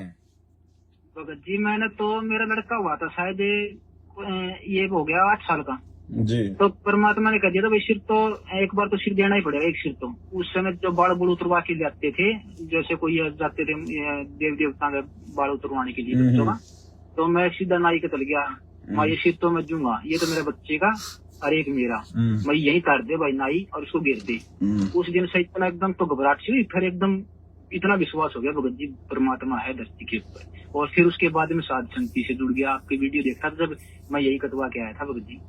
भगत जी मैंने तो, मेरा लड़का हुआ था शायद ये हो गया 8 साल का जी, तो परमात्मा ने कह दिया था भाई सिर तो एक बार तो सिर देना ही पड़ेगा, एक सिर तो। उस समय जो बाल बुल उतरवा के जाते थे, जैसे कोई जाते थे देव देवता के बाल उतरवाने के लिए बच्चों का, तो मैं सीधा नाई के तल गया, माँ ये सिर तो मैं दूंगा, ये तो मेरे बच्चे का और एक मेरा, मैं यही तार दे भाई नाई और उसको गिर दे। उस दिन से इतना एकदम तो घबराहट सी हुई, फिर एकदम इतना विश्वास हो गया भगत जी परमात्मा है धरती के ऊपर। और फिर उसके बाद में साध संगति से जुड़ गया। आपकी वीडियो देखा था जब मैं यही कटवा के आया था भगत जी।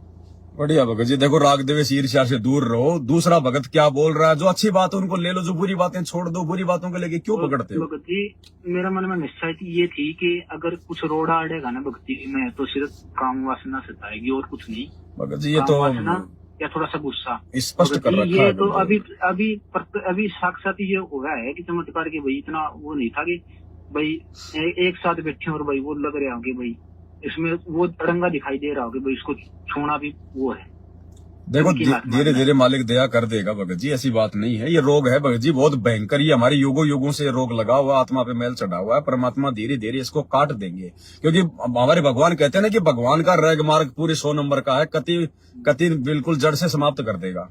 बढ़िया भगत जी। देखो राग द्वेष ईर्ष्या से दूर रहो। दूसरा भगत क्या बोल रहा है, जो अच्छी बात है उनको ले लो, जो बुरी बातें छोड़ दो। बुरी बातों को लेके क्यों पकड़ते हो? भगत जी मेरा मन में निश्चय ये थी कि अगर कुछ रोड़ा अड़ेगा ना भक्ति में तो सिर्फ काम वासना सताएगी और कुछ नहीं। भगत जी ये तो या थोड़ा सा गुस्सा स्पष्ट कर रखा ये है। तो अभी साक्षात ये हो रहा है कि चमत्कार के भाई इतना वो नहीं था कि भाई एक साथ बैठे और भाई वो लग रहा हो कि भाई इसमें वो तरंगा दिखाई दे रहा हो कि भाई इसको छूना भी वो है। देखो धीरे धीरे मालिक दया कर देगा भगत जी, ऐसी बात नहीं है। ये रोग है भगत जी बहुत भयंकर, ये हमारे युगों युगों से रोग लगा हुआ, आत्मा पे मैल चढ़ा हुआ है। परमात्मा धीरे धीरे इसको काट देंगे, क्योंकि हमारे भगवान कहते हैं ना कि भगवान का रैग मार्ग पूरे 100 नंबर का है, कति बिल्कुल जड़ से समाप्त कर देगा।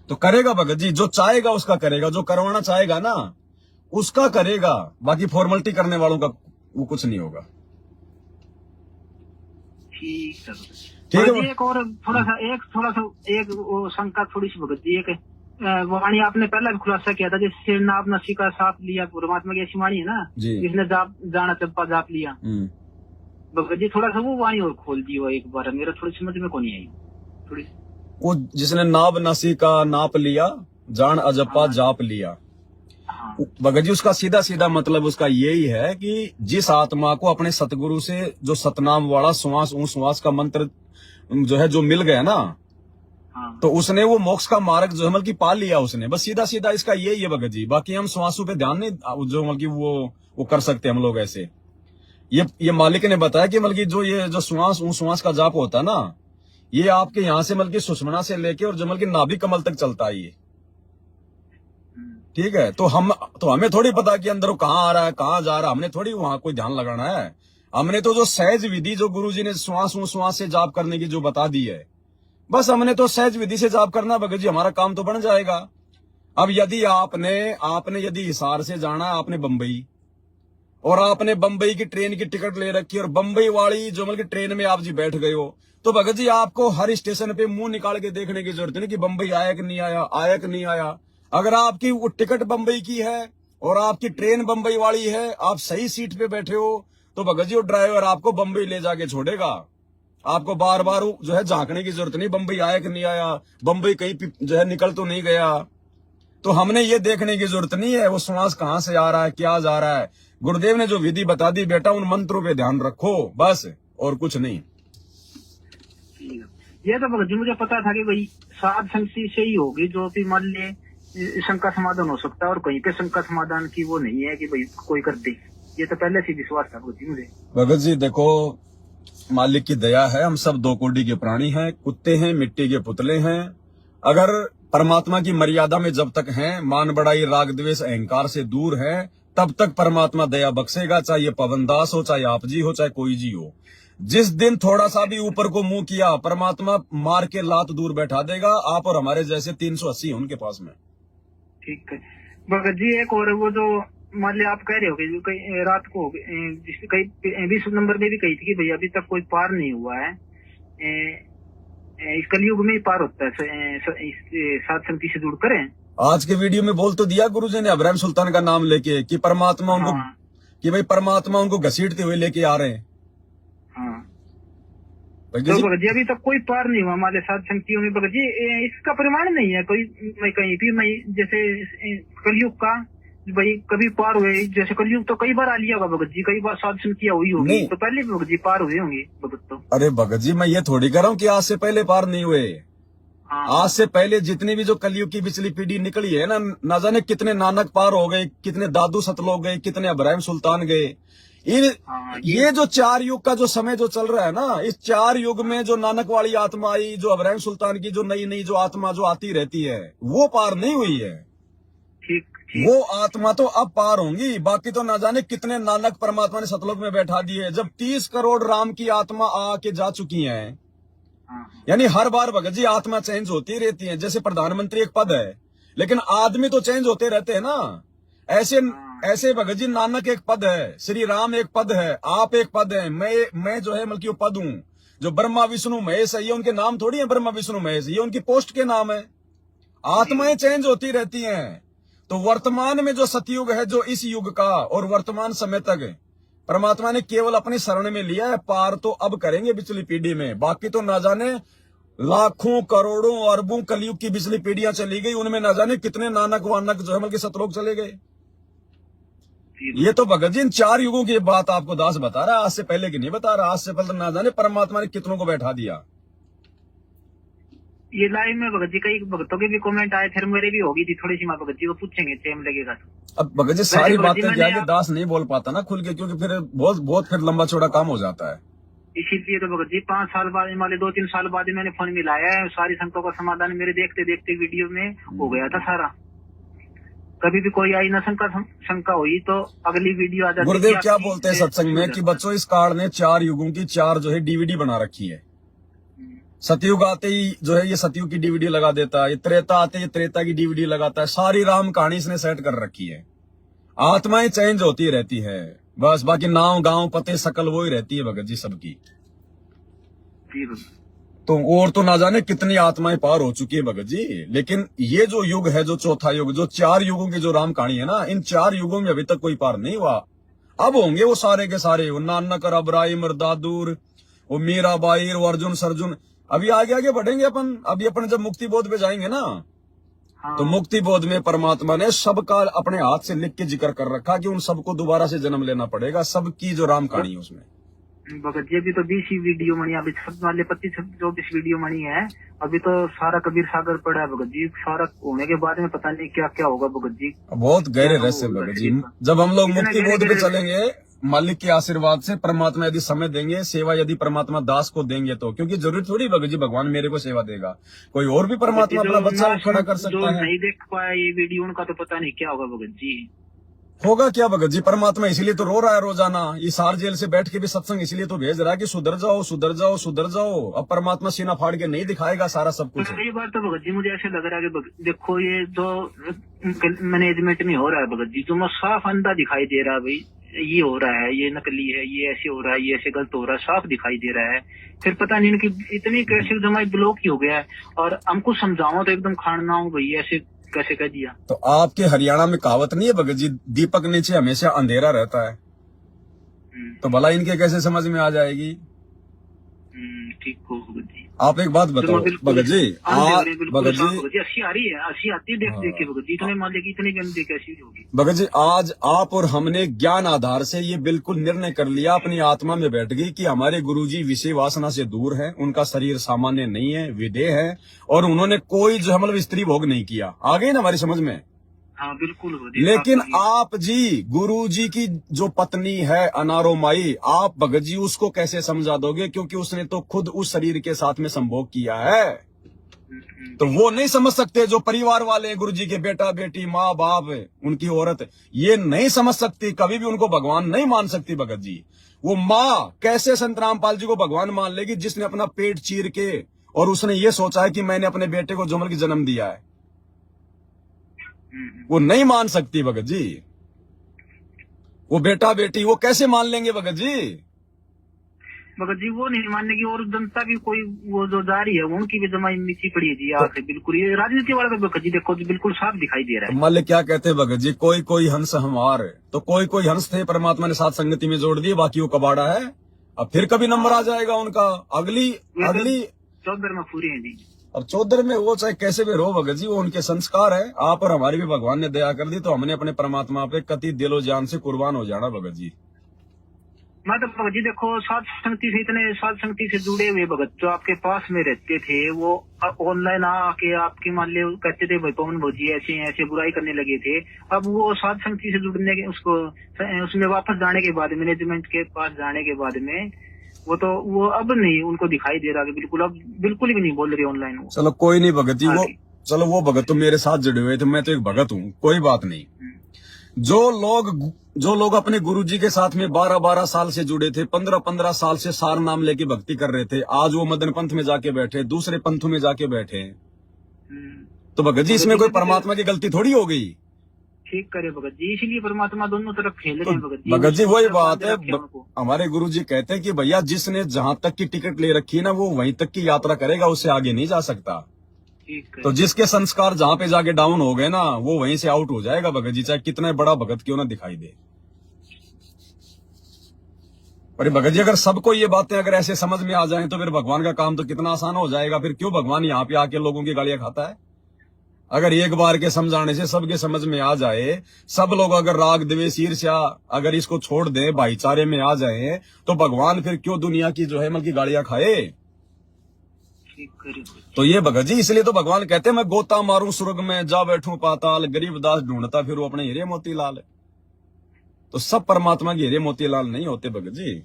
तो करेगा भगत जी, जो चाहेगा उसका करेगा, जो करवाना चाहेगा ना उसका करेगा, बाकी फॉर्मेलिटी करने वालों का वो कुछ नहीं होगा। ठीक है। एक और थोड़ा सा एक शंका थोड़ी सी भगत जी, एक वाणी आपने पहला भी खुलासा किया था, जैसे नाप नसी का साफ लिया, परमात्मा की ऐसी वाणी है ना जिसने जाना चप्पा जाप लिया। भगत जी थोड़ा सा वो वाणी और खोल दी हो एक बार, मेरा थोड़ी समझ में को नहीं आई थोड़ी। वो जिसने नाप नसी का नाप लिया, जान अजप्पा जाप लिया। भगत जी उसका सीधा सीधा मतलब उसका यही है कि जिस आत्मा को अपने सतगुरु से जो सतनाम वाला श्वास का मंत्र जो है जो मिल गया ना, तो उसने वो मोक्ष का मार्ग जो है मतलब की पा लिया उसने। बस सीधा सीधा इसका यही है भगत जी। बाकी हम श्वासों पे ध्यान नहीं जो मतलब की वो कर सकते हम लोग ऐसे। ये मालिक ने बताया कि मतलब की जो ये जो श्वास का जाप होता है ना, ये आपके यहाँ से मतलब की सुषुम्ना से लेके और जो मतलब की नाभि कमल तक चलता है ये। ठीक है, तो हमें थोड़ी पता कि अंदर कहाँ आ रहा है कहाँ जा रहा है, हमने थोड़ी वहां कोई ध्यान लगाना है। हमने तो जो सहज विधि जो गुरुजी ने श्वास से जाप करने की जो बता दी है, बस हमने तो सहज विधि से जाप करना भगत जी, हमारा काम तो बन जाएगा। अब यदि आपने यदि हिसार से जाना, आपने बंबई, और आपने बंबई की ट्रेन की टिकट ले रखी और बंबई वाली जो मतलब ट्रेन में आप जी बैठ गए हो, तो भगत जी आपको हर स्टेशन पे मुंह निकाल के देखने की जरूरत नहीं कि बंबई आया कि नहीं आया कि नहीं आया। अगर आपकी वो टिकट बंबई की है और आपकी ट्रेन बंबई वाली है, आप सही सीट पे बैठे हो, तो भगत जी वो ड्राइवर आपको बंबई ले जाके छोड़ेगा। आपको बार बार जो है झांकने की जरूरत नहीं बंबई आया कि नहीं आया, बंबई कहीं जो है निकल तो नहीं गया। तो हमने ये देखने की जरूरत नहीं है वो श्वास कहाँ से आ रहा है क्या जा रहा है। गुरुदेव ने जो विधि बता दी बेटा, उन मंत्रों पे ध्यान रखो बस, और कुछ नहीं। ये तो भगत जी मुझे पता था कि भाई साध संगति से ही होगी जो भी मान ले शंका समाधान हो सकता है, और कहीं पे शंका समाधान की वो नहीं है कि भाई कोई कर दे। ये तो पहले से विश्वास था भगत जी मुझे। भगत जी देखो मालिक की दया है, हम सब 2 कोटि के प्राणी हैं, कुत्ते हैं, मिट्टी के पुतले हैं। अगर परमात्मा की मर्यादा में जब तक हैं, मान बढ़ाई राग द्वेष अहंकार से दूर है, तब तक परमात्मा दया बख्शेगा, चाहे ये पवनदास हो, चाहे आप जी हो, चाहे कोई जी हो। जिस दिन थोड़ा सा भी ऊपर को मुंह किया, परमात्मा मार के लात दूर बैठा देगा। आप और हमारे जैसे 380 उनके पास में। ठीक है, भगत जी एक और वो जो मान लिया आप कह रहे हो कि जो कई रात को जिस कई 20 नंबर में भी कही थी कि भैया अभी तक कोई पार नहीं हुआ है, इस कलयुग में ही पार होता है साध संगति से जुड़ कर। आज के वीडियो में बोल तो दिया गुरुजी ने अब्राहिम सुल्तान का नाम लेके कि परमात्मा उनको, कि भाई परमात्मा उनको घसीटते हुए लेके आ रहे हैं। हाँ भगत तो जी भगत जी अभी तक कोई पार नहीं हुआ हमारे साथ संगतियों में भगत जी, इसका प्रमाण नहीं है कोई। मैं कहीं भी मैं जैसे कलयुग का भाई कभी पार हुए, जैसे कलयुग तो कई बार आ लिया होगा भगत जी, कई बार साध संगतियां हुई होगी नहीं। तो पहले भी भगत जी पार हुए होंगे भगत तो। अरे भगत जी मैं ये थोड़ी कह रहा हूँ कि आज से पहले पार नहीं हुए। हाँ आज से पहले जितनी भी जो कलयुग की पिछली पीढ़ी निकली है ना जाने कितने नानक पार हो गए, कितने दादू सतलोक गए, कितने अब्राहिम सुल्तान गए। हाँ, ये जो 4 युग का जो समय जो चल रहा है ना, इस 4 युग में जो नानक वाली आत्मा आई, जो अब्राहिम सुल्तान की जो नई नई जो आत्मा जो आती रहती है, वो पार नहीं हुई है। ठीक वो आत्मा तो अब पार होंगी, बाकी तो ना जाने कितने नानक परमात्मा ने सतलोक में बैठा दिए। जब 30 करोड़ राम की आत्मा आके जा चुकी है, यानी हर बार भगत जी आत्मा चेंज होती रहती है। जैसे प्रधानमंत्री एक पद है, लेकिन आदमी तो चेंज होते रहते हैं ना। ऐसे भगत जी नानक एक पद है, श्री राम एक पद है, आप एक पद है, मैं जो है बल्कि वो पद हूँ। जो ब्रह्मा विष्णु महेश है, ये उनके नाम थोड़ी है, ब्रह्मा विष्णु महेश ये उनकी पोस्ट के नाम है। आत्माएं चेंज होती रहती हैं। तो वर्तमान में जो सतयुग है, जो इस युग का और वर्तमान समय तक परमात्मा ने केवल अपनी शरण में लिया है, पार तो अब करेंगे पिछली पीढ़ी में। बाकी तो ना जाने लाखों करोड़ों अरबों कलयुग की पिछली पीढ़ियां चली गई, उनमें ना जाने कितने नानक वानक जो है बल्कि सतलोक चले गए। ये तो भगत जी इन 4 युगों की बात आपको दास बता रहा है, आज से पहले की नहीं बता रहा। आज से पहले ना जाने परमात्मा ने कितनों को बैठा दिया। ये लाइव में भगत जी कई भक्तों के भी कमेंट आए, फिर मेरे भी होगी थी थोड़ी सी। मैं भगत जी को पूछेंगे टाइम लगेगा तो। अब भगत जी सारी बातें क्या दास नहीं बोल पाता ना खुल के, क्योंकि फिर बहुत फिर लंबा चौड़ा काम हो जाता है। इसीलिए तो भगत जी 5 साल बाद वाले 2-3 साल बाद मैंने फोन मिलाया है। सारी शंकाओं का समाधान मेरे देखते देखते वीडियो में हो गया था सारा। कभी भी कोई आई ना शंका हुई तो अगली वीडियो आ जाती। गुरुदेव क्या बोलते हैं सत्संग में कि बच्चों इस कार्ड ने 4 युगों की 4 जो है डीवीडी बना रखी है। सतयुग आते ही जो है ये सतयुग की डीवीडी लगा देता है, ये त्रेता आते ही त्रेता की डीवीडी लगाता है। सारी राम कहानी इसने सेट कर रखी है। आत्माएं चेंज होती रहती है बस, बाकी नाम गांव पते सकल वो ही रहती है भगत जी सबकी। तो और तो ना जाने कितनी आत्माएं पार हो चुकी है भगत जी। लेकिन ये जो युग है, जो चौथा युग, जो 4 युगों की जो राम कहानी है ना, इन 4 युगों में अभी तक कोई पार नहीं हुआ। अब होंगे वो सारे के सारे, वो नानक और अब्राहिम और दादूर, वो मीराबाई और अर्जुन सरजुन। अभी आगे आगे बढ़ेंगे अपन। अभी अपन जब मुक्ति बोध पे जाएंगे ना, तो मुक्ति बोध में परमात्मा ने सबका अपने हाथ से लिख के जिक्र कर रखा कि उन सबको दोबारा से जन्म लेना पड़ेगा, सबकी जो राम कहानी है उसमें। भगत जी अभी तो 20 ही वीडियो मनी, अभी सब वाले 25-24 वीडियो मनी है। अभी तो सारा कबीर सागर पड़ा है भगत जी। सारा होने के बाद में पता नहीं क्या क्या होगा भगत जी। बहुत गहरे रहस्य भगत जी। जब हम लोग मुक्ति बोध पे चलेंगे, मालिक के आशीर्वाद से, परमात्मा यदि समय देंगे, सेवा यदि परमात्मा दास को देंगे तो, क्योंकि जरूरी थोड़ी भगत जी भगवान मेरे को सेवा देगा, कोई और भी परमात्मा अपना बच्चा खड़ा कर सकता है। नहीं देख पाया ये वीडियो उनका तो पता नहीं क्या होगा भगत जी। होगा क्या भगत जी? परमात्मा इसीलिए तो रो रहा है रोजाना, इस हार जेल से बैठ के भी सत्संग इसलिए तो भेज रहा है कि सुधर जाओ सुधर जाओ सुधर जाओ। अब परमात्मा सीना फाड़ के नहीं दिखाएगा सारा सब कुछ। ये बात तो भगत जी मुझे ऐसे लग रहा है कि देखो ये जो मैनेजमेंट में हो रहा है भगत जी, जो मैं साफ अंधा दिखाई दे रहा है भाई, ये हो रहा है, ये नकली है, ये ऐसे हो रहा है, ये ऐसे गलत हो रहा है, साफ दिखाई दे रहा है। फिर पता नहीं इनकी इतनी कैसे जमाई ब्लॉक ही हो गया है। और हमको समझाओ तो एकदम खाना हो भाई, ऐसे कैसे कह दिया। तो आपके हरियाणा में कहावत नहीं है भगत जी, दीपक नीचे हमेशा अंधेरा रहता है। तो भला इनके कैसे समझ में आ जाएगी? ठीक हो भगत जी। आप एक बात बताओ भगत जी, भगत जी अच्छी आ रही है, अच्छी आती है देख के भगत जी। इतने मान ली इतनी गंदी कैसी होगी भगत जी? आज आप और हमने ज्ञान आधार से ये बिल्कुल निर्णय कर लिया, अपनी आत्मा में बैठ गई कि हमारे गुरुजी विषय वासना से दूर है, उनका शरीर सामान्य नहीं है, विदेह है, और उन्होंने कोई जो मतलब स्त्री भोग नहीं किया। आ गई ना हमारी समझ में? हाँ बिल्कुल। लेकिन आप जी गुरु जी की जो पत्नी है अनारो माई, आप भगत जी उसको कैसे समझा दोगे? क्योंकि उसने तो खुद उस शरीर के साथ में संभोग किया है। तो वो नहीं समझ सकते। जो परिवार वाले गुरु जी के बेटा बेटी माँ बाप उनकी औरत, ये नहीं समझ सकती, कभी भी उनको भगवान नहीं मान सकती भगत जी। वो माँ कैसे संत रामपाल जी को भगवान मान लेगी जिसने अपना पेट चीर के और उसने ये सोचा है कि मैंने अपने बेटे को जुमल की जन्म दिया है। वो नहीं मान सकती भगत जी। वो बेटा बेटी वो कैसे मान लेंगे भगत जी? भगत जी वो नहीं मानने की, और जनता भी कोई वो जो जा रही है उनकी भी जमाई नीची पड़ी है जी यहाँ से बिल्कुल। ये राजनीति वाला तो भगत जी देखो जी बिल्कुल साफ दिखाई दे रहा है। मान ले क्या कहते हैं भगत जी, कोई कोई हंस हमार, तो कोई कोई हंस थे परमात्मा ने साथ संगति में जोड़ दिए, बाकी वो कबाड़ा है। अब फिर कभी नंबर आ जाएगा उनका अगली 14 में पूरी है जी। और 14 में वो चाहे कैसे भी रो भगत जी, वो उनके संस्कार है। आप और हमारी भी भगवान ने दया कर दी, तो हमने अपने परमात्मा पे कति दिलो जान से कुर्बान हो जाना भगत जी। मैं तो भगत जी देखो सात संगति से, इतने सात संगति से जुड़े हुए भगत जो आपके पास में रहते थे, वो ऑनलाइन आके आपके मान ले कहते थे भाई पवन भोजी ऐसे ऐसे बुराई करने लगे थे। अब वो सात संगति से जुड़ने के उसको उसमें वापस जाने के बाद, मैनेजमेंट के पास जाने के बाद में वो अब नहीं उनको दिखाई दे रहा कि बिल्कुल अब बिल्कुल भी नहीं बोल रही ऑनलाइन। चलो कोई नहीं भगत जी, वो चलो वो भगत तो मेरे साथ जुड़े हुए थे, मैं तो एक भगत हूँ, कोई बात नहीं। जो लोग अपने गुरुजी के साथ में 12-12 साल से जुड़े थे, 15-15 साल से सार नाम लेके भक्ति कर रहे थे, आज वो मदन पंथ में जाके बैठे, दूसरे पंथों में जाके बैठे, तो भगत जी इसमें कोई परमात्मा की गलती थोड़ी हो गई। ठीक करे भगत जी, इसीलिए परमात्मा दोनों तरफ खेल रहे हैं भगत जी। भगत जी वही बात है, हमारे गुरुजी कहते हैं कि भैया जिसने जहां तक की टिकट ले रखी है ना, वो वहीं तक की यात्रा करेगा, उससे आगे नहीं जा सकता। तो जिसके संस्कार जहां पे जाके डाउन हो गए ना, वो वहीं से आउट हो जाएगा भगत जी, चाहे कितना बड़ा भगत क्यों ना दिखाई दे। पर भगत जी अगर सबको ये बातें अगर ऐसे समझ में आ जाएं, तो फिर भगवान का काम तो कितना आसान हो जाएगा। फिर क्यों भगवान यहाँ पे आके लोगों की गालियां खाता है? अगर एक बार के समझाने से सबके समझ में आ जाए, सब लोग अगर राग द्वेष ईर्ष्या अगर इसको छोड़ दें, भाईचारे में आ जाए, तो भगवान फिर क्यों दुनिया की जो है मतलब की गालियां खाए? तो ये भगत जी इसलिए तो भगवान कहते हैं मैं गोता मारूं स्वर्ग में, जा बैठूं पाताल, गरीब दास ढूंढता फिर वो अपने हीरे मोतीलाल। तो सब परमात्मा के हीरे मोतीलाल नहीं होते भगत जी।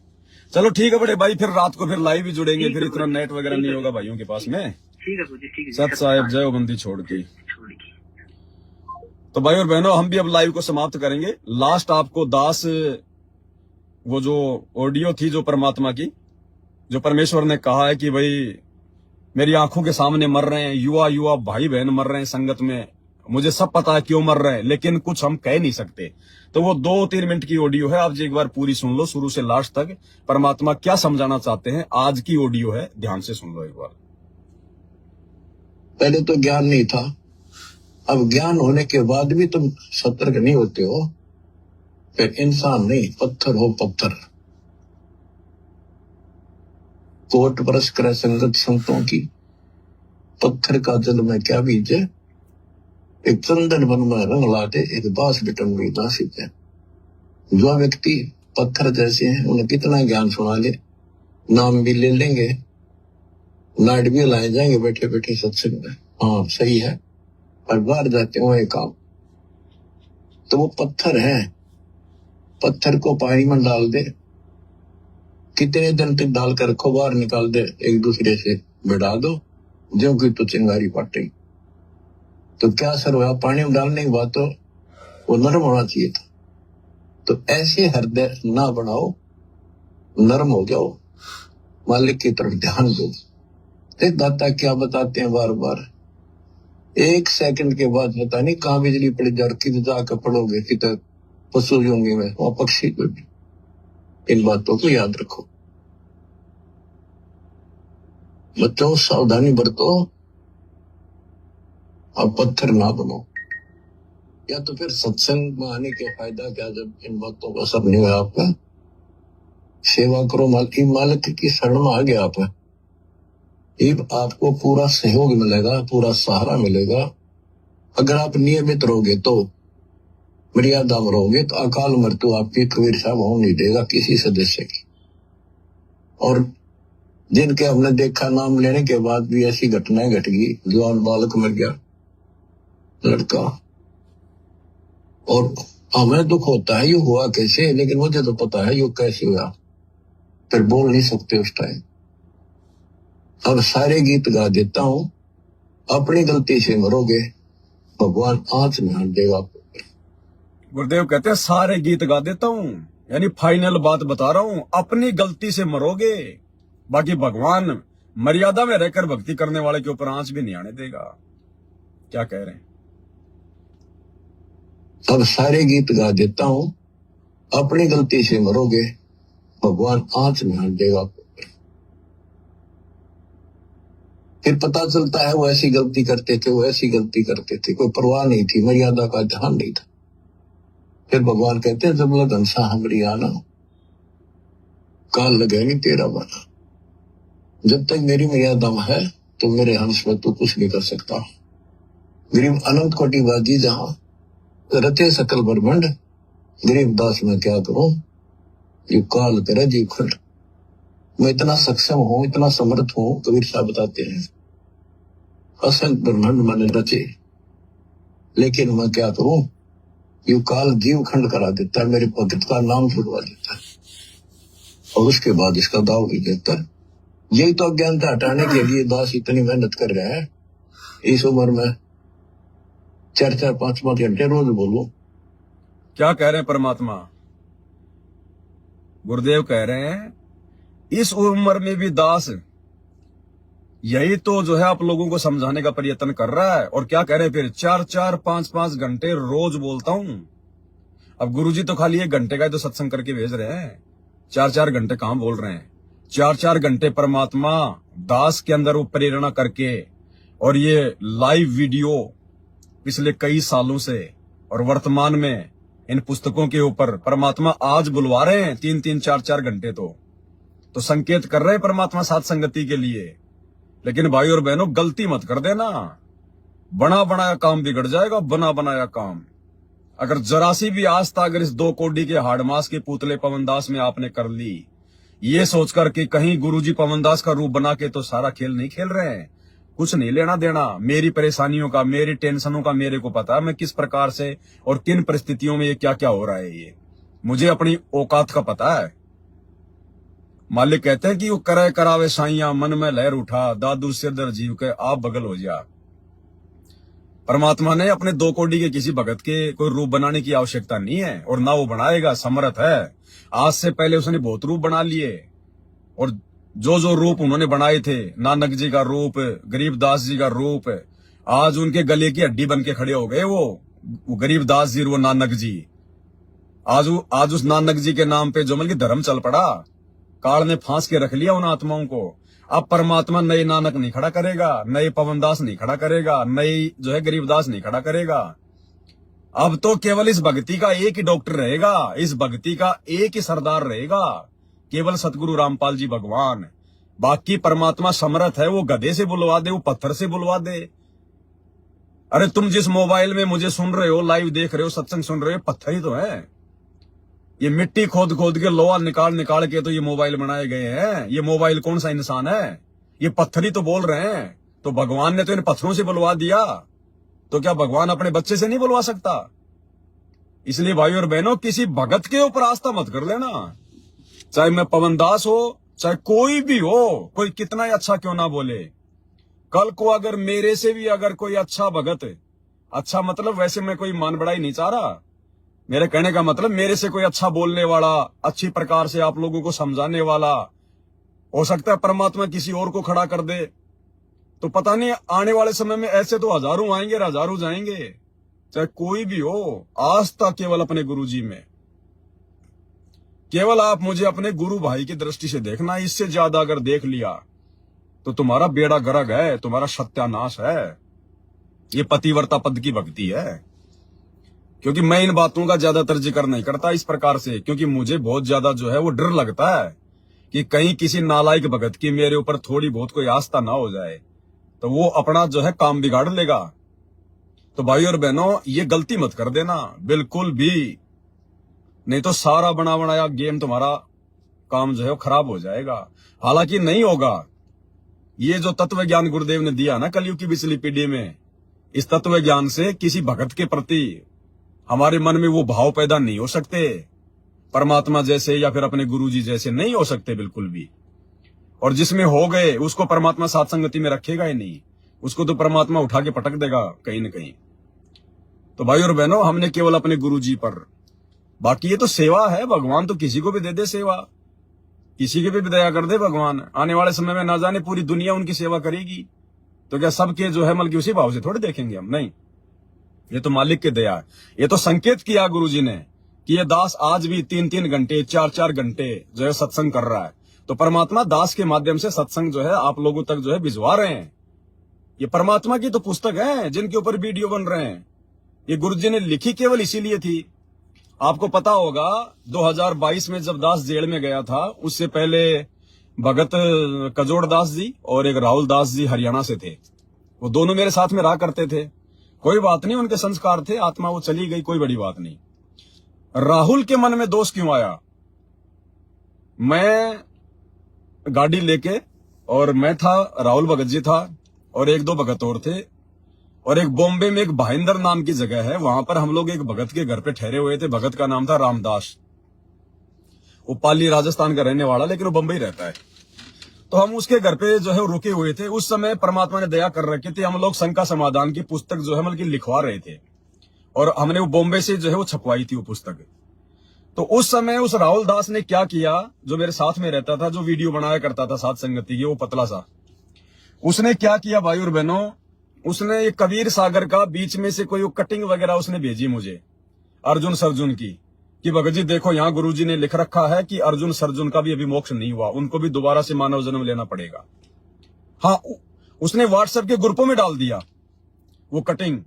चलो ठीक है बड़े भाई, फिर रात को फिर लाइव भी जुड़ेंगे, फिर इतना नेट वगैरह नहीं होगा भाइयों के पास में। ठीक है ठीक है। सत साहेब जय बंदी छोड़ की। तो भाई और बहनों हम भी अब लाइव को समाप्त करेंगे। लास्ट आपको दास वो जो ऑडियो थी जो परमात्मा की, जो परमेश्वर ने कहा है कि भाई मेरी आंखों के सामने मर रहे हैं युवा भाई बहन मर रहे हैं संगत में, मुझे सब पता है क्यों मर रहे हैं, लेकिन कुछ हम कह नहीं सकते। तो वो 2-3 मिनट की ऑडियो है, आप एक बार पूरी सुन लो शुरू से लास्ट तक, परमात्मा क्या समझाना चाहते हैं। आज की ऑडियो है, ध्यान से सुन लो एक बार। पहले तो ज्ञान नहीं था, अब ज्ञान होने के बाद भी तुम सतर्क नहीं होते हो, फिर इंसान नहीं पत्थर हो पत्थर। कोट बरस करे संगत संतों की, पत्थर का जल में क्या बीजे, एक चंदन वन में रंग लाते, एक बांस बिटन में नासित है। जो व्यक्ति पत्थर जैसे हैं उन्हें कितना ज्ञान सुना ले, नाम भी ले लेंगे, नाइट भी लाए जाएंगे बैठे बैठे सत्संग में, हाँ सही है, पर बाहर जाते हो एक काम, तो वो पत्थर है। पत्थर को पानी में डाल दे, कितने दिन तक डाल कर रखो, बाहर निकाल दे, एक दूसरे से बढ़ा दो, जो कि तो चिंगारी पाटे, तो क्या असर हुआ? पानी में डालने के बाद तो वो नरम होना चाहिए था। तो ऐसे हृदय ना बनाओ, नरम हो जाओ, मालिक की तरफ ध्यान दो। देख दाता क्या बताते हैं बार बार, 1 सेकंड के बाद पता नहीं कहाँ बिजली पड़ जाए, किधर जाकर पड़ोगे, किधर पशु होंगे में वहां पक्षी को भी। इन बातों को याद रखो बच्चों, सावधानी बरतो, अब पत्थर ना बनो। या तो फिर सत्संग में आने के फायदा क्या, जब इन बातों का असर नहीं हुआ आपका, सेवा करो, मालिक की शरण में आ गया आप, आपको पूरा सहयोग मिलेगा, पूरा सहारा मिलेगा। अगर आप नियमित रहोगे तो, मर्यादा में रहोगे तो अकाल मृत्यु आपकी कबीर साहब होने नहीं देगा किसी सदस्य की। और जिनके हमने देखा नाम लेने के बाद भी ऐसी घटनाएं घट गई, जवान बालक मर गया लड़का, और हमें दुख होता है ये हुआ कैसे, लेकिन मुझे तो पता है ये कैसे हुआ, फिर बोल नहीं सकते उस टाइम। अब सारे गीत गा देता हूं, अपनी गलती से मरोगे भगवान आंच में हाथ देगा। गुरुदेव कहते हैं सारे गीत गा देता हूं, यानी फाइनल बात बता रहा हूं, अपनी गलती से मरोगे, बाकी भगवान मर्यादा में रहकर भक्ति करने वाले के ऊपर आंच भी नहीं आने देगा। क्या कह रहे हैं? अब सारे गीत गा देता हूं, अपनी गलती से मरोगे, भगवान आंच में हाथ देगा। फिर पता चलता है वो ऐसी गलती करते थे, वो ऐसी गलती करते थे, कोई परवाह नहीं थी, मर्यादा का ध्यान नहीं था। फिर भगवान कहते हैं जब लगन सा हमरी आना, काल लगे नहीं तेरा बना। जब तक मेरी मर्यादा में है तो मेरे हंस में तो कुछ नहीं कर सकता। गरीब अनंत कोटि बाजी जहां रते सकल ब्रह्मंड, गरीब दास में क्या करूं, ये काल करे जीव खंड। मैं इतना सक्षम हूं, इतना समर्थ हूं, कबीर साहब बताते हैं असंख्य ब्रह्मांड मैंने रचे, लेकिन मैं क्या करूं, ये काल जीव खंड करा देता है, मेरे भगत का नाम छुड़वा देता है और उसके बाद इसका दाव भी देता है। यही तो अज्ञानता हटाने के लिए दास इतनी मेहनत कर रहे हैं। इस उम्र में 4-4, 5-5 घंटे रोज बोलो। क्या कह रहे हैं परमात्मा? गुरुदेव कह रहे हैं इस उम्र में भी दास यही तो जो है आप लोगों को समझाने का प्रयत्न कर रहा है। और क्या कह रहे हैं फिर? 4-4, 5-5 घंटे रोज बोलता हूं। अब गुरुजी तो खाली 1 घंटे का ही तो सत्संग करके भेज रहे हैं, 4-4 घंटे कहां बोल रहे हैं? 4-4 घंटे परमात्मा दास के अंदर वो प्रेरणा करके, और ये लाइव वीडियो पिछले कई सालों से और वर्तमान में इन पुस्तकों के ऊपर परमात्मा आज बुलवा रहे हैं 3-3, 4-4 घंटे तो संकेत कर रहे हैं परमात्मा साथ संगति के लिए। लेकिन भाई और बहनों गलती मत कर देना, बना बनाया काम बिगड़ जाएगा, बना बनाया काम। अगर जरा सी भी आस्था अगर इस 2 कौड़ी के हाड़मास के पुतले पवनदास में आपने कर ली, ये सोचकर कि कहीं गुरुजी पवनदास का रूप बना के तो सारा खेल नहीं खेल रहे हैं, कुछ नहीं लेना देना। मेरी परेशानियों का, मेरी टेंशनों का मेरे को पता है, मैं किस प्रकार से और किन परिस्थितियों में ये क्या क्या हो रहा है, ये मुझे अपनी औकात का पता है। मालिक कहते हैं कि वो करे करावे साइया, मन में लहर उठा, दादू सिरदर जीव के आप बगल हो जा। परमात्मा ने अपने 2 कौड़ी के किसी भगत के कोई रूप बनाने की आवश्यकता नहीं है, और ना वो बनाएगा, समर्थ है। आज से पहले उसने बहुत रूप बना लिए, और जो रूप उन्होंने बनाए थे, नानक जी का रूप, गरीबदास जी का रूप, आज उनके गले की हड्डी बन के खड़े हो गए वो गरीबदास जी, वो नानक जी। आज उस नानक जी के नाम पे जो मतलब धर्म चल पड़ा, काल ने फांस के रख लिया उन आत्माओं को। अब परमात्मा नए नानक नहीं खड़ा करेगा, नए पवनदास नहीं खड़ा करेगा, नई जो है गरीबदास नहीं खड़ा करेगा। अब तो केवल इस भक्ति का एक ही डॉक्टर रहेगा, इस भक्ति का एक ही सरदार रहेगा, केवल सतगुरु रामपाल जी भगवान। बाकी परमात्मा समर्थ है, वो गधे से बुलवा दे, वो पत्थर से बुलवा दे। अरे तुम जिस मोबाइल में मुझे सुन रहे हो, लाइव देख रहे हो, सत्संग सुन रहे हो, पत्थर ही तो है। ये मिट्टी खोद खोद के, लोहा निकाल निकाल के तो ये मोबाइल बनाए गए हैं। ये मोबाइल कौन सा इंसान है? ये पत्थर ही तो बोल रहे हैं। तो भगवान ने तो इन पत्थरों से बुलवा दिया, तो क्या भगवान अपने बच्चे से नहीं बुलवा सकता? इसलिए भाई और बहनों, किसी भगत के ऊपर आस्था मत कर लेना। चाहे मैं पवनदास हो, चाहे कोई भी हो, कोई कितना ही अच्छा क्यों ना बोले, कल को अगर मेरे से भी अगर कोई अच्छा भगत, अच्छा मतलब वैसे मैं कोई मान बढ़ाई नहीं चाह रहा, मेरे कहने का मतलब मेरे से कोई अच्छा बोलने वाला, अच्छी प्रकार से आप लोगों को समझाने वाला, हो सकता है परमात्मा किसी और को खड़ा कर दे। तो पता नहीं आने वाले समय में ऐसे तो हजारों आएंगे, हजारों जाएंगे। चाहे कोई भी हो, आस्था केवल अपने गुरु जी में। केवल आप मुझे अपने गुरु भाई की दृष्टि से देखना, इससे ज्यादा अगर देख लिया तो तुम्हारा बेड़ा गर्क है, तुम्हारा सत्यानाश है। ये पतिव्रता पद की भक्ति है। क्योंकि मैं इन बातों का ज्यादातर जिक्र नहीं करता इस प्रकार से, क्योंकि मुझे बहुत ज्यादा जो है वो डर लगता है कि कहीं किसी नालायक भगत की मेरे ऊपर थोड़ी बहुत कोई आस्था ना हो जाए, तो वो अपना जो है काम बिगाड़ लेगा। तो भाई और बहनों, ये गलती मत कर देना बिल्कुल भी, नहीं तो सारा बना बनाया गेम तुम्हारा काम जो है वो खराब हो जाएगा। हालांकि नहीं होगा। ये जो तत्व ज्ञान गुरुदेव ने दिया ना कलयुग की पिछली पीढ़ी में, इस तत्व ज्ञान से किसी भगत के प्रति हमारे मन में वो भाव पैदा नहीं हो सकते, परमात्मा जैसे या फिर अपने गुरुजी जैसे नहीं हो सकते बिल्कुल भी। और जिसमें हो गए उसको परमात्मा साथ संगति में रखेगा ही नहीं, उसको तो परमात्मा उठा के पटक देगा कहीं न कहीं। तो भाई और बहनों, हमने केवल अपने गुरुजी पर, बाकी ये तो सेवा है, भगवान तो किसी को भी दे दे सेवा, किसी की भी दया कर दे भगवान। आने वाले समय में ना जाने पूरी दुनिया उनकी सेवा करेगी, तो क्या सबके जो है मतलब उसी भाव से थोड़े देखेंगे हम? नहीं, ये तो मालिक की दया है। ये तो संकेत किया गुरुजी ने कि ये दास आज भी 3-3 घंटे 4-4 घंटे जो है सत्संग कर रहा है। तो परमात्मा दास के माध्यम से सत्संग जो है आप लोगों तक जो है भिजवा रहे हैं। ये परमात्मा की तो पुस्तक है जिनके ऊपर वीडियो बन रहे हैं। ये गुरुजी ने लिखी केवल इसीलिए थी। आपको पता होगा 2022 में जब दास जेल में गया था, उससे पहले भगत कजोड़ दास जी और एक राहुल दास जी हरियाणा से थे। वो दोनों मेरे साथ में रहा करते थे। कोई बात नहीं, उनके संस्कार थे, आत्मा वो चली गई, कोई बड़ी बात नहीं। राहुल के मन में दोष क्यों आया? मैं गाड़ी लेके और मैं था, राहुल भगत जी था और 1-2 भगत और थे, और एक बॉम्बे में एक भाईंदर नाम की जगह है, वहां पर हम लोग एक भगत के घर पे ठहरे हुए थे। भगत का नाम था रामदास। वो पाली राजस्थान का रहने वाला, लेकिन वो बंबई रहता है। तो हम उसके घर पे जो है रुके हुए थे। उस समय परमात्मा ने दया कर रखी थी, हम लोग शंका समाधान की पुस्तक जो है मतलब लिखवा रहे थे, और हमने वो बॉम्बे से जो है वो छपवाई थी वो पुस्तक। तो उस समय उस राहुल दास ने क्या किया, जो मेरे साथ में रहता था, जो वीडियो बनाया करता था साथ संगति की, वो पतला सा, उसने क्या किया भाई और बहनों, उसने ये कबीर सागर का बीच में से कोई कटिंग वगैरह उसने भेजी मुझे, अर्जुन सर्जुन की, कि भगत जी देखो यहाँ गुरुजी ने लिख रखा है कि अर्जुन सर्जुन का भी अभी मोक्ष नहीं हुआ, उनको भी दोबारा से मानव जन्म लेना पड़ेगा। हाँ, उसने व्हाट्सएप के ग्रुपों में डाल दिया वो कटिंग।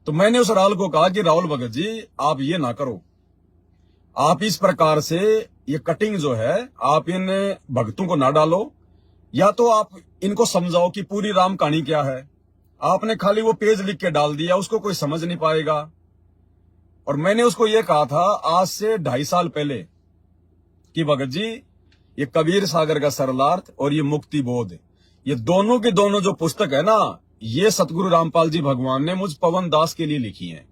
तो मैंने उस राहुल को कहा कि राहुल भगत जी आप ये ना करो, आप इस प्रकार से ये कटिंग जो है आप इन भक्तों को ना डालो, या तो आप इनको समझाओ कि पूरी राम कहानी क्या है। आपने खाली वो पेज लिख के डाल दिया, उसको कोई समझ नहीं पाएगा। और मैंने उसको ये कहा था आज से 2.5 साल पहले कि भगत जी ये कबीर सागर का सरलार्थ और ये मुक्ति बोध, ये दोनों की दोनों जो पुस्तक है ना, ये सतगुरु रामपाल जी भगवान ने मुझ पवन दास के लिए लिखी है।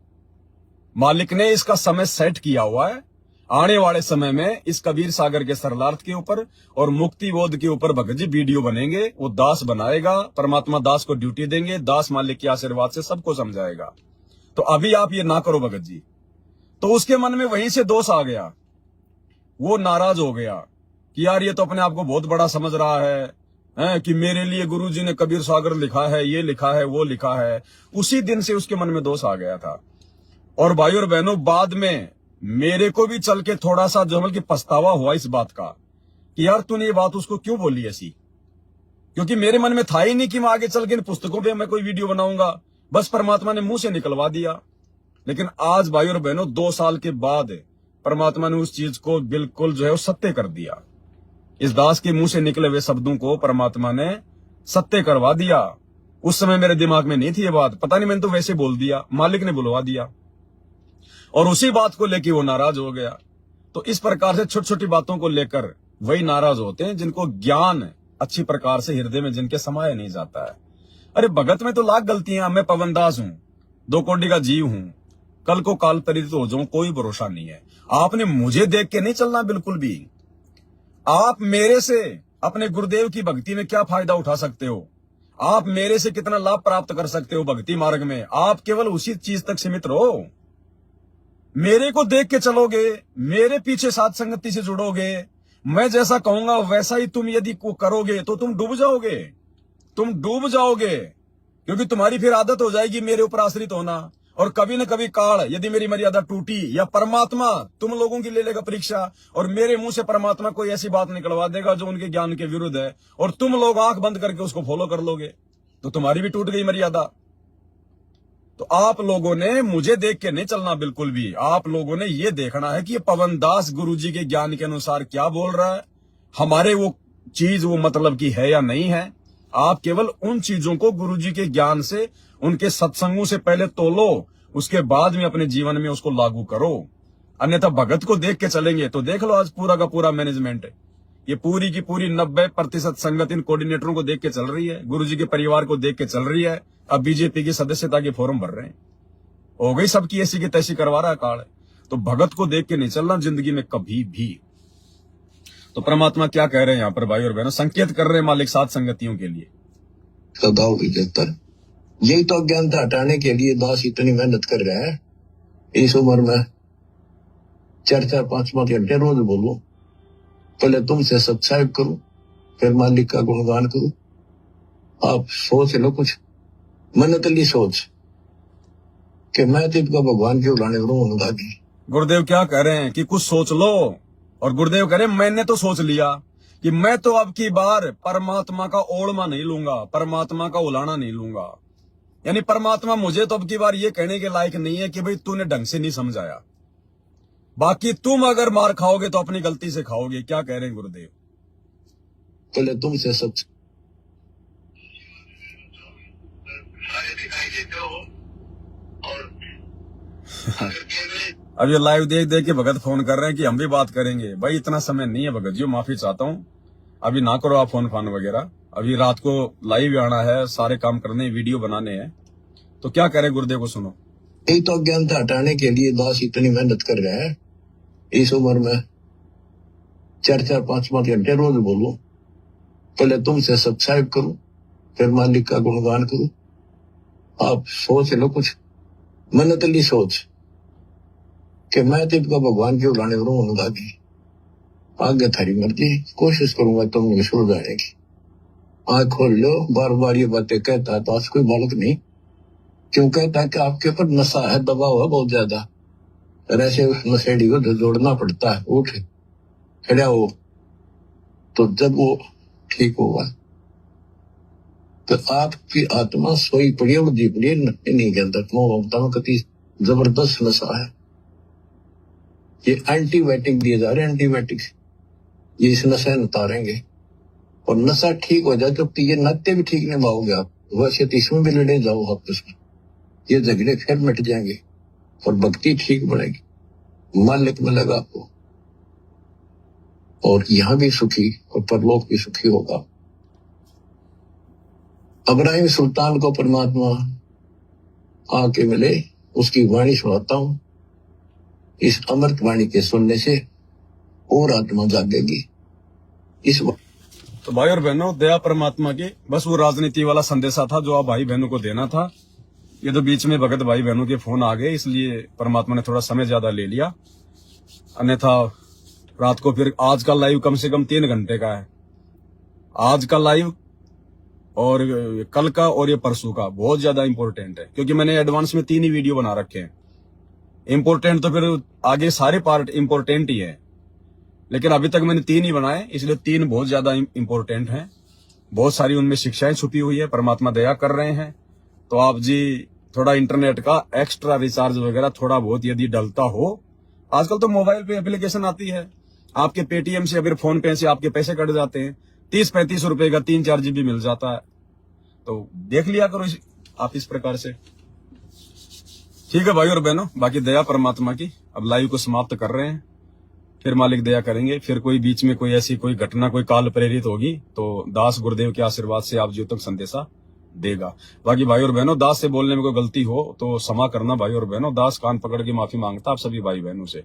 मालिक ने इसका समय सेट किया हुआ है। आने वाले समय में इस कबीर सागर के सरलार्थ के ऊपर और मुक्ति बोध के ऊपर भगत जी वीडियो बनेंगे, वो दास बनाएगा, परमात्मा दास को ड्यूटी देंगे, दास मालिक के आशीर्वाद से सबको समझाएगा। तो अभी आप ये ना करो भगत जी। तो उसके मन में वहीं से दोष आ गया, वो नाराज हो गया कि यार ये तो अपने आप को बहुत बड़ा समझ रहा है कि मेरे लिए गुरुजी ने कबीर सागर लिखा है, ये लिखा है, वो लिखा है। उसी दिन से उसके मन में दोष आ गया था। और भाई और बहनों, बाद में मेरे को भी चल के थोड़ा सा जो कि पछतावा हुआ इस बात का कि यार तूने ये बात उसको क्यों बोली ऐसी, क्योंकि मेरे मन में था ही नहीं कि मैं आगे चल के इन पुस्तकों पे मैं कोई वीडियो बनाऊंगा। बस परमात्मा ने मुंह से निकलवा दिया। लेकिन आज भाई और बहनों 2 साल के बाद परमात्मा ने उस चीज को बिल्कुल जो है वो सत्य कर दिया। इस दास के मुंह से निकले हुए शब्दों को परमात्मा ने सत्य करवा दिया। उस समय मेरे दिमाग में नहीं थी ये बात, पता नहीं मैंने तो वैसे बोल दिया, मालिक ने बुलवा दिया और उसी बात को लेकर वो नाराज हो गया। तो इस प्रकार से छोटी छोटी बातों को लेकर वही नाराज होते हैं जिनको ज्ञान अच्छी प्रकार से हृदय में जिनके समाया नहीं जाता है। अरे भगत में तो लाख गलतियां, मैं पवन दास हूं, 2 कोटि का जीव हूं, कल को काल परित हो जाऊं कोई भरोसा नहीं है। आपने मुझे देख के नहीं चलना बिल्कुल भी। आप मेरे से अपने गुरुदेव की भक्ति में क्या फायदा उठा सकते हो, आप मेरे से कितना लाभ प्राप्त कर सकते हो भक्ति मार्ग में, आप केवल उसी चीज तक सीमित रहो। मेरे को देख के चलोगे, मेरे पीछे साथ संगति से जुड़ोगे, मैं जैसा कहूंगा वैसा ही तुम यदि को करोगे तो तुम डूब जाओगे, तुम डूब जाओगे, क्योंकि तुम्हारी फिर आदत हो जाएगी मेरे ऊपर आश्रित होना। और कभी न कभी काल यदि मेरी मर्यादा टूटी या परमात्मा तुम लोगों की ले लेगा परीक्षा और मेरे मुंह से परमात्मा कोई ऐसी बात निकलवा देगा जो उनके ज्ञान के विरुद्ध है और तुम लोग आंख बंद करके उसको फॉलो कर लोगे, तो तुम्हारी भी टूट गई मर्यादा। तो आप लोगों ने मुझे देख के नहीं चलना बिल्कुल भी। आप लोगों ने ये देखना है कि ये पवन दास गुरुजी के ज्ञान के अनुसार क्या बोल रहा है, हमारे वो चीज वो मतलब की है या नहीं है। आप केवल उन चीजों को गुरुजी के ज्ञान से, उनके सत्संगों से पहले तोलो, उसके बाद में अपने जीवन में उसको लागू करो। अन्यथा भगत को देख के चलेंगे तो देख लो आज पूरा का पूरा मैनेजमेंट, ये पूरी की पूरी 90% संगत इन कोऑर्डिनेटरों को देख के चल रही है, गुरुजी के परिवार को देख के चल रही है। अब बीजेपी की सदस्यता के फॉर्म भर रहे हैं, हो गई सबकी ऐसी की तैसी करवा रहा है काल। तो भगत को देख के नहीं चलना जिंदगी में कभी भी। तो परमात्मा क्या कह रहे हैं यहाँ पर भाई और बहनों, संकेत कर रहे हैं मालिक साथ संगतियों के लिए। सदाओ विजेता, यही तो अज्ञानता हटाने के लिए दास इतनी मेहनत कर रहे हैं। इस उम्र में 4-4, 5-5 घंटे रोज बोलूं, पहले तुमसे सब्सक्राइब करूं, फिर मालिक का गुणगान करूं। आप सोच लो कुछ मनतली सोच कि मैं तो इनका भगवान के उड़ाने रहूंगा जी। गुरुदेव क्या कह रहे हैं कि कुछ सोच लो, और गुरुदेव कह रहे हैं मैंने तो सोच लिया कि मैं तो अब की बार परमात्मा का ओढ़मा नहीं लूंगा, परमात्मा का उलाना नहीं लूंगा। यानी परमात्मा मुझे तो अब की बार ये कहने के लायक नहीं है कि भाई तूने ढंग से नहीं समझाया, बाकी तुम अगर मार खाओगे तो अपनी गलती से खाओगे। क्या कह रहे हैं गुरुदेव? पहले तुमसे सब अब ये लाइव देख देख के भगत फोन कर रहे हैं कि हम भी बात करेंगे। भाई इतना समय नहीं है भगत जी, माफी चाहता हूँ, अभी ना करो आप फोन फान वगैरह। अभी रात को लाइव आना है, सारे काम करने, वीडियो बनाने हैं। तो क्या कह रहे हैं गुरुदेव को सुनो। यही तो अज्ञानता हटाने के लिए दास इतनी मेहनत कर रहे हैं। इस उम्र में 4-4, 5-5 घंटे रोज बोलूं, पहले तुमसे सब्सक्राइब करूं, फिर मालिक का गुणगान करूं। आप सोच लो कुछ मनतली सोच कि मैं तो इनका भगवान के उड़ाने रहूंगा जी। आगे थारी मर्जी, कोशिश करूंगा तुम सुन जाने की। आँख खोल लो। बार बार ये बातें कहता है दास कोई बालक नहीं। क्यों कहता है कि आपके ऊपर नशा है, दबाव है बहुत ज्यादा। ऐसे उस नशेड़ी को जोड़ना पड़ता है। उठ खड़ा हो, तो जब वो ठीक होगा तो आपकी आत्मा सोई पड़ी और जी पड़ी नहीं के अंदर। ममता में कति जबरदस्त नशा है। ये एंटीबायोटिक दिए जा रहे हैं, एंटीबायोटिक ये इस नशे उतारेंगे। और नशा ठीक हो जाए तो ये नाते भी ठीक नहीं पाओगे आप, वैसे तो इसमें भी लड़े जाओ आपस में, ये झगड़े फिर मिट जाएंगे और भक्ति ठीक बढ़ेगी, मालिक मिलेगा आपको, और यहाँ भी सुखी और परलोक भी सुखी होगा। अब्राहिम सुल्तान को परमात्मा आके मिले, उसकी वाणी सुनाता हूं। इस अमृत वाणी के सुनने से और आत्मा जागेगी। इस तो भाई और बहनों, दया परमात्मा की, बस वो राजनीति वाला संदेशा था जो आप भाई बहनों को देना था। ये तो बीच में भगत भाई बहनों के फोन आ गए, इसलिए परमात्मा ने थोड़ा समय ज्यादा ले लिया। अन्यथा रात को फिर आज का लाइव कम से कम 3 घंटे का है। आज का लाइव और कल का और ये परसों का बहुत ज्यादा इंपॉर्टेंट है, क्योंकि मैंने एडवांस में 3 ही वीडियो बना रखे हैं। इंपॉर्टेंट तो फिर आगे सारे पार्ट इंपॉर्टेंट ही है, लेकिन अभी तक मैंने 3 ही बनाए, इसलिए 3 बहुत ज्यादा इंपॉर्टेंट हैं। बहुत सारी उनमें शिक्षाएं छुपी हुई है, परमात्मा दया कर रहे हैं। तो आप जी थोड़ा इंटरनेट का एक्स्ट्रा रिचार्ज वगैरह थोड़ा बहुत यदि डलता हो, आजकल तो मोबाइल पे एप्लीकेशन आती है, आपके पेटीएम से अगर फोन पे से आपके पैसे कट जाते हैं, 30-35 रुपए का 3-4 GB मिल जाता है। तो देख लिया करो आप इस प्रकार से। ठीक है भाई और बहनों, बाकी दया परमात्मा की। अब लाइव को समाप्त कर रहे हैं, फिर मालिक दया करेंगे। फिर कोई बीच में कोई ऐसी कोई घटना कोई काल प्रेरित होगी तो दास गुरुदेव के आशीर्वाद से आप जीव तक संदेशा देगा। बाकी भाई और बहनों, दास से बोलने में कोई गलती हो तो क्षमा करना भाई और बहनों। दास कान पकड़ के माफी मांगता आप सभी भाई बहनों से।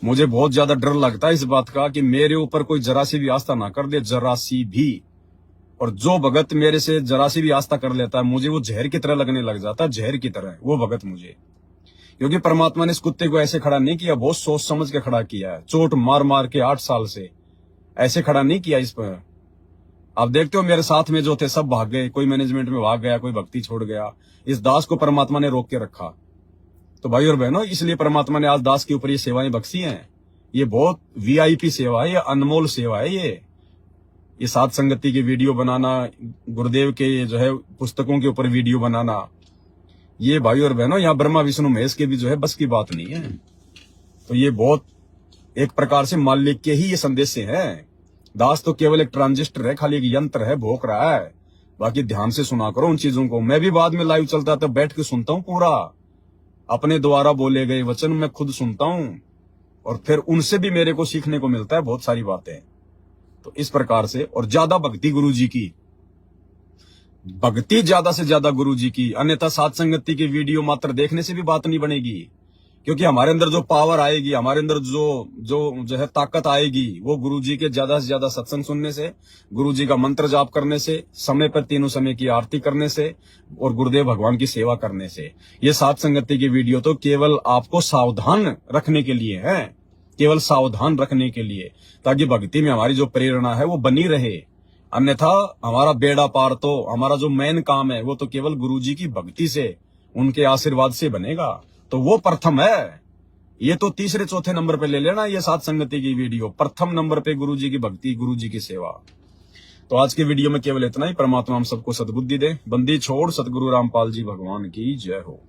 मुझे बहुत ज्यादा डर लगता है इस बात का कि मेरे ऊपर कोई जरा सी भी आस्था ना कर दे, जरा सी भी। और जो भगत मेरे से जरा सी भी आस्था कर लेता है, मुझे वो जहर की तरह लगने लग जाता है, जहर की तरह वो भगत मुझे। क्योंकि परमात्मा ने इस कुत्ते को ऐसे खड़ा नहीं किया, बहुत सोच समझ के खड़ा किया है। चोट मार मार के 8 साल से ऐसे खड़ा नहीं किया इस पर। आप देखते हो मेरे साथ में जो थे सब भाग गए, कोई मैनेजमेंट में भाग गया, कोई भक्ति छोड़ गया। इस दास को परमात्मा ने रोक के रखा। तो भाई और बहनों, इसलिए परमात्मा ने आज दास के ऊपर ये सेवाएं बख्शी हैं। ये बहुत VIP सेवा है, ये अनमोल सेवा है। ये साथ संगति की वीडियो बनाना, गुरुदेव के जो है पुस्तकों के ऊपर वीडियो बनाना, ये भाई और बहनों यहाँ ब्रह्मा विष्णु महेश के भी जो है बस की बात नहीं है। तो ये बहुत एक प्रकार से मालिक के ही ये संदेश से है। दास तो केवल एक ट्रांजिस्टर है, खाली एक यंत्र है, भोंक रहा है। बाकी ध्यान से सुना करो उन चीजों को। मैं भी बाद में लाइव चलता है तो बैठ के सुनता हूँ, पूरा अपने द्वारा बोले गए वचन मैं खुद सुनता हूँ, और फिर उनसे भी मेरे को सीखने को मिलता है बहुत सारी बातें। तो इस प्रकार से, और ज्यादा भक्ति गुरु जी की, भक्ति ज्यादा से ज्यादा गुरु जी की। अन्यथा सात संगति की वीडियो मात्र देखने से भी बात नहीं बनेगी, क्योंकि हमारे अंदर जो पावर आएगी, हमारे अंदर जो है ताकत आएगी, वो गुरु जी के ज्यादा से ज्यादा सत्संग सुनने से, गुरु जी का मंत्र जाप करने से, समय पर 3 समय की आरती करने से, और गुरुदेव भगवान की सेवा करने से। ये सात संगति की वीडियो तो केवल आपको सावधान रखने के लिए है, केवल सावधान रखने के लिए, ताकि भक्ति में हमारी जो प्रेरणा है वो बनी रहे। अन्यथा हमारा बेड़ा पार तो, हमारा जो मेन काम है वो तो केवल गुरु जी की भक्ति से उनके आशीर्वाद से बनेगा, तो वो प्रथम है। ये तो तीसरे चौथे नंबर पे ले लेना ये साथ संगति की वीडियो, प्रथम नंबर पे गुरु जी की भक्ति, गुरु जी की सेवा। तो आज के वीडियो में केवल इतना ही। परमात्मा हम सबको सद्बुद्धि दे। बंदी छोड़ सतगुरु रामपाल जी भगवान की जय हो।